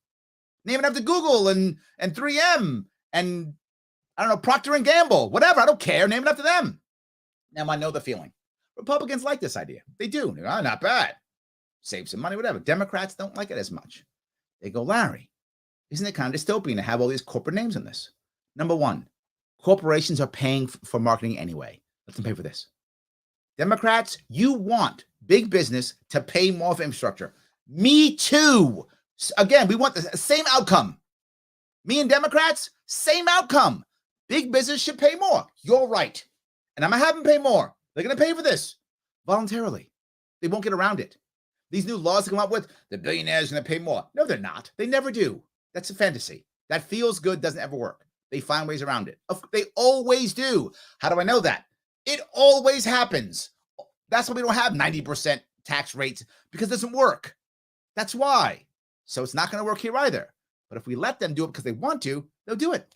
Name it after Google and 3M and I don't know, Procter & Gamble, whatever. I don't care. Name it after them. Now I know the feeling. Republicans like this idea. They do. Not bad. Save some money, whatever. Democrats don't like it as much. They go, Larry, isn't it kind of dystopian to have all these corporate names in this? Number one, corporations are paying for marketing anyway. Let them pay for this. Democrats, you want big business to pay more for infrastructure. Me too. Again, we want the same outcome. Me and Democrats, same outcome. Big business should pay more. You're right. And I'm going to have them pay more. They're going to pay for this voluntarily. They won't get around it. These new laws to come up with, the billionaires are going to pay more. No, they're not. They never do. That's a fantasy. That feels good, doesn't ever work. They find ways around it. They always do. How do I know that? It always happens. That's why we don't have 90% tax rates, because it doesn't work. That's why. So it's not going to work here either. But if we let them do it because they want to, they'll do it.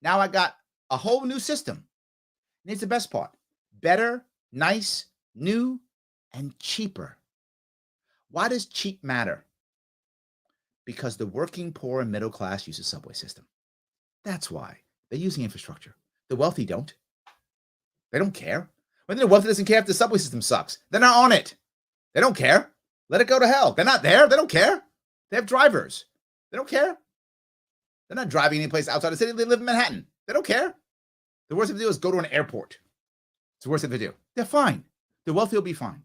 Now I got a whole new system. And here's the best part. Better, nice, new, and cheaper. Why does cheap matter? Because the working poor and middle class use the subway system. That's why. They're using infrastructure. The wealthy don't. They don't care. When the wealthy doesn't care if the subway system sucks. They're not on it. They don't care. Let it go to hell. They're not there. They don't care. They have drivers. They don't care. They're not driving any place outside the city. They live in Manhattan. They don't care. The worst thing to do is go to an airport. It's the worst thing to do. They're fine. The wealthy will be fine.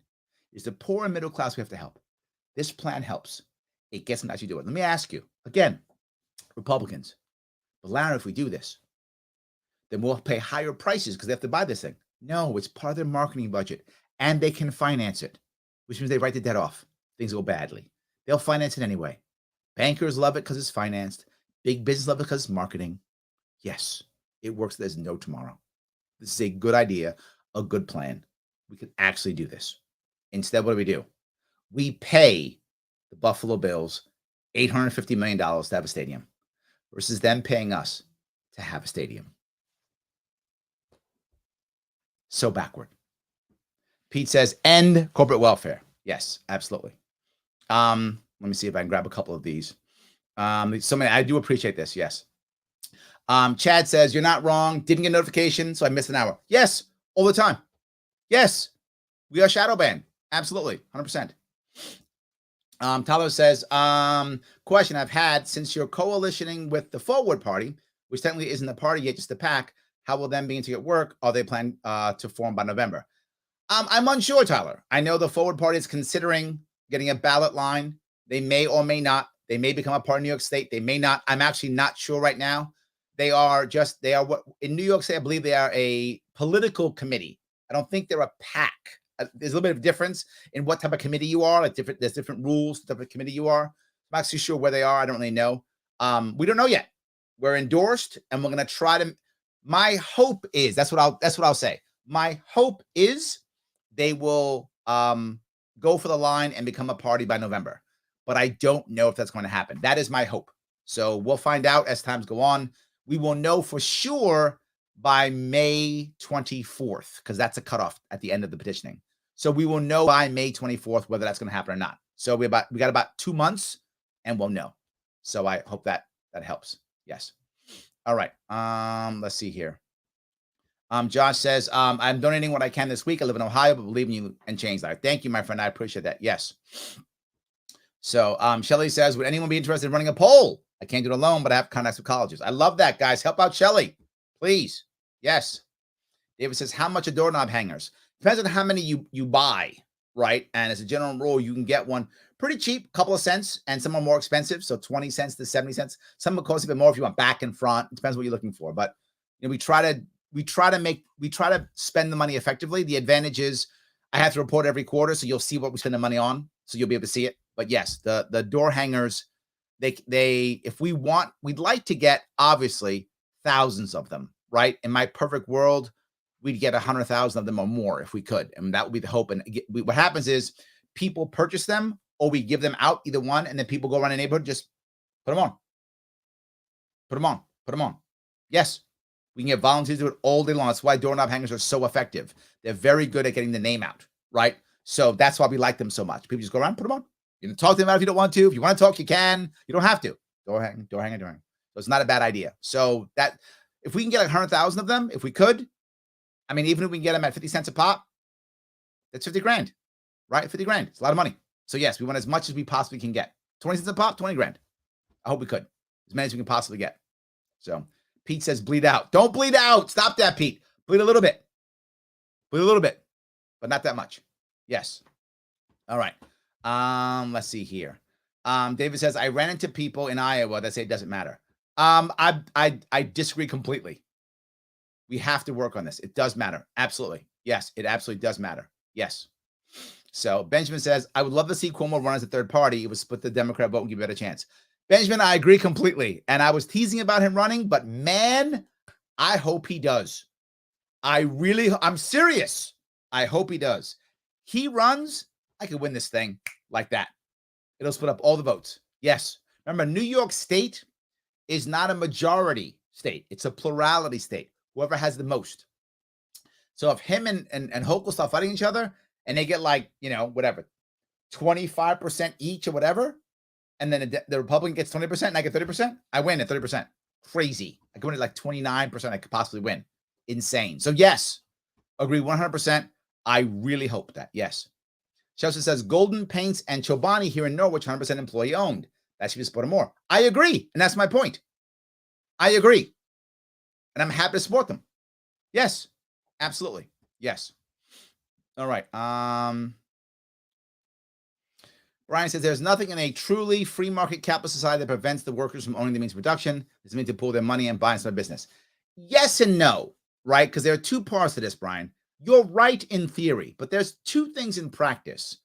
It's the poor and middle class we have to help. This plan helps. It gets them to actually do it. Let me ask you, again, Republicans, but Larry, if we do this, then we'll pay higher prices because they have to buy this thing. No, it's part of their marketing budget, and they can finance it, which means they write the debt off. Things go badly. They'll finance it anyway. Bankers love it because it's financed. Big business love it because it's marketing. Yes, it works. There's no tomorrow. This is a good idea, a good plan. We could actually do this. Instead, what do? We pay the Buffalo Bills $850 million to have a stadium versus them paying us to have a stadium. So backward. Pete says, end corporate welfare. Yes, absolutely. Let me see if I can grab a couple of these. So many, I do appreciate this. Yes. Chad says, you're not wrong. Didn't get a notification, so I missed an hour. Yes, all the time. Yes, we are shadow banned. Absolutely, 100%. Tyler says, question I've had, since you're coalitioning with the Forward Party, which technically isn't a party yet, just a PAC, how will them begin to get work? Are they planning to form by November? I'm unsure, Tyler. I know the Forward Party is considering getting a ballot line. They may or may not. They may become a part of New York State. They may not. I'm actually not sure right now. They are what in New York State, I believe they are a political committee. I don't think they're a PAC. There's a little bit of difference in what type of committee you are. There's different rules, the type of committee you are. I'm actually sure where they are. I don't really know. We don't know yet. We're endorsed, and we're going to try to. My hope is that's what I'll say. My hope is they will go for the line and become a party by November. But I don't know if that's going to happen. That is my hope. So we'll find out as times go on. We will know for sure by May 24th, because that's a cutoff at the end of the petitioning. So we will know by May 24th whether that's going to happen or not. So we got about 2 months and we'll know. So I hope that helps. Yes. All right. Let's see here. Josh says, I'm donating what I can this week. I live in Ohio, but believe in you and change life. Thank you, my friend. I appreciate that. Yes. So Shelly says, would anyone be interested in running a poll? I can't do it alone, but I have contacts with colleges. I love that, guys. Help out Shelly, please. Yes. David says, how much are doorknob hangers? Depends on how many you buy, right? And as a general rule, you can get one pretty cheap, couple of cents, and some are more expensive. So 20 cents to 70 cents. Some will cost a bit more if you want back and front. It depends what you're looking for. But we try to spend the money effectively. The advantage is I have to report every quarter, so you'll see what we spend the money on. So you'll be able to see it. But yes, the door hangers, if we want, we'd like to get obviously thousands of them, right? In my perfect world, we'd get 100,000 of them or more if we could. And that would be the hope. And what happens is people purchase them or we give them out, either one. And then people go around the neighborhood, just put them on. Put them on. Put them on. Yes. We can get volunteers to do it all day long. That's why doorknob hangers are so effective. They're very good at getting the name out, right? So that's why we like them so much. People just go around, put them on. You can talk to them about it if you don't want to. If you want to talk, you can. You don't have to. Door hanger. So it's not a bad idea. So that if we can get like 100,000 of them, if we could, I mean, even if we can get them at 50 cents a pop, that's 50 grand, right? 50 grand. It's a lot of money. So yes, we want as much as we possibly can get. 20 cents a pop, 20 grand. I hope we could. As many as we can possibly get. So Pete says bleed out. Don't bleed out. Stop that, Pete. Bleed a little bit. Bleed a little bit, but not that much. Yes. All right. Let's see here. David says, I ran into people in Iowa that say it doesn't matter. I disagree completely. We have to work on this. It does matter. Absolutely. Yes, it absolutely does matter. Yes. So Benjamin says, I would love to see Cuomo run as a third party. It would split the Democrat vote and give you a better chance. Benjamin, I agree completely. And I was teasing about him running, but man, I hope he does. I'm serious. I hope he does. He runs, I could win this thing like that. It'll split up all the votes. Yes. Remember, New York State is not a majority state. It's a plurality state. Whoever has the most. So if him and Hochul start fighting each other and they get like, whatever, 25% each or whatever, and then the Republican gets 20% and I get 30%, I win at 30%. Crazy. I could win at like 29%. I could possibly win. Insane. So yes, agree 100%. I really hope that. Yes. Chelsea says Golden Paints and Chobani here in Norwich, 100% employee owned. That should be supported more. I agree. And that's my point. I agree. And I'm happy to support them. Yes, absolutely. Yes. All right. Brian says there's nothing in a truly free market capitalist society that prevents the workers from owning the means of production. It's meant to pull their money and buy some business. Yes and no, right? Because there are two parts to this, Brian. You're right in theory, but there's two things in practice.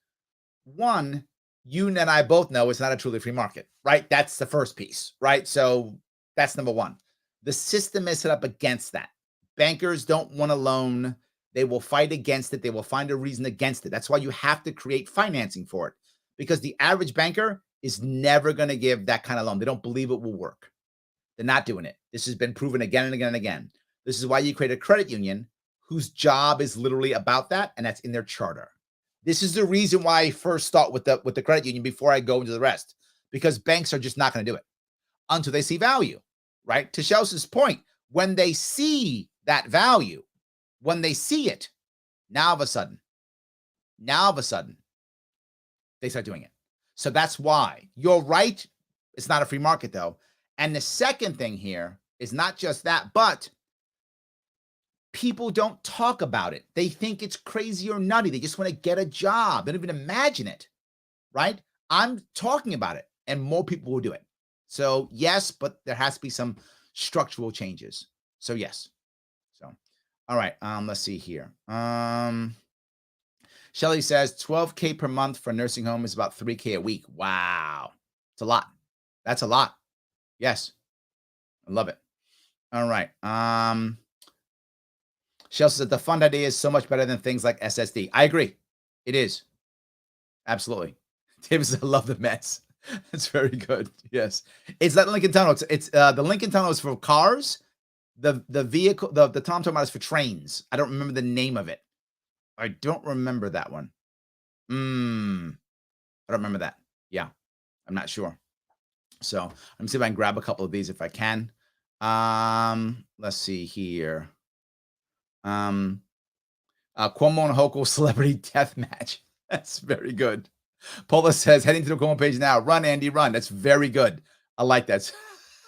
One, you and I both know it's not a truly free market, right? That's the first piece, right? So that's number one. The system is set up against that. Bankers don't want a loan. They will fight against it. They will find a reason against it. That's why you have to create financing for it, because the average banker is never going to give that kind of loan. They don't believe it will work. They're not doing it. This has been proven again and again and again. This is why you create a credit union whose job is literally about that, and that's in their charter. This is the reason why I first start with the credit union before I go into the rest, because banks are just not going to do it until they see value, right? To Chelsea's point, when they see that value, when they see it, now all of a sudden, they start doing it. So that's why. You're right. It's not a free market, though. And the second thing here is not just that, but people don't talk about it. They think it's crazy or nutty. They just want to get a job. They don't even imagine it, right? I'm talking about it, and more people will do it. So yes, but there has to be some structural changes. So yes. So, all right. Let's see here. Shelly says $12K per month for a nursing home is about $3K a week. Wow. It's a lot. That's a lot. Yes. I love it. All right. Shelly says the fund idea is so much better than things like SSD. I agree. It is. Absolutely. David says, I love the mess. It's very good. Yes. It's that Lincoln Tunnel. It's the Lincoln Tunnel is for cars. The vehicle, the Tom talking about is for trains. I don't remember the name of it. I don't remember that one. I don't remember that. Yeah. I'm not sure. So let me see if I can grab a couple of these if I can. Let's see here. Cuomo and Hochul celebrity death match. That's very good. Paula says, heading to the Cuomo page now. Run, Andy, run. That's very good. I like that.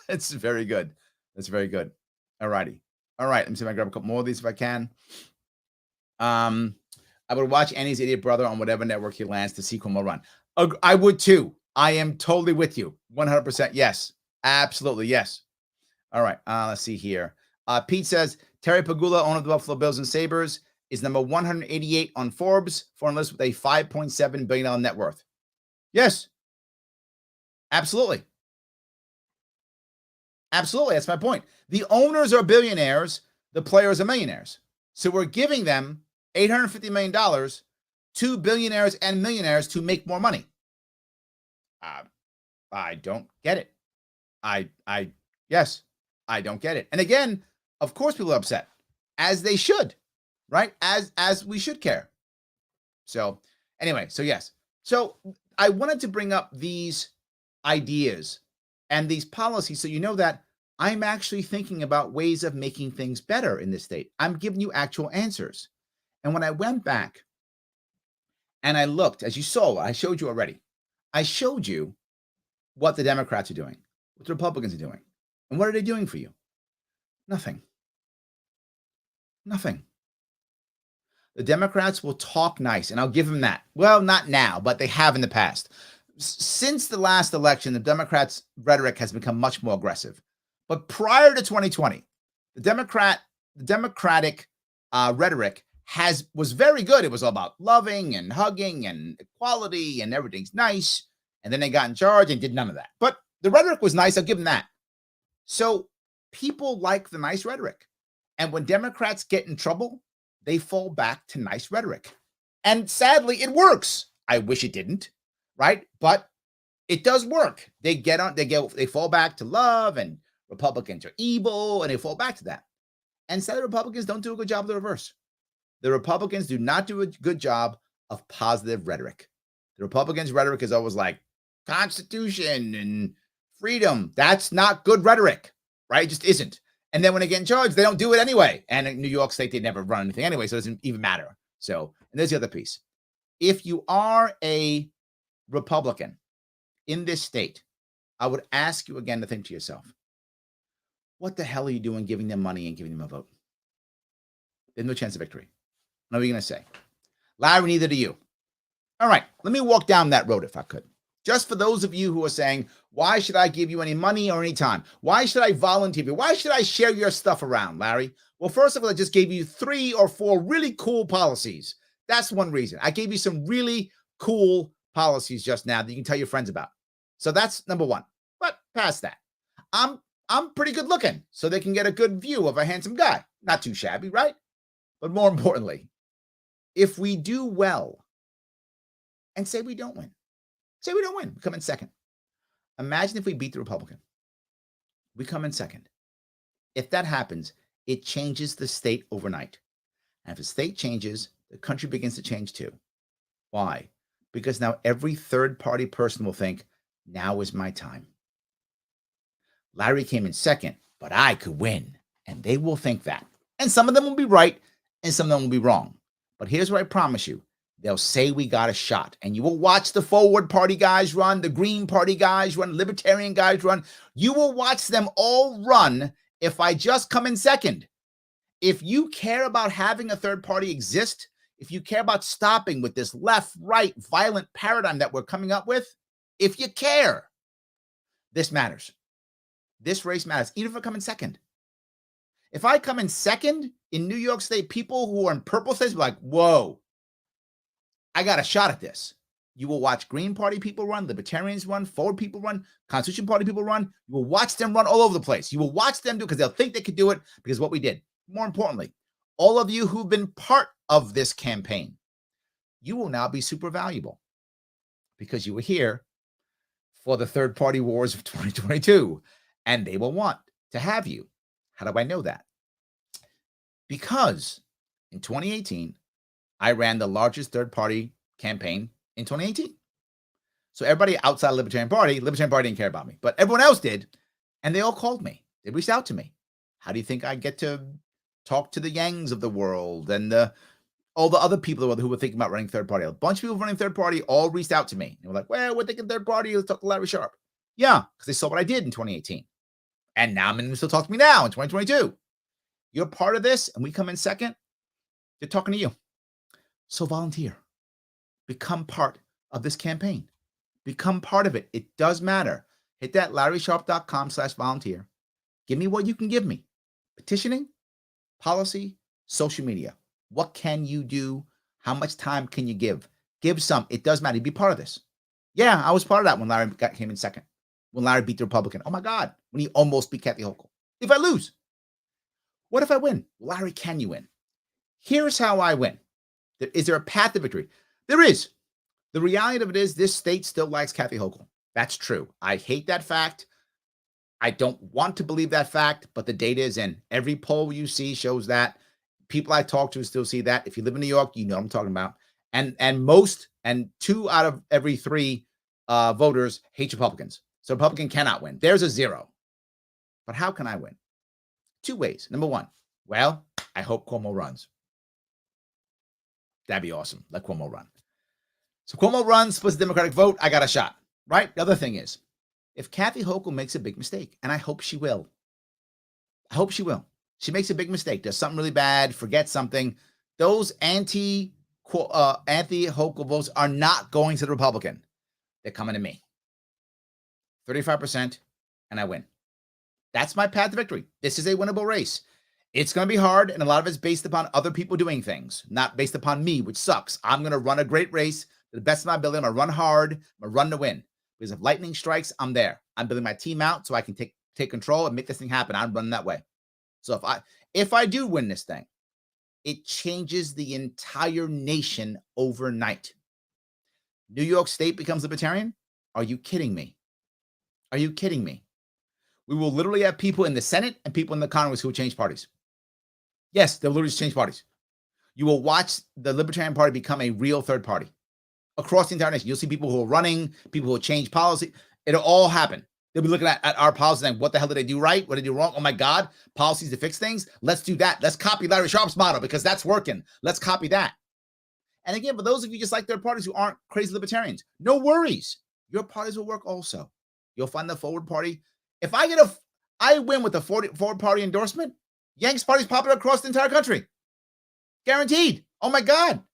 It's very good. That's very good. All righty. All right. Let me see if I can grab a couple more of these if I can. I would watch Andy's idiot brother on whatever network he lands to see Cuomo run. I would too. I am totally with you. 100%. Yes. Absolutely. Yes. All right. Let's see here. Pete says, Terry Pagula, owner of the Buffalo Bills and Sabres, is number 188 on Forbes, foreign list with a $5.7 billion net worth. Yes. Absolutely. Absolutely. That's my point. The owners are billionaires. The players are millionaires. So we're giving them $850 million to billionaires and millionaires to make more money. I don't get it. Yes, I don't get it. And again, of course, people are upset, as they should, right? As we should care. So anyway, so yes. So I wanted to bring up these ideas and these policies so you know that I'm actually thinking about ways of making things better in this state. I'm giving you actual answers. And when I went back and I looked, as you saw, I showed you already. I showed you what the Democrats are doing, what the Republicans are doing. And what are they doing for you? Nothing. Nothing. The Democrats will talk nice, and I'll give them that. Well, not now, but they have in the past. Since the last election, the Democrats' rhetoric has become much more aggressive. But prior to 2020, the Democratic rhetoric was very good. It was all about loving and hugging and equality and everything's nice. And then they got in charge and did none of that. But the rhetoric was nice. I'll give them that. So people like the nice rhetoric. And when Democrats get in trouble, they fall back to nice rhetoric. And sadly, it works. I wish it didn't, right? But it does work. They fall back to love, and Republicans are evil, and they fall back to that. And sadly, Republicans don't do a good job of the reverse. The Republicans do not do a good job of positive rhetoric. The Republicans' rhetoric is always like Constitution and freedom. That's not good rhetoric, right? It just isn't. And then when they get in charge, they don't do it anyway. And in New York State, they never run anything anyway, so it doesn't even matter. So, and there's the other piece. If you are a Republican in this state, I would ask you again to think to yourself, what the hell are you doing giving them money and giving them a vote? There's no chance of victory. What are you going to say? Larry, neither do you. All right, let me walk down that road if I could. Just for those of you who are saying, why should I give you any money or any time? Why should I volunteer you? Why should I share your stuff around, Larry? Well, first of all, I just gave you 3 or 4 really cool policies. That's one reason. I gave you some really cool policies just now that you can tell your friends about. So that's number one. But past that, I'm pretty good looking, so they can get a good view of a handsome guy. Not too shabby, right? But more importantly, if we do well, and say we don't win, we come in second. Imagine if we beat the Republican. We come in second. If that happens, it changes the state overnight. And if the state changes, the country begins to change too. Why? Because now every third-party person will think, now is my time. Larry came in second, but I could win. And they will think that. And some of them will be right, and some of them will be wrong. But here's what I promise you. They'll say we got a shot. And you will watch the Forward Party guys run, the Green Party guys run, Libertarian guys run. You will watch them all run if I just come in second. If you care about having a third party exist, if you care about stopping with this left-right violent paradigm that we're coming up with, if you care, this matters. This race matters, even if I come in second. If I come in second in New York State, people who are in purple states will be like, whoa, I got a shot at this. You will watch Green Party people run, Libertarians run, Forward people run, Constitution Party people run. You will watch them run all over the place. You will watch them do it because they'll think they could do it because of what we did. More importantly, all of you who've been part of this campaign, you will now be super valuable because you were here for the third-party wars of 2022, and they will want to have you. How do I know that? Because in 2018, I ran the largest third-party campaign in 2018. So everybody outside of Libertarian Party didn't care about me, but everyone else did, and they all called me. They reached out to me. How do you think I get to talk to the Yangs of the world and all the other people who were thinking about running third party? A bunch of people running third party all reached out to me. They were like, well, we're thinking third party. Let's talk to Larry Sharpe. Yeah, because they saw what I did in 2018. And now I'm going to still talk to me now in 2022. You're part of this, and we come in second. They're talking to you. So volunteer. Become part of this campaign. Become part of it. It does matter. Hit that LarrySharpe.com/volunteer. Give me what you can give me. Petitioning, policy, social media. What can you do? How much time can you give? Give some. It does matter. Be part of this. Yeah, I was part of that when Larry came in second. When Larry beat the Republican. Oh my God. When he almost beat Kathy Hochul. If I lose. What if I win? Larry, can you win? Here's how I win. Is there a path to victory? There is. The reality of it is this state still likes Kathy Hochul. That's true. I hate that fact. I don't want to believe that fact, but the data is in. Every poll you see shows that. People I talk to still see that. If you live in New York, you know what I'm talking about. And 2 out of every 3 voters hate Republicans. So Republican cannot win. There's a 0. But how can I win? 2 ways. Number 1, well, I hope Cuomo runs. That'd be awesome. Let Cuomo run. So Cuomo runs, splits the Democratic vote. I got a shot, right? The other thing is, if Kathy Hochul makes a big mistake, and I hope she will. She makes a big mistake, does something really bad, forgets something. Those anti-Hochul votes are not going to the Republican. They're coming to me. 35%, and I win. That's my path to victory. This is a winnable race. It's going to be hard, and a lot of it's based upon other people doing things, not based upon me, which sucks. I'm going to run a great race to the best of my ability. I'm going to run hard. I'm going to run to win. Because if lightning strikes, I'm there. I'm building my team out so I can take control and make this thing happen. I'm running that way. So if I do win this thing, it changes the entire nation overnight. New York State becomes libertarian? Are you kidding me? Are you kidding me? We will literally have people in the Senate and people in the Congress who will change parties. Yes, they'll literally change parties. You will watch the Libertarian Party become a real third party across the entire nation. You'll see people who are running, people who will change policy. It'll all happen. They'll be looking at our policies and what the hell did they do right? What did they do wrong? Oh my God, policies to fix things. Let's do that. Let's copy Larry Sharpe's model because that's working. Let's copy that. And again, for those of you just like third parties who aren't crazy libertarians, no worries. Your parties will work also. You'll find the forward party. If I win with the forward party endorsement, Yanks party's popular across the entire country. Guaranteed. Oh my God.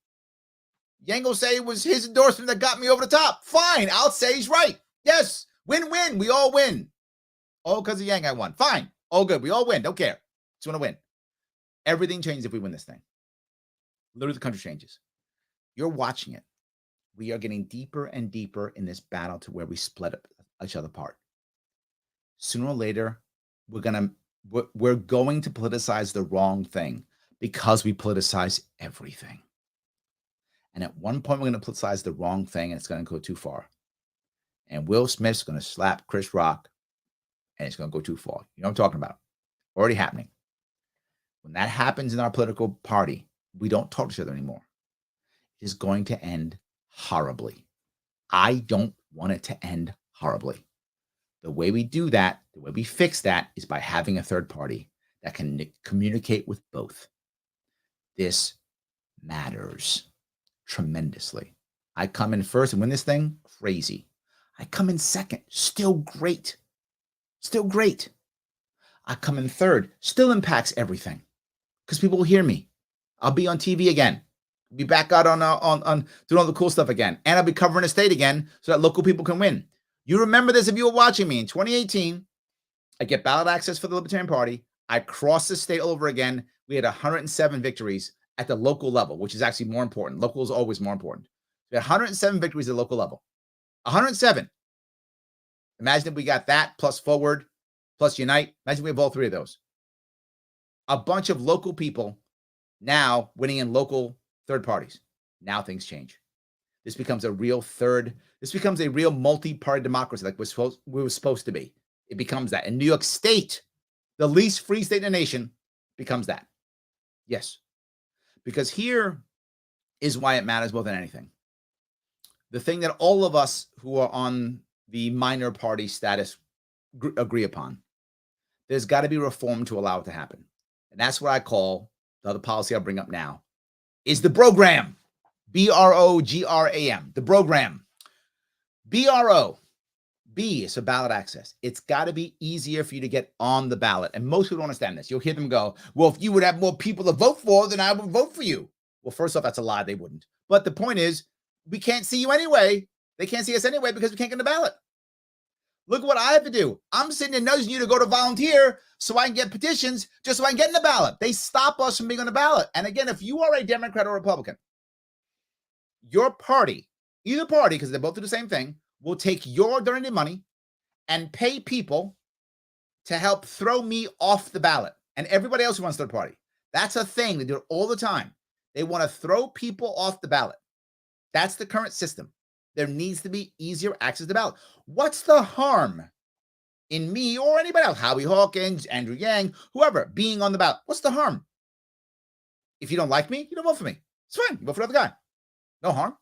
Yang will say it was his endorsement that got me over the top. Fine. I'll say he's right. Yes. Win-win. We all win. All because of Yang I won. Fine. All good. We all win. Don't care. Just want to win. Everything changes if we win this thing. Literally, the country changes. You're watching it. We are getting deeper and deeper in this battle to where we split each other apart. Sooner or later, we're going to politicize the wrong thing because we politicize everything. And at one point, we're going to politicize the wrong thing, and it's going to go too far. And Will Smith's going to slap Chris Rock, and it's going to go too far. You know what I'm talking about? Already happening. When that happens in our political party, we don't talk to each other anymore. It is going to end horribly. I don't want it to end horribly. The way we do that, the way we fix that is by having a third party that can communicate with both. This matters tremendously. I come in first and win this thing, crazy. I come in second, still great. Still great. I come in third, still impacts everything because people will hear me. I'll be on TV again. Be back out on doing all the cool stuff again. And I'll be covering the state again so that local people can win. You remember this if you were watching me in 2018. I get ballot access for the Libertarian Party. I crossed the state all over again. We had 107 victories at the local level, which is actually more important. Local is always more important. We had 107 victories at the local level. 107. Imagine if we got that plus Forward plus Unite. Imagine we have all 3 of those. A bunch of local people now winning in local third parties. Now things change. this becomes a real multi-party democracy like we were supposed to be. It becomes that. And New York State, the least free state in the nation, becomes that. Yes. Because here is why it matters more than anything. The thing that all of us who are on the minor party status agree upon, there's got to be reform to allow it to happen. And that's what I call, the other policy I'll bring up now, is the program. BROGRAM, the program. BRO. B is for ballot access. It's got to be easier for you to get on the ballot. And most people don't understand this. You'll hear them go, well, if you would have more people to vote for, then I would vote for you. Well, first off, that's a lie. They wouldn't. But the point is, we can't see you anyway. They can't see us anyway because we can't get on the ballot. Look at what I have to do. I'm sitting there nudging you to go to volunteer so I can get petitions just so I can get in the ballot. They stop us from being on the ballot. And again, if you are a Democrat or Republican, your party, either party, because they both do the same thing, will take your donated money and pay people to help throw me off the ballot and everybody else who wants to third party. That's a thing. They do it all the time. They want to throw people off the ballot. That's the current system. There needs to be easier access to the ballot. What's the harm in me or anybody else, Howie Hawkins, Andrew Yang, whoever, being on the ballot? What's the harm? If you don't like me, you don't vote for me. It's fine. You vote for the other guy. No harm.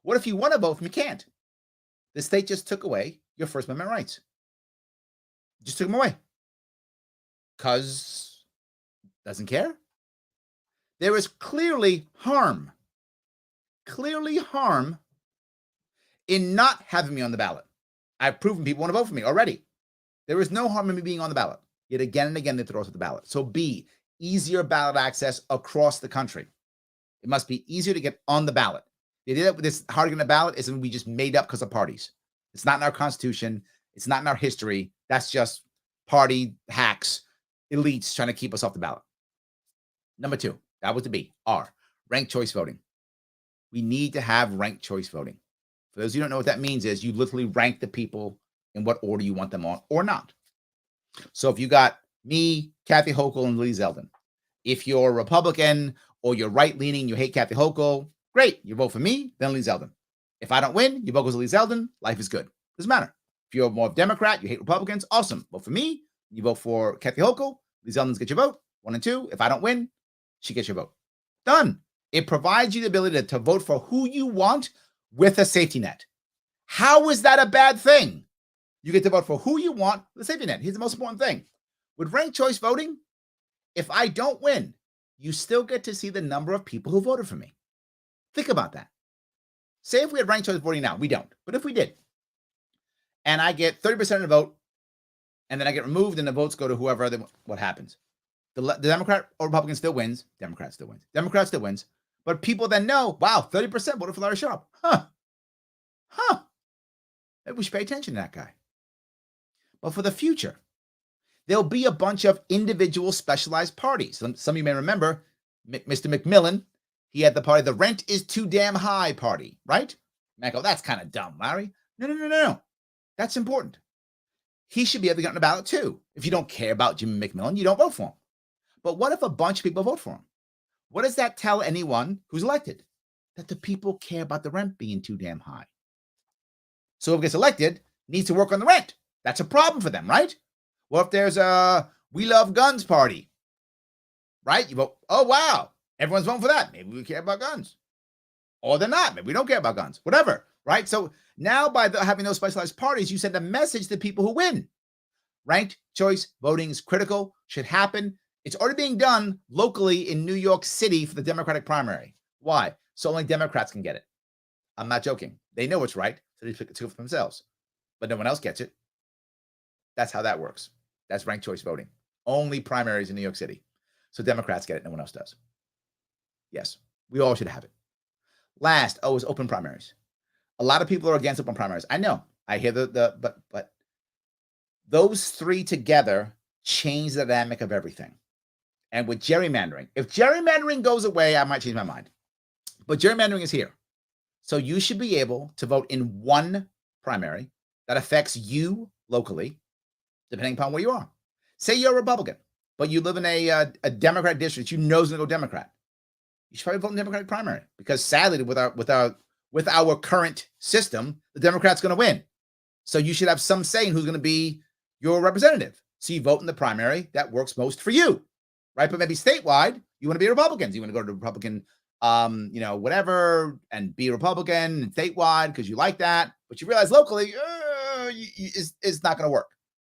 What if you want to vote for me? You can't. The state just took away your First Amendment rights. Just took them away. Because doesn't care. There is clearly harm in not having me on the ballot. I've proven people want to vote for me already. There is no harm in me being on the ballot. Yet again and again, they throw us at the ballot. So B, easier ballot access across the country. It must be easier to get on the ballot. The idea that this hard to get on the ballot is something we just made up because of parties. It's not in our Constitution. It's not in our history. That's just party hacks, elites trying to keep us off the ballot. Number 2, that was the B. R, ranked choice voting. We need to have ranked choice voting. For those who don't know what that means is you literally rank the people in what order you want them on or not. So if you got me, Kathy Hochul, and Lee Zeldin, if you're a Republican or you're right-leaning, you hate Kathy Hochul, great. You vote for me, then Lee Zeldin. If I don't win, you vote for Lee Zeldin, life is good. Doesn't matter. If you're more Democrat, you hate Republicans, awesome. Vote for me, you vote for Kathy Hochul, Lee Zeldin's get your vote, 1 and 2. If I don't win, she gets your vote. Done. It provides you the ability to vote for who you want with a safety net. How is that a bad thing? You get to vote for who you want with a safety net. Here's the most important thing. With ranked choice voting, if I don't win, you still get to see the number of people who voted for me. Think about that. Say if we had ranked choice voting now, we don't. But if we did, and I get 30% of the vote, and then I get removed and the votes go to whoever, what happens? The Democrat or Republican still wins. Democrat still wins. Democrat still wins. But people then know, wow, 30% voted for Larry Sharpe. Maybe we should pay attention to that guy. But for the future, there'll be a bunch of individual specialized parties. Some of you may remember Mr. McMillan. He had the party, the rent is too damn high party, right? And I go, that's kind of dumb, Larry. No. That's important. He should be able to get on the ballot too. If you don't care about Jimmy McMillan, you don't vote for him. But what if a bunch of people vote for him? What does that tell anyone who's elected? That the people care about the rent being too damn high. So whoever gets elected needs to work on the rent. That's a problem for them, right? Well, if there's a We Love Guns party, right? You vote, oh, wow, everyone's voting for that. Maybe we care about guns. Or they're not. Maybe we don't care about guns. Whatever, right? So now by having those specialized parties, you send a message to people who win. Ranked choice voting is critical, should happen. It's already being done locally in New York City for the Democratic primary. Why? So only Democrats can get it. I'm not joking. They know it's right, so they pick it for themselves. But no one else gets it. That's how that works. That's ranked choice voting. Only primaries in New York City. So Democrats get it, no one else does. Yes, we all should have it. Last, is open primaries. A lot of people are against open primaries. I know. I hear but those three together change the dynamic of everything. And with gerrymandering, if gerrymandering goes away, I might change my mind. But gerrymandering is here. So you should be able to vote in one primary that affects you locally, depending upon where you are. Say you're a Republican, but you live in a Democrat district you know is going to go Democrat. You should probably vote in the Democratic primary because sadly, with with our current system, the Democrat's going to win. So you should have some say in who's going to be your representative. So you vote in the primary that works most for you, right? But maybe statewide, you want to be Republicans. You want to go to the Republican, whatever, and be a Republican and statewide because you like that. But you realize locally, it's not going to work.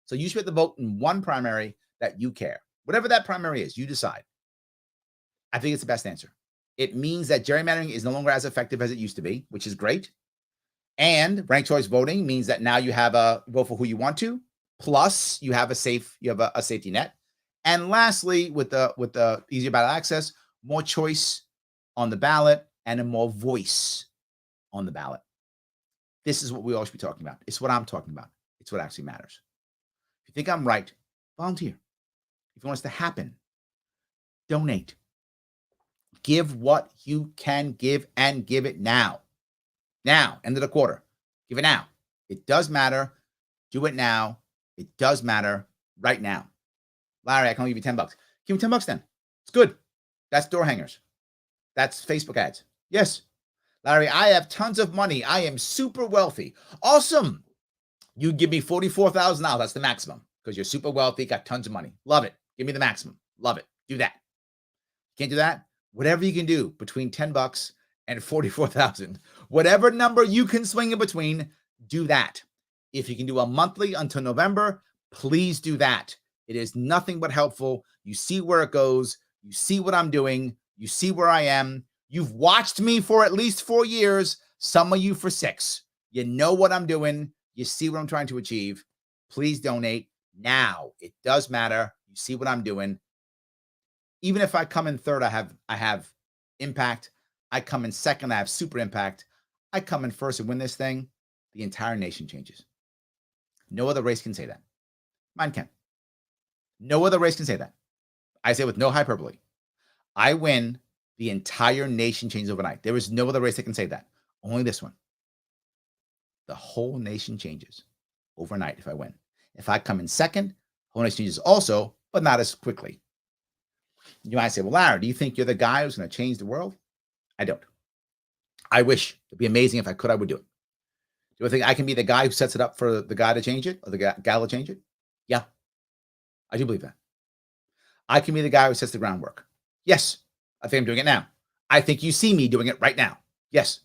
So you should have to vote in one primary that you care. Whatever that primary is, you decide. I think it's the best answer. It means that gerrymandering is no longer as effective as it used to be, which is great. And ranked choice voting means that now you have a vote for who you want to, plus you have a safety net. And lastly, with the easier ballot access, more choice on the ballot and a more voice on the ballot. This is what we all should be talking about. It's what I'm talking about. It's what actually matters. If you think I'm right, volunteer. If you want this to happen, donate. Give what you can give and give it now. Now, end of the quarter. Give it now. It does matter. Do it now. It does matter right now. Larry, I can only give you $10. Give me $10 then. It's good. That's door hangers. That's Facebook ads. Yes. Larry, I have tons of money. I am super wealthy. Awesome. You give me $44,000. That's the maximum because you're super wealthy, got tons of money. Love it. Give me the maximum. Love it. Do that. Can't do that? Whatever you can do between $10 and 44,000, whatever number you can swing in between, do that. If you can do a monthly until November, please do that. It is nothing but helpful. You see where it goes. You see what I'm doing. You see where I am. You've watched me for at least 4 years. Some of you for 6. You know what I'm doing. You see what I'm trying to achieve. Please donate now. It does matter. You see what I'm doing. Even if I come in third, I have impact. I come in second, I have super impact. I come in first and win this thing, the entire nation changes. No other race can say that. Mine can. No other race can say that. I say with no hyperbole. I win, the entire nation changes overnight. There is no other race that can say that. Only this one. The whole nation changes overnight if I win. If I come in second, the whole nation changes also, but not as quickly. You might say, well, Larry, do you think you're the guy who's going to change the world? I don't. I wish. It'd be amazing if I could, I would do it. Do I think I can be the guy who sets it up for the guy to change it or the gal to change it? Yeah. I do believe that. I can be the guy who sets the groundwork. Yes. I think I'm doing it now. I think you see me doing it right now. Yes.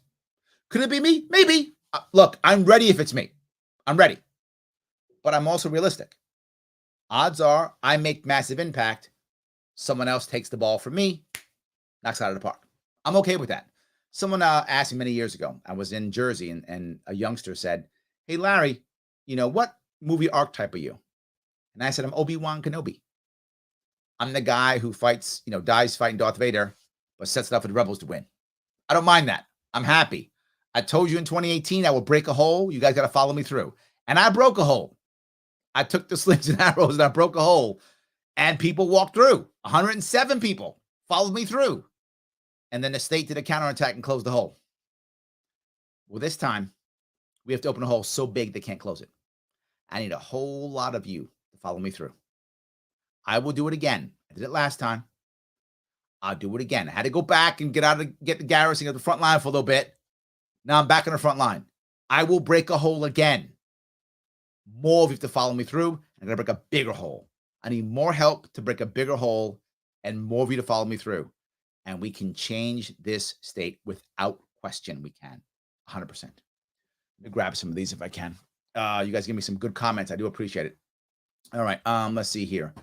Could it be me? Maybe. Look, I'm ready if it's me. I'm ready. But I'm also realistic. Odds are I make massive impact. Someone else takes the ball from me, knocks it out of the park. I'm okay with that. Someone asked me many years ago, I was in Jersey and a youngster said, hey, Larry, what movie archetype are you? And I said, I'm Obi-Wan Kenobi. I'm the guy who fights, dies fighting Darth Vader, but sets it up for the rebels to win. I don't mind that. I'm happy. I told you in 2018, I will break a hole. You guys got to follow me through. And I broke a hole. I took the slings and arrows and I broke a hole. And people walked through. 107 people followed me through. And then the state did a counterattack and closed the hole. Well, this time, we have to open a hole so big they can't close it. I need a whole lot of you to follow me through. I will do it again. I did it last time. I'll do it again. I had to go back and get the garrison at the front line for a little bit. Now I'm back on the front line. I will break a hole again. More of you have to follow me through. I'm going to break a bigger hole. I need more help to break a bigger hole and more of you to follow me through. And we can change this state without question. We can. 100%. Let me grab some of these if I can. You guys give me some good comments. I do appreciate it. All right. Let's see here.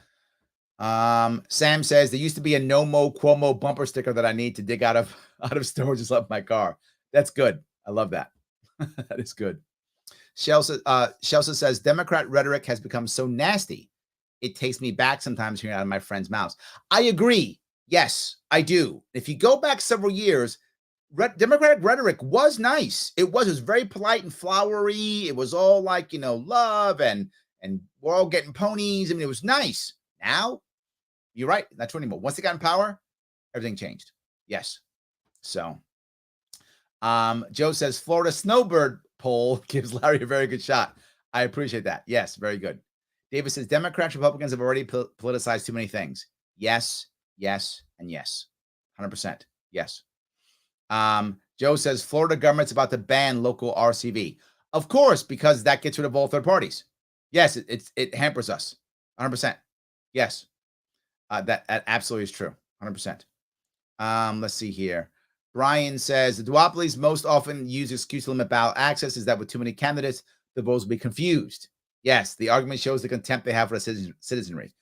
Sam says there used to be a No Mo Cuomo bumper sticker that I need to dig out of storage and left my car. That's good. I love that. That is good. Chelsea says Democrat rhetoric has become so nasty. It takes me back sometimes hearing out of my friends' mouths. I agree. Yes, I do. If you go back several years, Democratic rhetoric was nice. It was very polite and flowery. It was all like, love and we're all getting ponies. I mean, it was nice. Now, you're right. Not true anymore. Once they got in power, everything changed. Yes. So, Joe says Florida snowbird poll gives Larry a very good shot. I appreciate that. Yes, very good. David says Democrats, Republicans have already politicized too many things. Yes, yes, and yes. 100%. Yes. Joe says Florida government's about to ban local RCV. Of course, because that gets rid of all third parties. Yes, it hampers us 100%. Yes, that absolutely is true 100%. Let's see here. Brian says the duopolies most often use excuse to limit ballot access is that with too many candidates, the votes will be confused. Yes, the argument shows the contempt they have for the citizenry.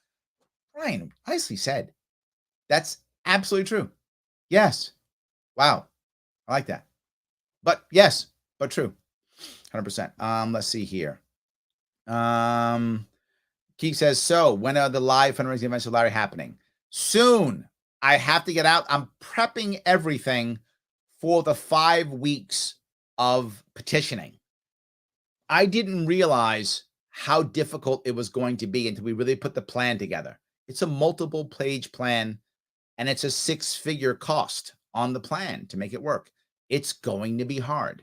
Brian, nicely said. That's absolutely true. Yes. Wow. I like that. But yes, but true. 100%. Let's see here. Keith says, so when are the live fundraising events with Larry happening? Soon. I have to get out. I'm prepping everything for the 5 weeks of petitioning. I didn't realize how difficult it was going to be until we really put the plan together. It's a multiple page plan and it's a 6-figure cost on the plan to make it work. It's going to be hard.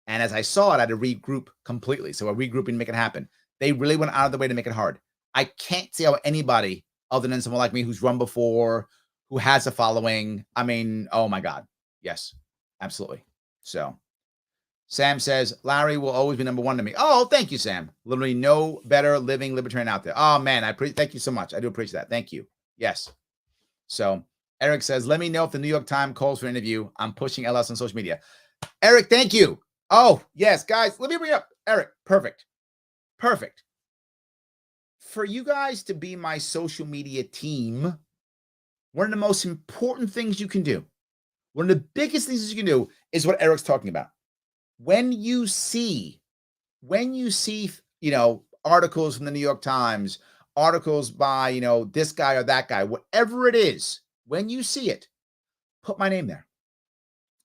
And as I saw it, I had to regroup completely. So we're regrouping to make it happen. They really went out of the way to make it hard. I can't see how anybody other than someone like me who's run before, who has a following. I mean, oh my God. Yes, absolutely. So Sam says, Larry will always be number one to me. Oh, thank you, Sam. Literally no better living libertarian out there. Oh man, thank you so much. I do appreciate that. Thank you. Yes. So Eric says, let me know if the New York Times calls for an interview. I'm pushing LS on social media. Eric, thank you. Oh, yes, guys, let me bring up Eric. Perfect. Perfect. For you guys to be my social media team, one of the most important things you can do, one of the biggest things you can do is what Eric's talking about. When you see, articles from the New York Times, articles by, this guy or that guy, whatever it is, when you see it, put my name there.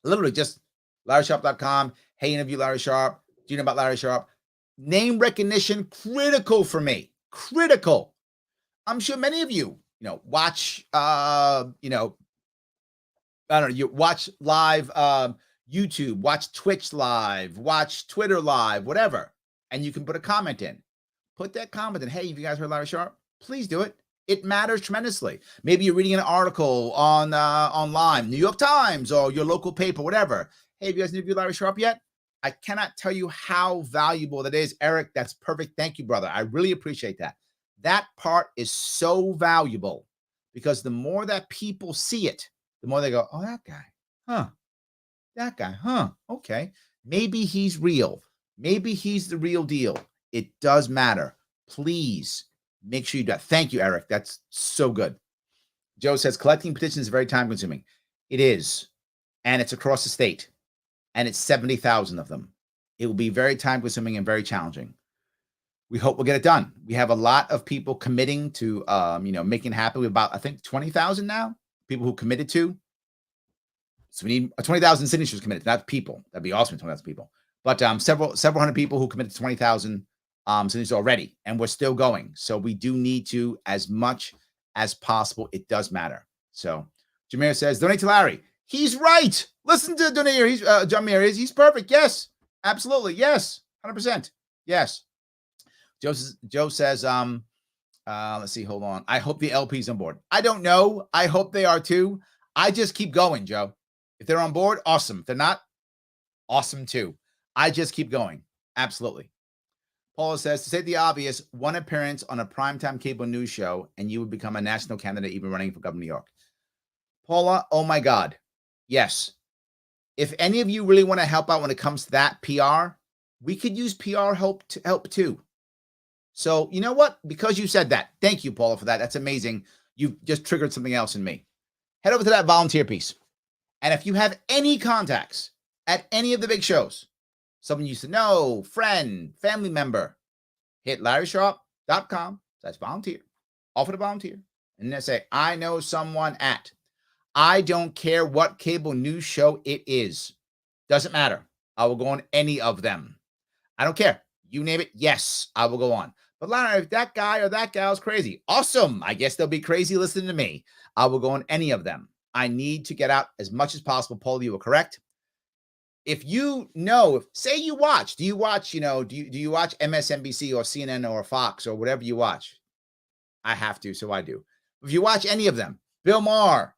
Literally just LarrySharpe.com. Hey, interview Larry Sharpe. Do you know about Larry Sharpe? Name recognition, critical for me. Critical. I'm sure many of you, watch, you watch live YouTube, watch Twitch live, watch Twitter live, whatever. And you can put a comment in. Put that comment in. Hey, have you guys heard Larry Sharpe? Please do it. It matters tremendously. Maybe you're reading an article on online, New York Times or your local paper, whatever. Hey, have you guys interviewed Larry Sharpe yet? I cannot tell you how valuable that is. Eric, that's perfect. Thank you, brother. I really appreciate that. That part is so valuable because the more that people see it, the more they go, oh, that guy, huh? That guy, huh? Okay. Maybe he's real. Maybe he's the real deal. It does matter. Please make sure you do that. Thank you, Eric. That's so good. Joe says collecting petitions is very time consuming. It is. And it's across the state. And it's 70,000 of them. It will be very time consuming and very challenging. We hope we'll get it done. We have a lot of people committing to, making it happen. We have about, I think, 20,000 now, people who committed to. So we need 20,000 signatures committed, not people. That'd be awesome, 20,000 people. But several hundred people who committed to 20,000 signatures already, and we're still going. So we do need to, as much as possible. It does matter. So Jameer says, donate to Larry. He's right. Listen to Donaire. He's Jameer he's perfect. Yes, absolutely. Yes, 100%. Yes. Joe says, let's see. Hold on. I hope the LP's on board. I don't know. I hope they are too. I just keep going, Joe. If they're on board, awesome. If they're not, awesome too. I just keep going. Absolutely. Paula says, to say the obvious, one appearance on a primetime cable news show and you would become a national candidate even running for governor of New York. Paula, oh my God. Yes. If any of you really want to help out when it comes to that PR, we could use PR help too. So you know what? Because you said that, thank you, Paula, for that. That's amazing. You've just triggered something else in me. Head over to that volunteer piece. And if you have any contacts at any of the big shows, someone you used to know, friend, family member, hit LarrySharpe.com/volunteer, offer to volunteer, and then say, I know someone at, I don't care what cable news show it is. Doesn't matter. I will go on any of them. I don't care. You name it. Yes, I will go on. But Larry, if that guy or that gal is crazy, awesome. I guess they'll be crazy listening to me. I will go on any of them. I need to get out as much as possible. Paul, you were correct. If you know, say you watch, do you watch MSNBC or CNN or Fox or whatever you watch? I have to, so I do. If you watch any of them, Bill Maher,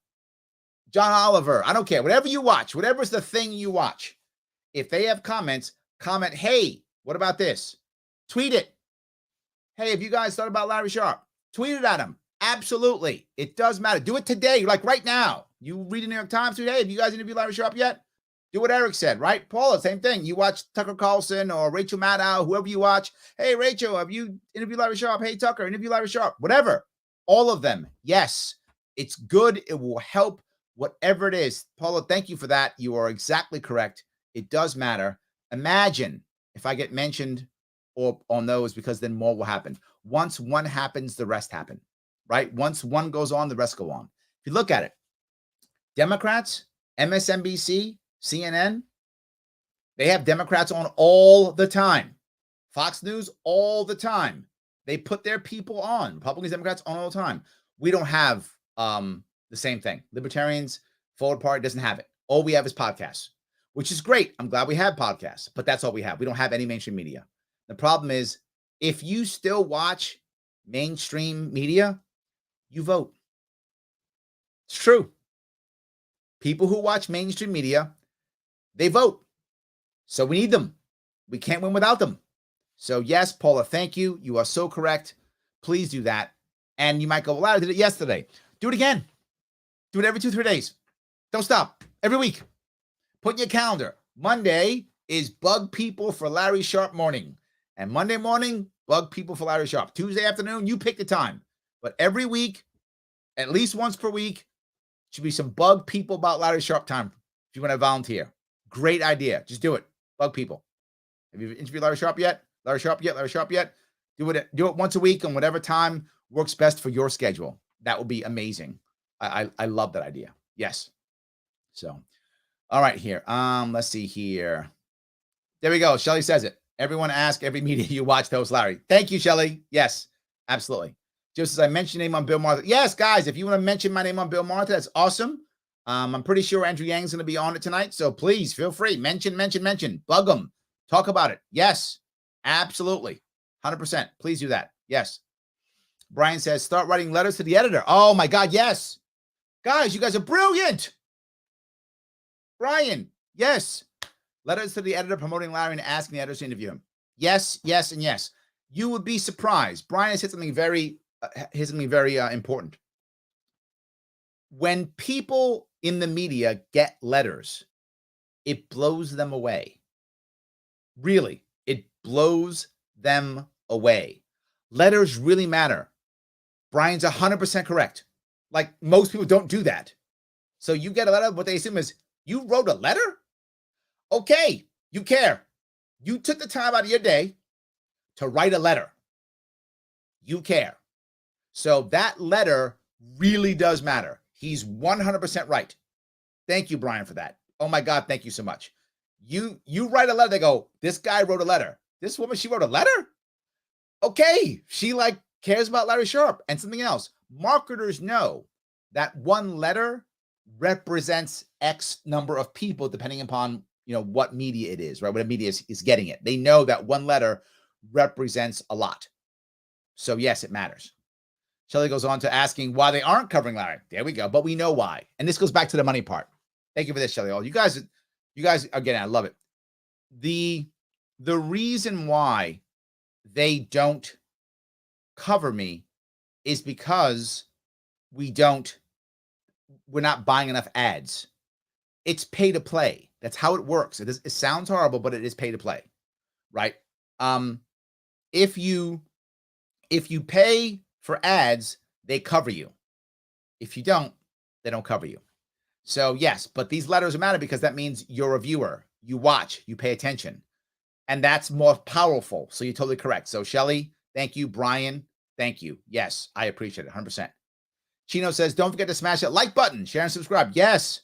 John Oliver, I don't care. Whatever you watch, whatever's the thing you watch, if they have comments, comment, hey, what about this? Tweet it. Hey, have you guys thought about Larry Sharpe? Tweet it at him. Absolutely. It does matter. Do it today, like right now. You read the New York Times today. Have you guys interviewed Larry Sharpe yet? Do what Eric said, right? Paula, same thing. You watch Tucker Carlson or Rachel Maddow, whoever you watch. Hey, Rachel, have you interviewed Larry Sharpe? Hey, Tucker, interview Larry Sharpe. Whatever. All of them. Yes. It's good. It will help. Whatever it is. Paula, thank you for that. You are exactly correct. It does matter. Imagine if I get mentioned or on those, because then more will happen. Once one happens, the rest happen, right? Once one goes on, the rest go on. If you look at it, Democrats, MSNBC, CNN, they have Democrats on all the time. Fox News, all the time. They put their people on. Republicans, Democrats, on all the time. We don't have the same thing. Libertarians, Forward Party doesn't have it. All we have is podcasts, which is great. I'm glad we have podcasts, but that's all we have. We don't have any mainstream media. The problem is, if you still watch mainstream media, you vote. It's true. People who watch mainstream media, they vote. So we need them. We can't win without them. So yes, Paula, thank you. You are so correct. Please do that. And you might go, well, I did it yesterday. Do it again. Do it every 2-3 days. Don't stop. Every week. Put in your calendar. Monday is Bug People for Larry Sharpe morning. And Monday morning, Bug People for Larry Sharpe. Tuesday afternoon, you pick the time. But every week, at least once per week, should be some Bug People about Larry Sharpe time if you want to volunteer. Great idea. Just do it. Bug people. Have you interviewed Larry Sharpe yet? Larry Sharpe yet? Larry Sharpe yet? Do it once a week on whatever time works best for your schedule. That would be amazing. I love that idea. Yes. So, all right here. Let's see here. There we go. Shelly says it. Everyone ask every media you watch those, Larry. Thank you, Shelly. Yes, absolutely. Just as I mentioned your name on Bill Martha. Yes, guys, if you want to mention my name on Bill Martha, that's awesome. I'm pretty sure Andrew Yang's going to be on it tonight. So please feel free. Mention. Bug them. Talk about it. Yes, absolutely. 100%. Please do that. Yes. Brian says, start writing letters to the editor. Oh, my God. Yes. Guys, you guys are brilliant. Brian, yes. Letters to the editor promoting Larry and asking the editors to interview him. Yes, yes, and yes. You would be surprised. Brian has hit something very important. When people in the media get letters, it blows them away. Really, it blows them away. Letters really matter. Brian's 100% correct. Like, most people don't do that. So you get a letter, what they assume is, you wrote a letter? Okay, you care. You took the time out of your day to write a letter. You care. So that letter really does matter. He's 100% right. Thank you, Brian, for that. Oh my God, thank you so much. You write a letter, they go, this guy wrote a letter. This woman, she wrote a letter? Okay, she cares about Larry Sharpe. And something else. Marketers know that one letter represents X number of people depending upon what media it is, right? What media is getting it. They know that one letter represents a lot. So yes, it matters. Shelley goes on to asking why they aren't covering Larry. There we go. But we know why. And this goes back to the money part. Thank you for this, Shelley. You guys, again, I love it. The reason why they don't cover me is because we're not buying enough ads. It's pay to play. That's how it works. It sounds horrible, but it is pay to play, right? If you pay for ads, they cover you. If you don't, they don't cover you. So yes, but these letters matter because that means you're a viewer. You watch, you pay attention. And that's more powerful. So you're totally correct. So Shelly, thank you. Brian, thank you. Yes, I appreciate it 100%. Chino says, don't forget to smash that like button, share and subscribe. Yes,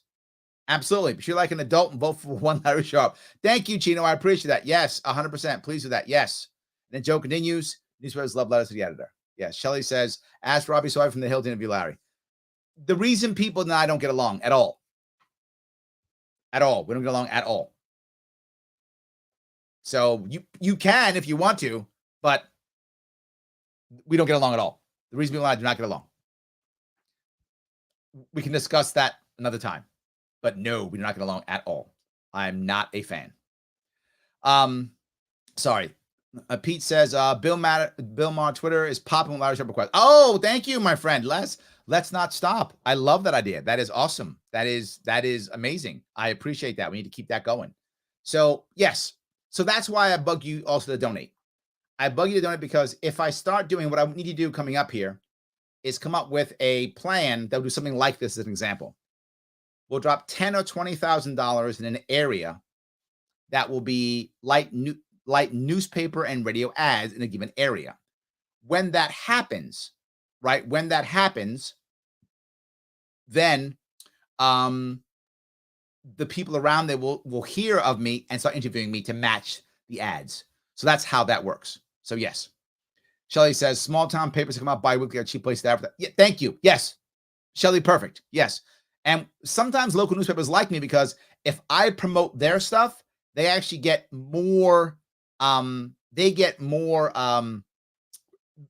absolutely. But you're like an adult and vote for one Larry Sharpe. Thank you, Chino. I appreciate that. Yes, 100%. Please do that. Yes. And then Joe continues. Newsletters love letters to the editor. Yes. Shelly says, ask Robbie Sawyer from the Hill to interview Larry. The reason people and I don't get along at all. We don't get along at all. So you can if you want to, but we don't get along at all. The reason people and I do not get along. We can discuss that another time. But no, we do not get along at all. I'm not a fan. Sorry. Pete says, Bill Maher Twitter is popping with Larry Sharpe request. Oh, thank you, my friend. Let's not stop. I love that idea. That is awesome. That is amazing. I appreciate that. We need to keep that going. So yes. So that's why I bug you also to donate. I bug you to donate because if I start doing what I need to do coming up here is come up with a plan that will do something like this as an example. We'll drop $10,000 or $20,000 in an area that will be light newspaper and radio ads in a given area. When that happens, right? When that happens, then the people around there will hear of me and start interviewing me to match the ads. So that's how that works. So yes. Shelly says, small town papers come out bi-weekly are cheap place to advertise. Yeah, thank you. Yes. Shelly, perfect. Yes. And sometimes local newspapers like me because if I promote their stuff, they actually get more,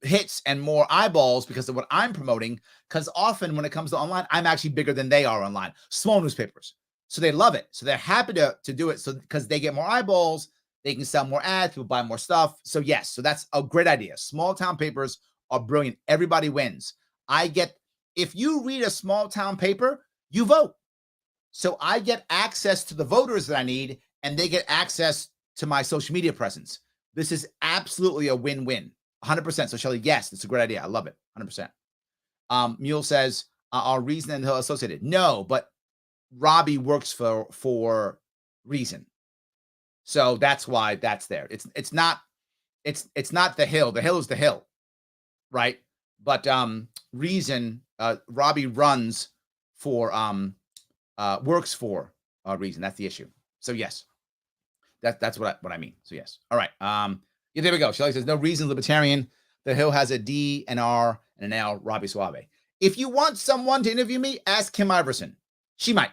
hits and more eyeballs because of what I'm promoting. Because often when it comes to online, I'm actually bigger than they are online. Small newspapers. So they love it. So they're happy to do it. So because they get more eyeballs, they can sell more ads, people buy more stuff. So yes, so that's a great idea. Small town papers are brilliant. Everybody wins. If you read a small town paper, you vote. So I get access to the voters that I need, and they get access to my social media presence. This is absolutely a win-win, 100%. So Shelly, yes, it's a great idea. I love it, 100%. Mule says, are Reason and Hill associated? No, but Robbie works for Reason. So that's why that's there. It's not the Hill. The Hill is the Hill, right? But Reason, Robbie runs for works for Reason. That's the issue. So yes, that's what I mean. So yes. All right. Yeah, there we go. Shelly says no Reason Libertarian. The Hill has a D, an R, and an L. Robbie Suave. If you want someone to interview me, ask Kim Iverson. She might.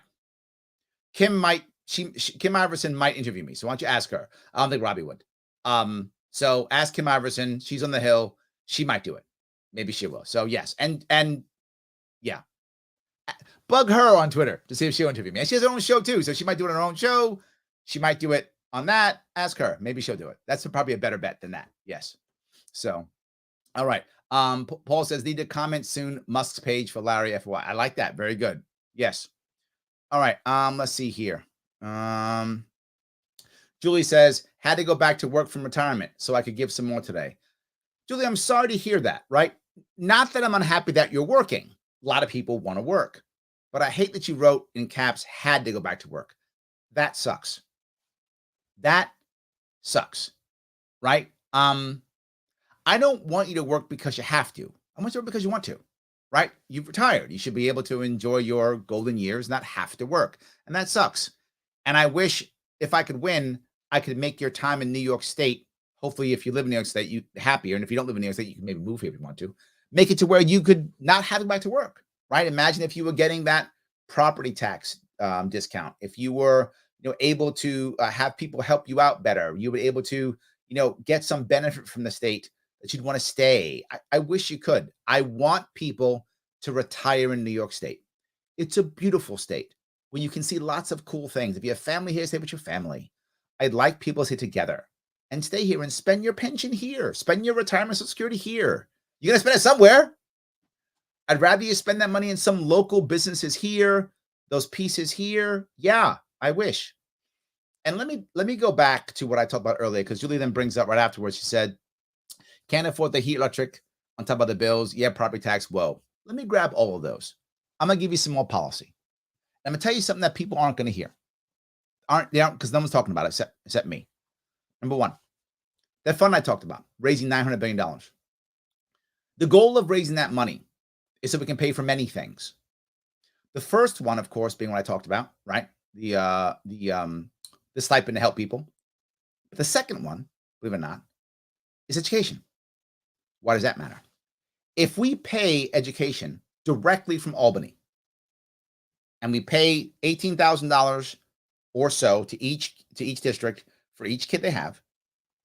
Kim Iverson might interview me. So why don't you ask her? I don't think Robbie would. So ask Kim Iverson. She's on the Hill. She might do it. Maybe she will. So yes. And yeah. Bug her on Twitter to see if she'll interview me. And she has her own show too. So she might do it on her own show. She might do it on that. Ask her. Maybe she'll do it. That's probably a better bet than that. Yes. So, all right. Paul says, need to comment soon. Musk's page for Larry FY. I like that. Very good. Yes. All right. Let's see here. Julie says, had to go back to work from retirement so I could give some more today. Julie, I'm sorry to hear that, right? Not that I'm unhappy that you're working. A lot of people want to work, but I hate that you wrote in caps, had to go back to work. That sucks. That sucks, right? I don't want you to work because you have to. I want you to work because you want to, right? You've retired. You should be able to enjoy your golden years, not have to work. And that sucks. And I wish if I could win, I could make your time in New York State. Hopefully, if you live in New York State, you happier. And if you don't live in New York State, you can maybe move here if you want to. Make it to where you could not have to go back to work, right? Imagine if you were getting that property tax discount. If you were, able to have people help you out better, you were able to, get some benefit from the state that you'd want to stay. I wish you could. I want people to retire in New York State. It's a beautiful state where you can see lots of cool things. If you have family here, stay with your family. I'd like people to stay together and stay here and spend your pension here. Spend your retirement Social Security here. You're going to spend it somewhere. I'd rather you spend that money in some local businesses here, those pieces here. Yeah, I wish. And let me go back to what I talked about earlier, because Julie then brings up right afterwards. She said, can't afford the heat, electric on top of the bills. Yeah, property tax. Whoa. Let me grab all of those. I'm going to give you some more policy. I'm going to tell you something that people aren't going to hear. They aren't, because no one's talking about it except me. Number one, that fund I talked about, raising $900 billion. The goal of raising that money is so we can pay for many things. The first one, of course, being what I talked about, right? The stipend to help people. But the second one, believe it or not, is education. Why does that matter? If we pay education directly from Albany, and we pay $18,000 or so to each district for each kid they have,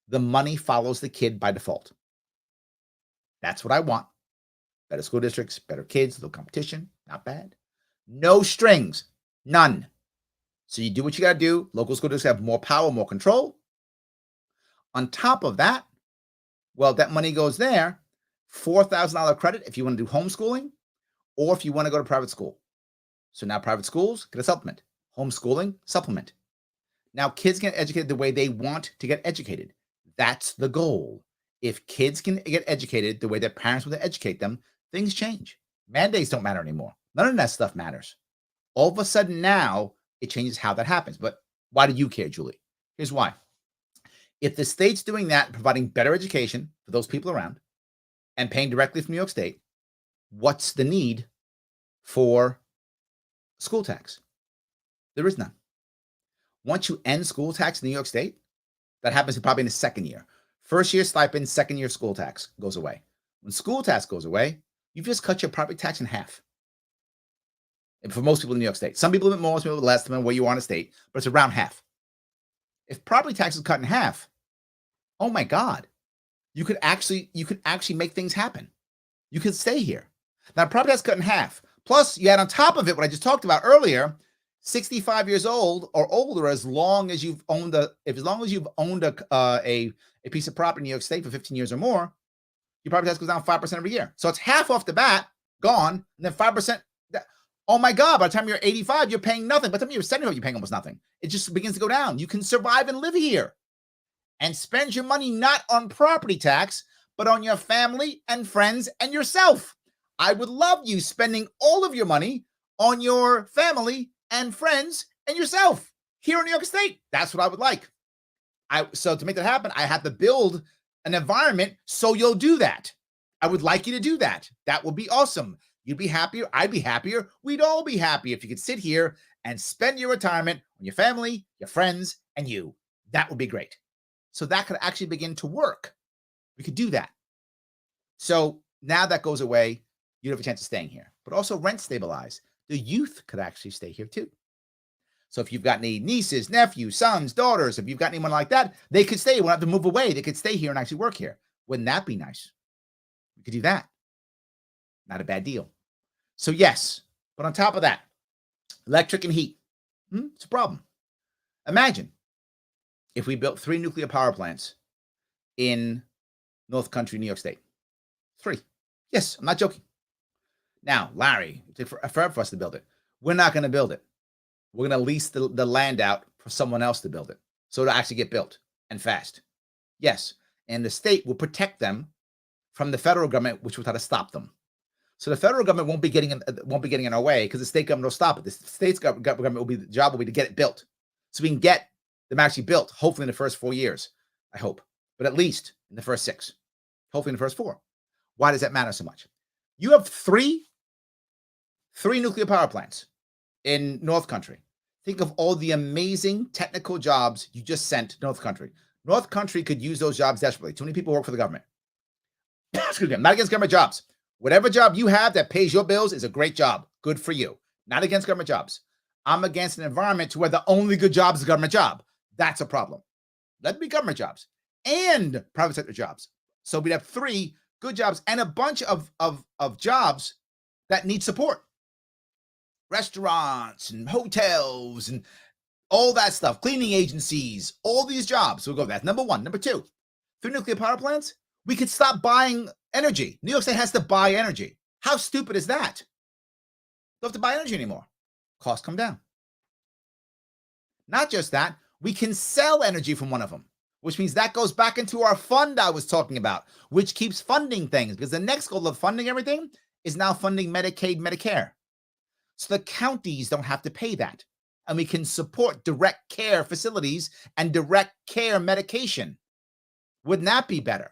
the money follows the kid by default. That's what I want. Better school districts, better kids, little competition, not bad. No strings, none. So you do what you got to do. Local school districts have more power, more control. On top of that, well, that money goes there, $4,000 credit if you want to do homeschooling or if you want to go to private school. So now private schools get a supplement. Homeschooling, supplement. Now kids get educated the way they want to get educated. That's the goal. If kids can get educated the way their parents want to educate them, things change. Mandates don't matter anymore. None of that stuff matters. All of a sudden now, it changes how that happens. But why do you care, Julie? Here's why. If the state's doing that, providing better education for those people around and paying directly from New York State, what's the need for school tax? There is none. Once you end school tax in New York State, that happens probably in the second year. First year stipend, second year school tax goes away. When school tax goes away, you've just cut your property tax in half. And for most people in New York State, some people a bit more, some people a bit less, depending on where you are in the state, but it's around half. If property tax is cut in half, oh my God, you could actually make things happen. You could stay here. Now, property tax cut in half. Plus, you add on top of it what I just talked about earlier, 65 years old or older, as long as you've owned a piece of property in New York State for 15 years or more, your property tax goes down 5% every year. So it's half off the bat, gone, and then 5%. Oh my God, by the time you're 85, you're paying nothing. By the time you're 75, you're paying almost nothing. It just begins to go down. You can survive and live here and spend your money not on property tax, but on your family and friends and yourself. I would love you spending all of your money on your family and friends and yourself here in New York State. That's what I would like. So to make that happen, I have to build an environment so you'll do that. I would like you to do that. That would be awesome. You'd be happier. I'd be happier. We'd all be happy if you could sit here and spend your retirement on your family, your friends, and you. That would be great. So that could actually begin to work. We could do that. So now that goes away. You have a chance of staying here, but also rent stabilize. The youth could actually stay here too. So if you've got any nieces, nephews, sons, daughters, if you've got anyone like that, they could stay. They won't have to move away. They could stay here and actually work here. Wouldn't that be nice? We could do that. Not a bad deal. So yes, but on top of that, electric and heat, it's a problem. Imagine if we built 3 nuclear power plants in North Country, New York State. 3. Yes, I'm not joking. Now, Larry, it took forever for us to build it. We're not going to build it. We're going to lease the land out for someone else to build it. So it'll actually get built and fast. Yes, and the state will protect them from the federal government, which will try to stop them. So the federal government won't be getting in our way because the state government will stop it. The state's government will be the job will be to get it built, so we can get them actually built. Hopefully in the first 4 years, I hope, but at least in the first 6, hopefully in the first 4. Why does that matter so much? You have three nuclear power plants in North Country. Think of all the amazing technical jobs you just sent to North Country. North Country could use those jobs desperately. Too many people work for the government. Excuse me, I'm not against government jobs. Whatever job you have that pays your bills is a great job. Good for you. Not against government jobs. I'm against an environment to where the only good job is a government job. That's a problem. Let it be government jobs and private sector jobs. So we'd have 3 good jobs and a bunch of jobs that need support. Restaurants and hotels and all that stuff. Cleaning agencies, all these jobs. So we'll go, that's number 1. Number 2, 3 nuclear power plants. We could stop buying energy. New York State has to buy energy. How stupid is that? Don't have to buy energy anymore. Costs come down. Not just that, we can sell energy from one of them, which means that goes back into our fund I was talking about, which keeps funding things, because the next goal of funding everything is now funding Medicaid, Medicare. So the counties don't have to pay that. And we can support direct care facilities and direct care medication. Wouldn't that be better?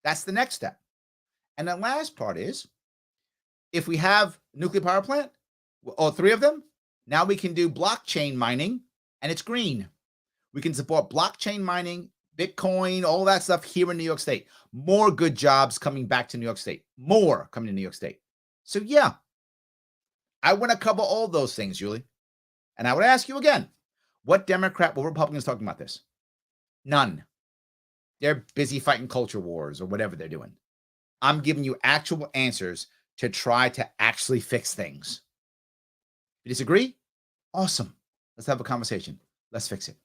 That's the next step. And the last part is, if we have a nuclear power plant, or 3 of them, now we can do blockchain mining, and it's green. We can support blockchain mining, Bitcoin, all that stuff here in New York State. More good jobs coming back to New York State. More coming to New York State. So yeah, I want to cover all those things, Julie. And I would ask you again, what Democrat or Republican is talking about this? None. They're busy fighting culture wars or whatever they're doing. I'm giving you actual answers to try to actually fix things. If you disagree, awesome. Let's have a conversation. Let's fix it.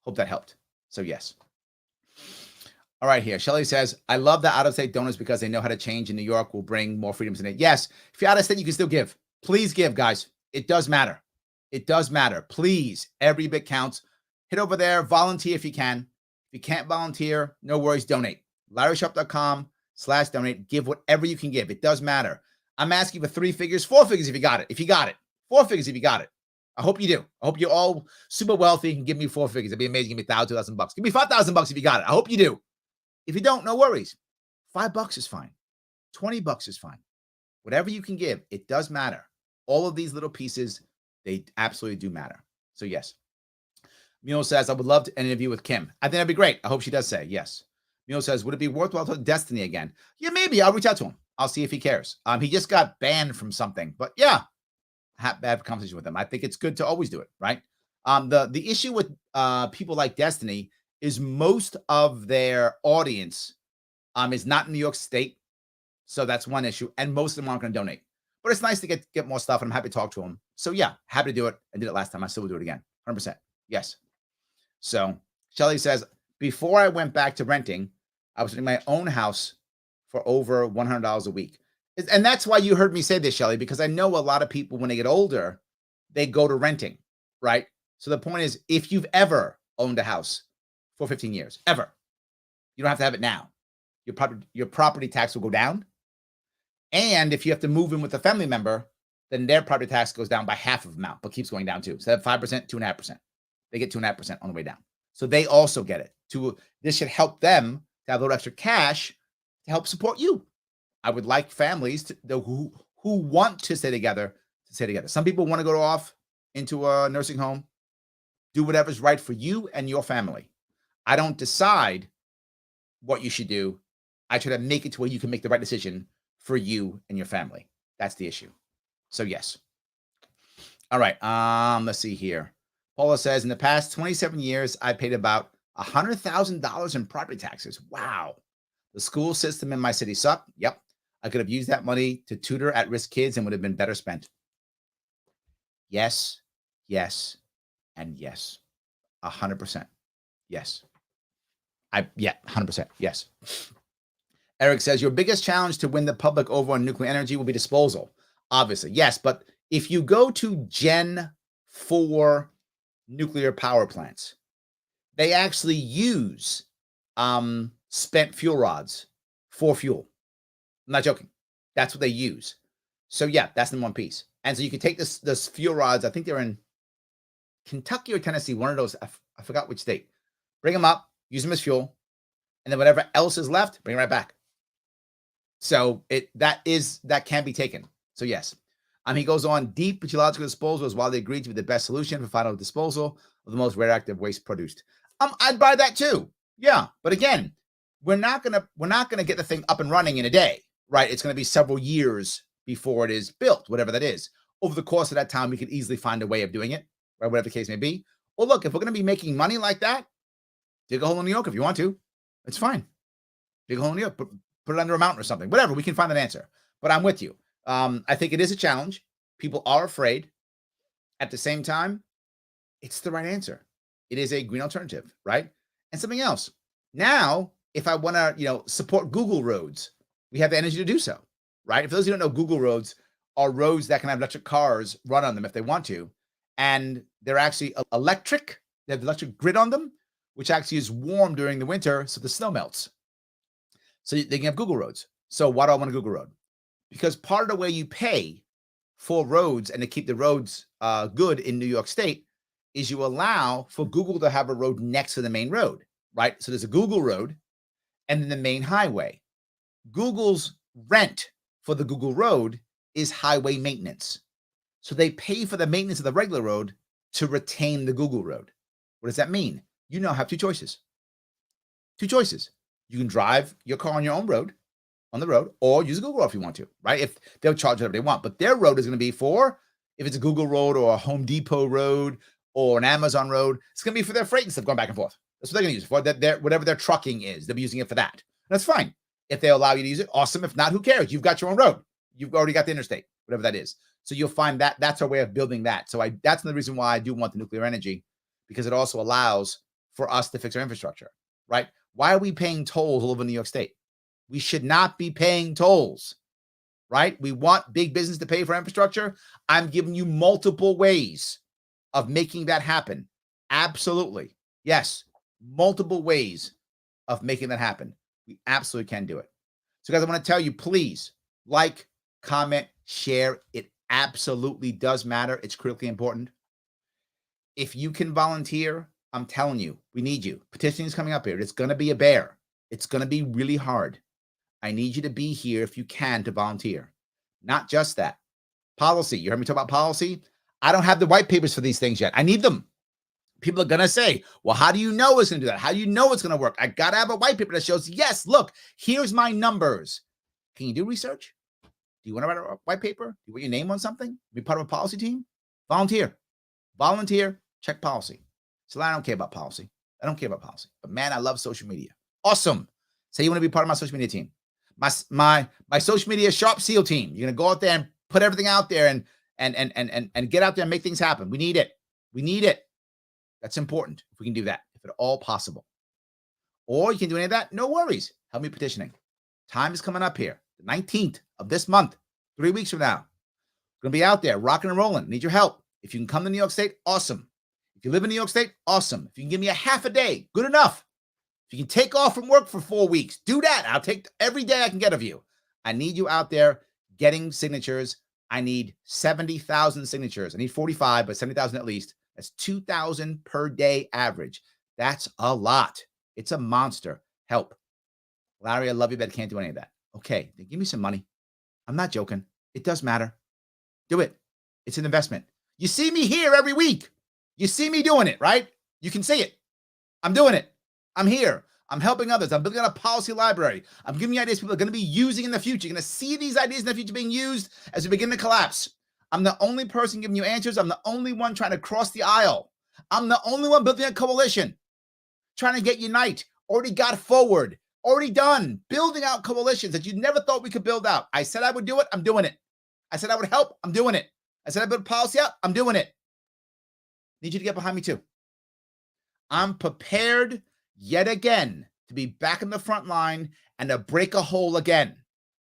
Hope that helped. So yes. All right, here. Shelly says, I love the out-of-state donors because they know how to change in New York will bring more freedoms in it. Yes, if you're out of state, you can still give. Please give, guys. It does matter. It does matter. Please, every bit counts. Hit over there, volunteer if you can. If you can't volunteer, no worries, donate. LarrySharpe.com/donate. Give whatever you can give. It does matter. I'm asking for 3 figures, 4 figures if you got it. If you got it. 4 figures if you got it. I hope you do. I hope you're all super wealthy and give me 4 figures. It'd be amazing. Give me $1,000, $2,000. Give me $5,000 if you got it. I hope you do. If you don't, no worries. $5 is fine. $20 is fine. Whatever you can give, it does matter. All of these little pieces, they absolutely do matter. So yes. Mule says, I would love to interview with Kim. I think that'd be great. I hope she does say yes. Mule says, would it be worthwhile to Destiny again? Yeah, maybe. I'll reach out to him. I'll see if he cares. He just got banned from something, but yeah, have a conversation with him. I think it's good to always do it, right? The issue with people like Destiny is most of their audience is not in New York State. So that's one issue. And most of them aren't going to donate. But it's nice to get more stuff, and I'm happy to talk to them. So yeah, happy to do it. I did it last time. I still will do it again. 100%. Yes. So Shelly says, before I went back to renting, I was in my own house for over $100 a week. And that's why you heard me say this, Shelly, because I know a lot of people, when they get older, they go to renting, right? So the point is, if you've ever owned a house for 15 years, ever, you don't have to have it now. Your property tax will go down. And if you have to move in with a family member, then their property tax goes down by half of the amount, but keeps going down too. So 5%, 2.5%. They get 2.5% on the way down. So they also get it. This should help them to have a little extra cash to help support you. I would like families who want to stay together to stay together. Some people want to go off into a nursing home. Do whatever's right for you and your family. I don't decide what you should do. I try to make it to where you can make the right decision for you and your family. That's the issue. So yes. All right. Let's see here. Paula says, in the past 27 years, I paid about $100,000 in property taxes. Wow. The school system in my city sucked. Yep. I could have used that money to tutor at-risk kids and would have been better spent. Yes, yes, and yes. 100%. Yes. 100%. Yes. Eric says, your biggest challenge to win the public over on nuclear energy will be disposal. Obviously, yes. But if you go to Gen 4 nuclear power plants, they actually use spent fuel rods for fuel. I'm not joking. That's what they use. So yeah, that's the one piece. And so you can take this fuel rods. I think they're in Kentucky or Tennessee, one of those. I forgot which state. Bring them up, use them as fuel, and then whatever else is left, bring it right back. So that can be taken. So yes. He goes on, deep geological disposal is why they agreed to be the best solution for final disposal of the most radioactive waste produced. I'd buy that too. Yeah. But again, we're not gonna get the thing up and running in a day, right? It's gonna be several years before it is built, whatever that is. Over the course of that time, we could easily find a way of doing it, right? Whatever the case may be. Well, look, if we're gonna be making money like that, dig a hole in New York if you want to. It's fine. Dig a hole in New York, put it under a mountain or something. Whatever, we can find an answer. But I'm with you. I think it is a challenge. People are afraid. At the same time, it's the right answer. It is a green alternative, right? And something else. Now, if I want to, support Google roads, we have the energy to do so, right? If those of you don't know, Google roads are roads that can have electric cars run on them if they want to. And they're actually electric. They have the electric grid on them, which actually is warm during the winter, so the snow melts. So they can have Google roads. So why do I want a Google road? Because part of the way you pay for roads and to keep the roads good in New York State is you allow for Google to have a road next to the main road, right? So there's a Google road and then the main highway. Google's rent for the Google road is highway maintenance. So they pay for the maintenance of the regular road to retain the Google road. What does that mean? You now have two choices. Two choices. You can drive your car on your own road, on the road, or use a Google road if you want to, right? If they'll charge whatever they want, but their road is going to be for, if it's a Google road or a Home Depot road or an Amazon road, it's going to be for their freight and stuff going back and forth. That's what they're going to use it for. Whatever their trucking is, they'll be using it for that. That's fine. If they allow you to use it, awesome. If not, who cares? You've got your own road. You've already got the interstate, whatever that is. So you'll find that that's our way of building that. So that's the reason why I do want the nuclear energy, because it also allows for us to fix our infrastructure, right? Why are we paying tolls all over New York State? We should not be paying tolls, right? We want big business to pay for infrastructure. I'm giving you multiple ways of making that happen. Absolutely. Yes, multiple ways of making that happen. We absolutely can do it. So guys, I want to tell you, please like, comment, share. It absolutely does matter. It's critically important. If you can volunteer, I'm telling you, we need you. Petitioning is coming up here. It's going to be a bear. It's going to be really hard. I need you to be here if you can to volunteer. Not just that. Policy. You heard me talk about policy? I don't have the white papers for these things yet. I need them. People are going to say, well, how do you know it's going to do that? How do you know it's going to work? I got to have a white paper that shows, yes, look, here's my numbers. Can you do research? Do you want to write a white paper? Do you want your name on something? Be part of a policy team? Volunteer. Volunteer. Check policy. So I don't care about policy. I don't care about policy. But man, I love social media. Awesome. Say you want to be part of my social media team. My social media Sharpe SEAL team. You're going to go out there and put everything out there and get out there and make things happen. We need it. We need it. That's important if we can do that, if at all possible. Or you can do any of that, no worries. Help me petitioning. Time is coming up here, the 19th of this month, 3 weeks from now. Going to be out there rocking and rolling. Need your help. If you can come to New York State, awesome. If you live in New York State, awesome. If you can give me a half a day, good enough. If you can take off from work for 4 weeks, do that. I'll take every day I can get of you. I need you out there getting signatures. I need 70,000 signatures. I need 45, but 70,000 at least. That's 2,000 per day average. That's a lot. It's a monster. Help. Larry, I love you, but I can't do any of that. Okay, then give me some money. I'm not joking. It does matter. Do it. It's an investment. You see me here every week. You see me doing it, right? You can see it. I'm doing it. I'm here. I'm helping others. I'm building out a policy library. I'm giving you ideas people are going to be using in the future. You're going to see these ideas in the future being used as we begin to collapse. I'm the only person giving you answers. I'm the only one trying to cross the aisle. I'm the only one building a coalition, trying to get unite. Already got forward. Already done. Building out coalitions that you never thought we could build out. I said I would do it. I'm doing it. I said I would help. I'm doing it. I said I build policy out. I'm doing it. Need you to get behind me too. I'm prepared yet again to be back in the front line and to break a hole again.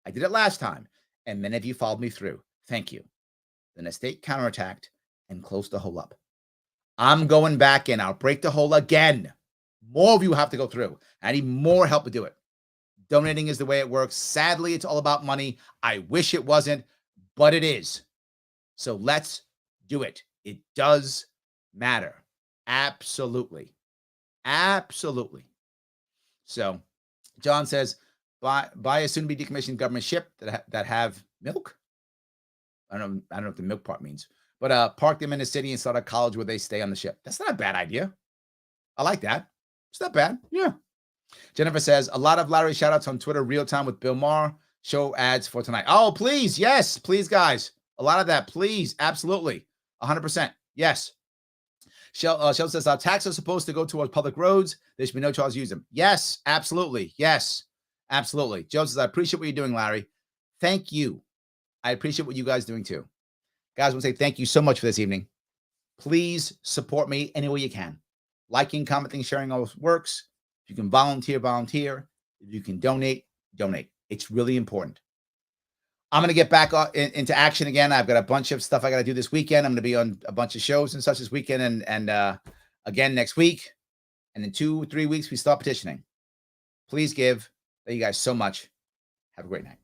I did it last time, and many of you followed me through. Thank you. Then the state counterattacked and closed the hole up. I'm going back in. I'll break the hole again. More of you have to go through. I need more help to do it. Donating is the way it works. Sadly, it's all about money. I wish it wasn't, but it is. So let's do it. It does matter. Absolutely. Absolutely. So John says, buy a soon-to-be decommissioned government ship that have milk. I don't know what the milk part means, but park them in the city and start a college where they stay on the ship. That's not a bad idea. I like that. It's not bad. Yeah. Jennifer says, a lot of Larry shout-outs on Twitter real time with Bill Maher. Show ads for tonight. Oh, please. Yes, please, guys. A lot of that. Please. Absolutely. 100%. Yes. Shell says, our taxes are supposed to go towards public roads. There should be no charge to use them. Yes, absolutely. Yes, absolutely. Joe says, I appreciate what you're doing, Larry. Thank you. I appreciate what you guys are doing too. Guys, I want to say thank you so much for this evening. Please support me any way you can. Liking, commenting, sharing always works. If you can volunteer, volunteer. If you can donate, donate. It's really important. I'm going to get back into action again. I've got a bunch of stuff I got to do this weekend. I'm going to be on a bunch of shows and such this weekend and again next week. And in 2 or 3 weeks, we start petitioning. Please give. Thank you guys so much. Have a great night.